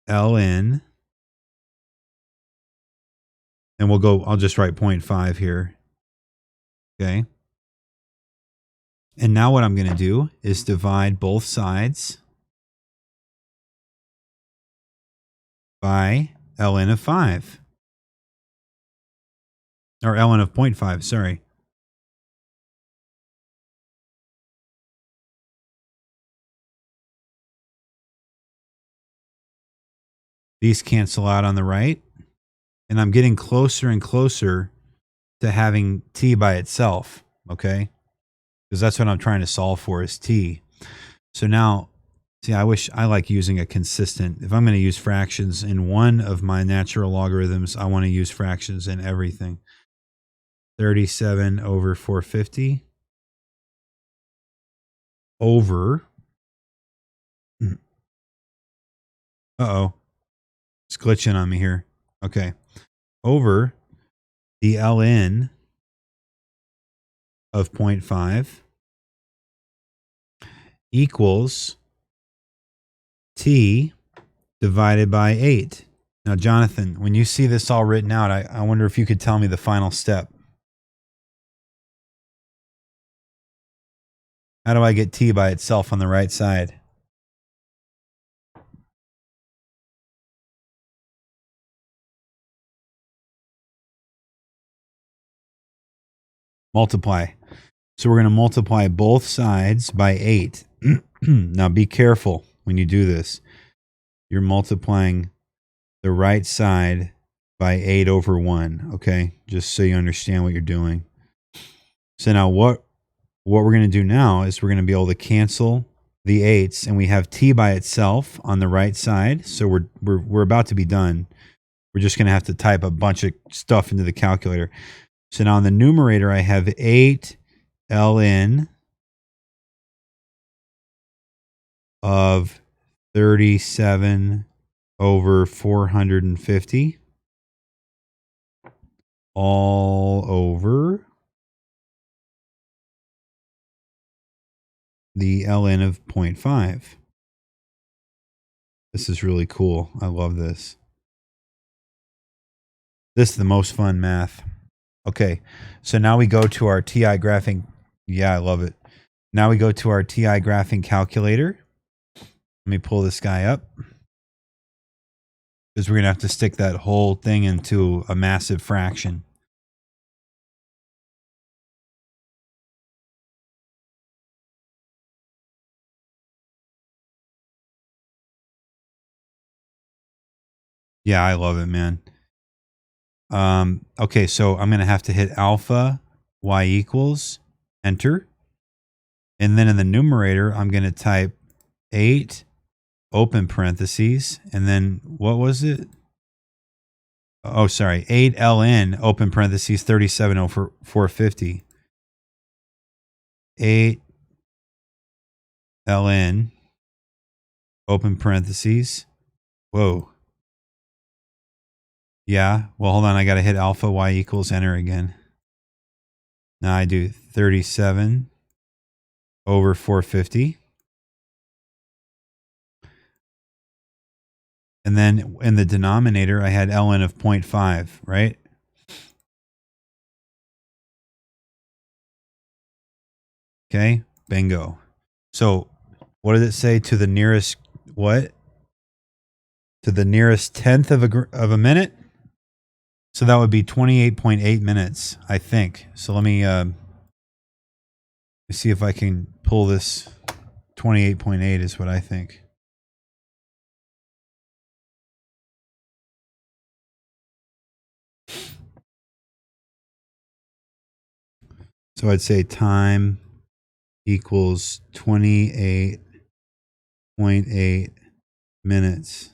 ln, and I'll just write 0.5 here. Okay. And now what I'm going to do is divide both sides by ln of 5. Or ln of 0.5, sorry. These cancel out on the right. And I'm getting closer and closer to having t by itself, okay? Because that's what I'm trying to solve for is t. So now, see, I like using a consistent. If I'm going to use fractions in one of my natural logarithms, I want to use fractions in everything. 37 over 450 over. Uh-oh. It's glitching on me here. Okay. Over the ln of 0.5 equals t divided by 8. Now, Jonathan, when you see this all written out, I wonder if you could tell me the final step. How do I get t by itself on the right side? Multiply. So we're going to multiply both sides by 8. Now be careful when you do this. You're multiplying the right side by 8 over 1, okay? Just so you understand what you're doing. So now what we're going to do now is we're going to be able to cancel the eighths, and we have t by itself on the right side. So we're about to be done. We're just going to have to type a bunch of stuff into the calculator. So now in the numerator, I have 8 ln of 37 over 450 all over the ln of 0.5. This is really cool. I love this. This is the most fun math. Okay, so now we go to our TI graphing. Yeah, I love it. Now we go to our TI graphing calculator. Let me pull this guy up, because we're going to have to stick that whole thing into a massive fraction. Yeah, I love it, man. Okay, so I'm going to have to hit alpha y equals, enter. And then in the numerator, I'm going to type 8, open parentheses, and then what was it? Oh, sorry, 8 ln, open parentheses, 37 over 450. 8 ln, open parentheses. Whoa. Yeah, well, hold on, I got to hit alpha y equals, enter again. Now I do 37 over 450. And then in the denominator, I had ln of 0.5, right? Okay, bingo. So what did it say? To the nearest what? To the nearest tenth of a minute? So that would be 28.8 minutes, I think. So let me see if I can pull this. 28.8 is what I think. So I'd say time equals 28.8 minutes.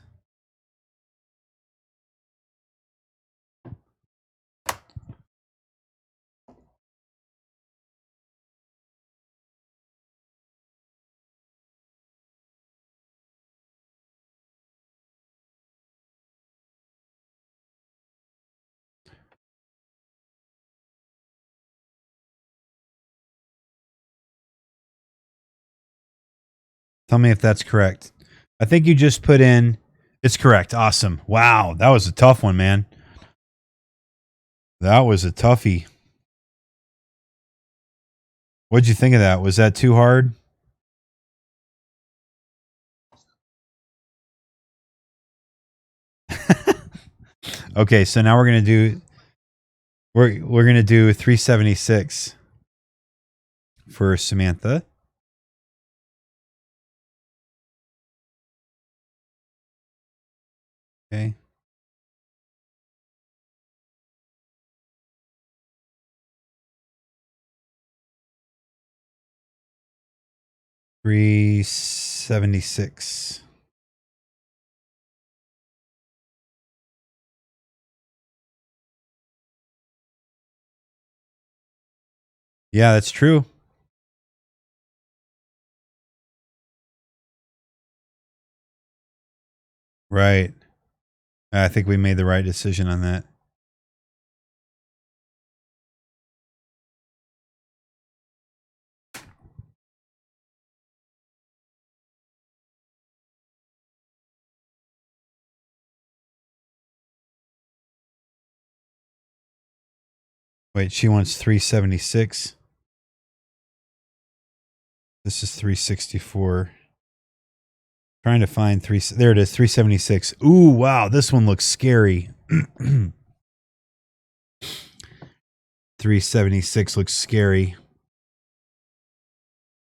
Tell me if that's correct. I think you just put in, it's correct. Awesome. Wow, that was a tough one, man. That was a toughie. What'd you think of that? Was that too hard? Okay, so now we're gonna do 376 for Samantha. Okay. $376. Yeah, that's true. Right. I think we made the right decision on that. Wait, she wants 376. This is 364. Trying to find there it is, 376. Ooh, wow, this one looks scary. 376 looks scary.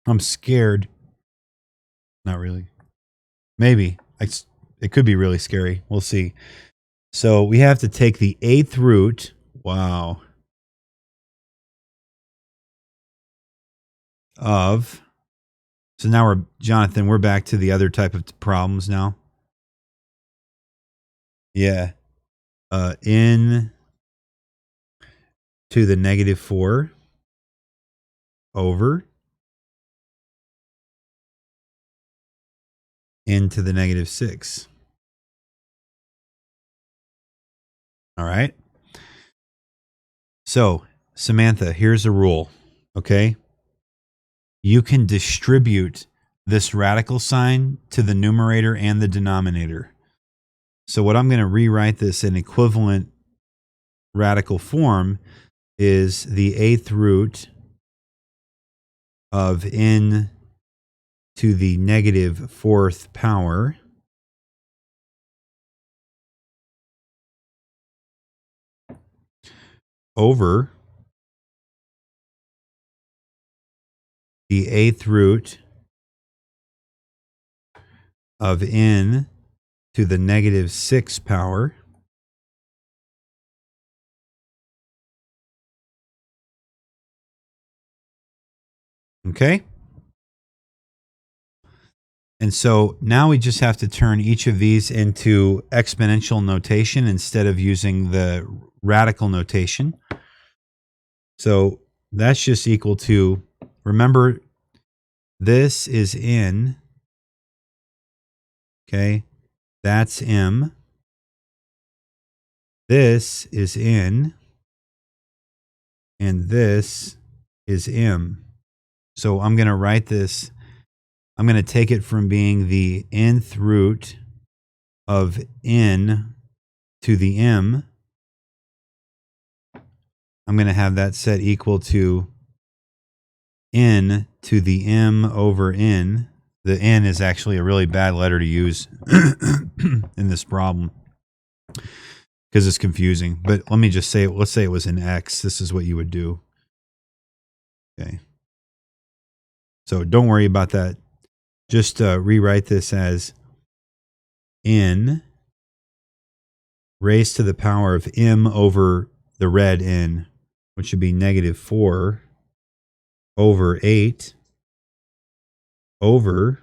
I'm scared. Not really. Maybe. It could be really scary. We'll see. So we have to take the 8th root. Wow. Of So now Jonathan, we're back to the other type of problems now. Yeah. N to the -4 over n to the -6. All right. So, Samantha, here's a rule. Okay. You can distribute this radical sign to the numerator and the denominator. So what I'm going to rewrite this in equivalent radical form is the 8th root of n to the -4th power over the 8th root of n to the -6 power okay? And so now we just have to turn each of these into exponential notation instead of using the radical notation. So that's just equal to, remember, this is n, okay? That's m. This is n, and this is m. So I'm going to write this, I'm going to take it from being the nth root of n to the m. I'm going to have that set equal to n to the m over n. The n is actually a really bad letter to use in this problem because it's confusing. But let me just say, let's say it was an x. This is what you would do. Okay. So don't worry about that. Just rewrite this as n raised to the power of m over the red n, which would be -4 over 8 over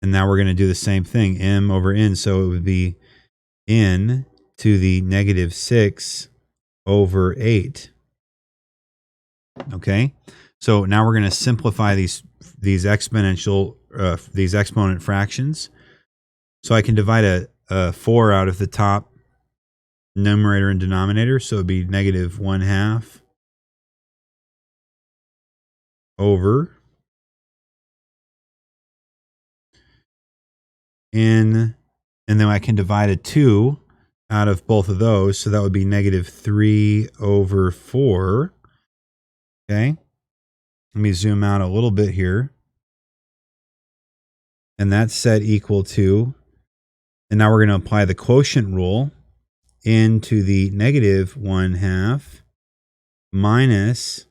and now we're going to do the same thing, m over n. So it would be n to the -6 over 8. Okay. So now we're going to simplify these exponential, these exponent fractions. So I can divide a 4 out of the top numerator and denominator. So it'd be -1/2 over n, and then I can divide a 2 out of both of those. So that would be -3 over 4. Okay. Let me zoom out a little bit here. And that's set equal to, and now we're going to apply the quotient rule, n to the -1/2 minus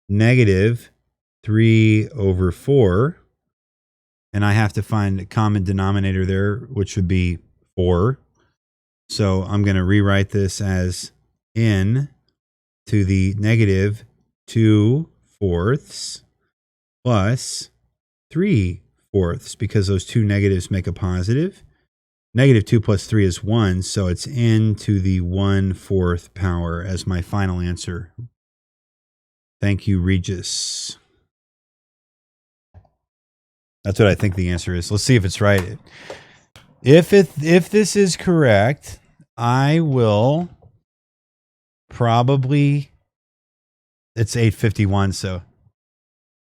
-3 over 4. And I have to find a common denominator there, which would be 4. So I'm going to rewrite this as n to the -2/4 plus 3/4, because those two negatives make a positive. -2 plus 3 is 1, so it's n to the 1/4 power as my final answer. Thank you, Regis. That's what I think the answer is. Let's see if it's right. If this is correct, I will probably, it's 8:51, so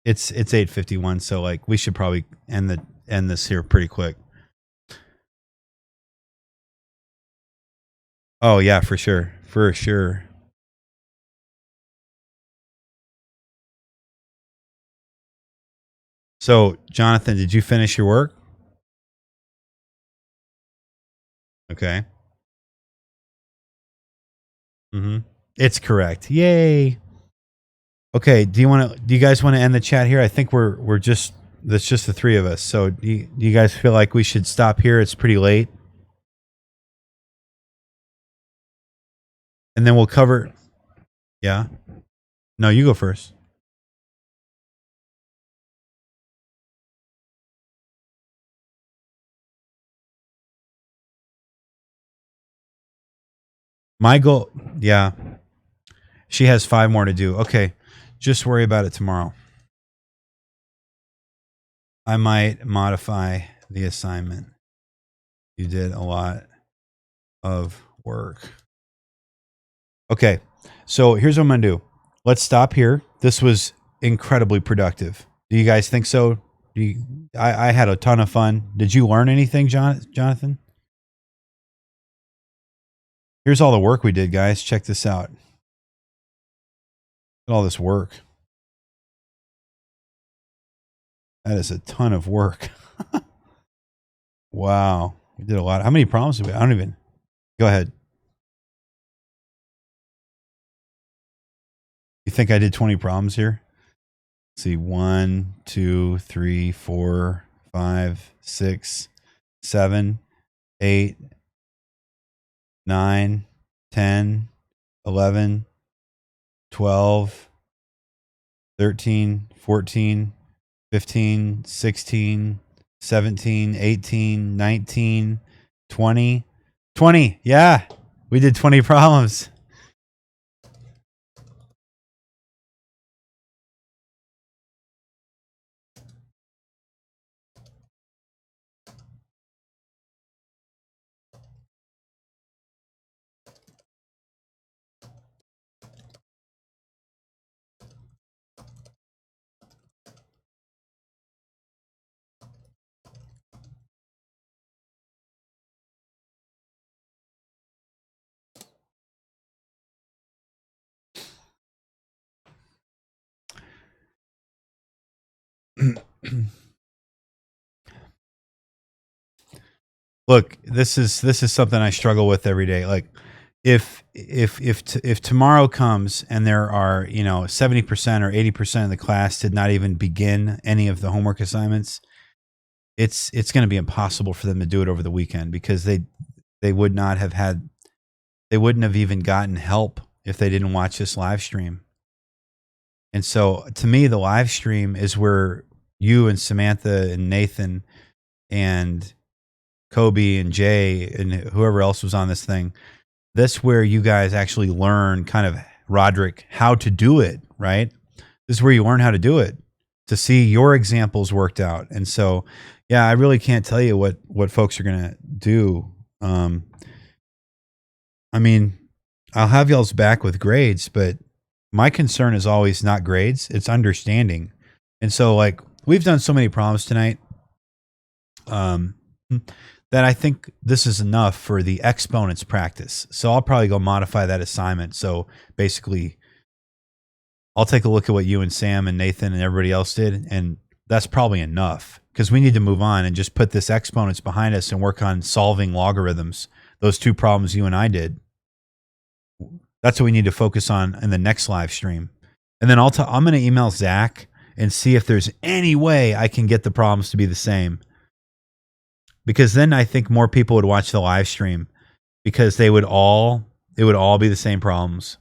it's 8:51, so like we should probably end this here pretty quick. Oh yeah, for sure. For sure. So, Jonathan, did you finish your work? Okay. It's correct. Yay. Okay, do you guys want to end the chat here? I think we're just, that's just the three of us. So, do you guys feel like we should stop here? It's pretty late. And then we'll cover, yeah. No, you go first. My goal, yeah. She has 5 more to do. Okay. Just worry about it tomorrow. I might modify the assignment. You did a lot of work. Okay. So here's what I'm going to do. Let's stop here. This was incredibly productive. Do you guys think so? I had a ton of fun. Did you learn anything, Jonathan? Here's all the work we did, guys. Check this out. Look at all this work. That is a ton of work. Wow. We did a lot. How many problems did we? I don't even. Go ahead. You think I did 20 problems here? Let's see. 1, 2, 3, 4, 5, 6, 7, 8, 9, 10, 11, 12, 13, 14, 15, 16, 17, 18, 19, 20. 20. Yeah. We did 20 problems. Look, this is something I struggle with every day. Like if tomorrow comes and there are, 70% or 80% of the class did not even begin any of the homework assignments, it's going to be impossible for them to do it over the weekend because they wouldn't have even gotten help if they didn't watch this live stream. And so to me, the live stream is where you and Samantha and Nathan and Kobe and Jay and whoever else was on this thing, that's where you guys actually learn kind of, Roderick, how to do it, right? This is where you learn how to do it, to see your examples worked out. And so, yeah, I really can't tell you what folks are going to do. I mean, I'll have y'all's back with grades, but my concern is always not grades, it's understanding. And so, like, we've done so many problems tonight that I think this is enough for the exponents practice. So I'll probably go modify that assignment. So basically, I'll take a look at what you and Sam and Nathan and everybody else did, and that's probably enough because we need to move on and just put this exponents behind us and work on solving logarithms. Those 2 problems you and I did. That's what we need to focus on in the next live stream. And then I'm going to email Zach and see if there's any way I can get the problems to be the same. Because then I think more people would watch the live stream because it would all be the same problems.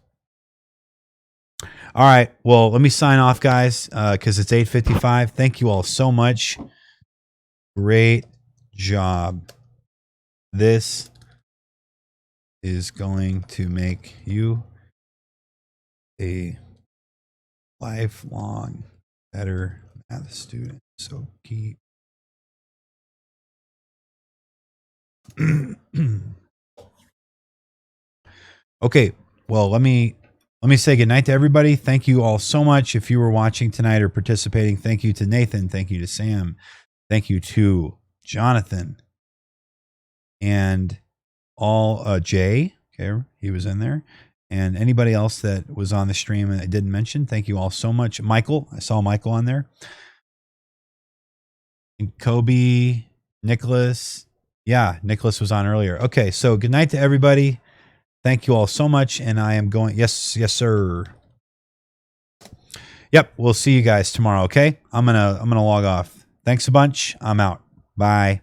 All right. Well, let me sign off, guys, because it's 8:55. Thank you all so much. Great job. This is going to make you a lifelong better math student. So keep. Okay. Well, let me say goodnight to everybody. Thank you all so much. If you were watching tonight or participating, thank you to Nathan. Thank you to Sam. Thank you to Jonathan and all Jay. Okay, he was in there. And anybody else that was on the stream and I didn't mention, thank you all so much. Michael, I saw Michael on there. And Kobe, Nicholas. Yeah, Nicholas was on earlier. Okay, so good night to everybody. Thank you all so much. And I am going, yes, sir. Yep, we'll see you guys tomorrow, okay? I'm gonna log off. Thanks a bunch. I'm out. Bye.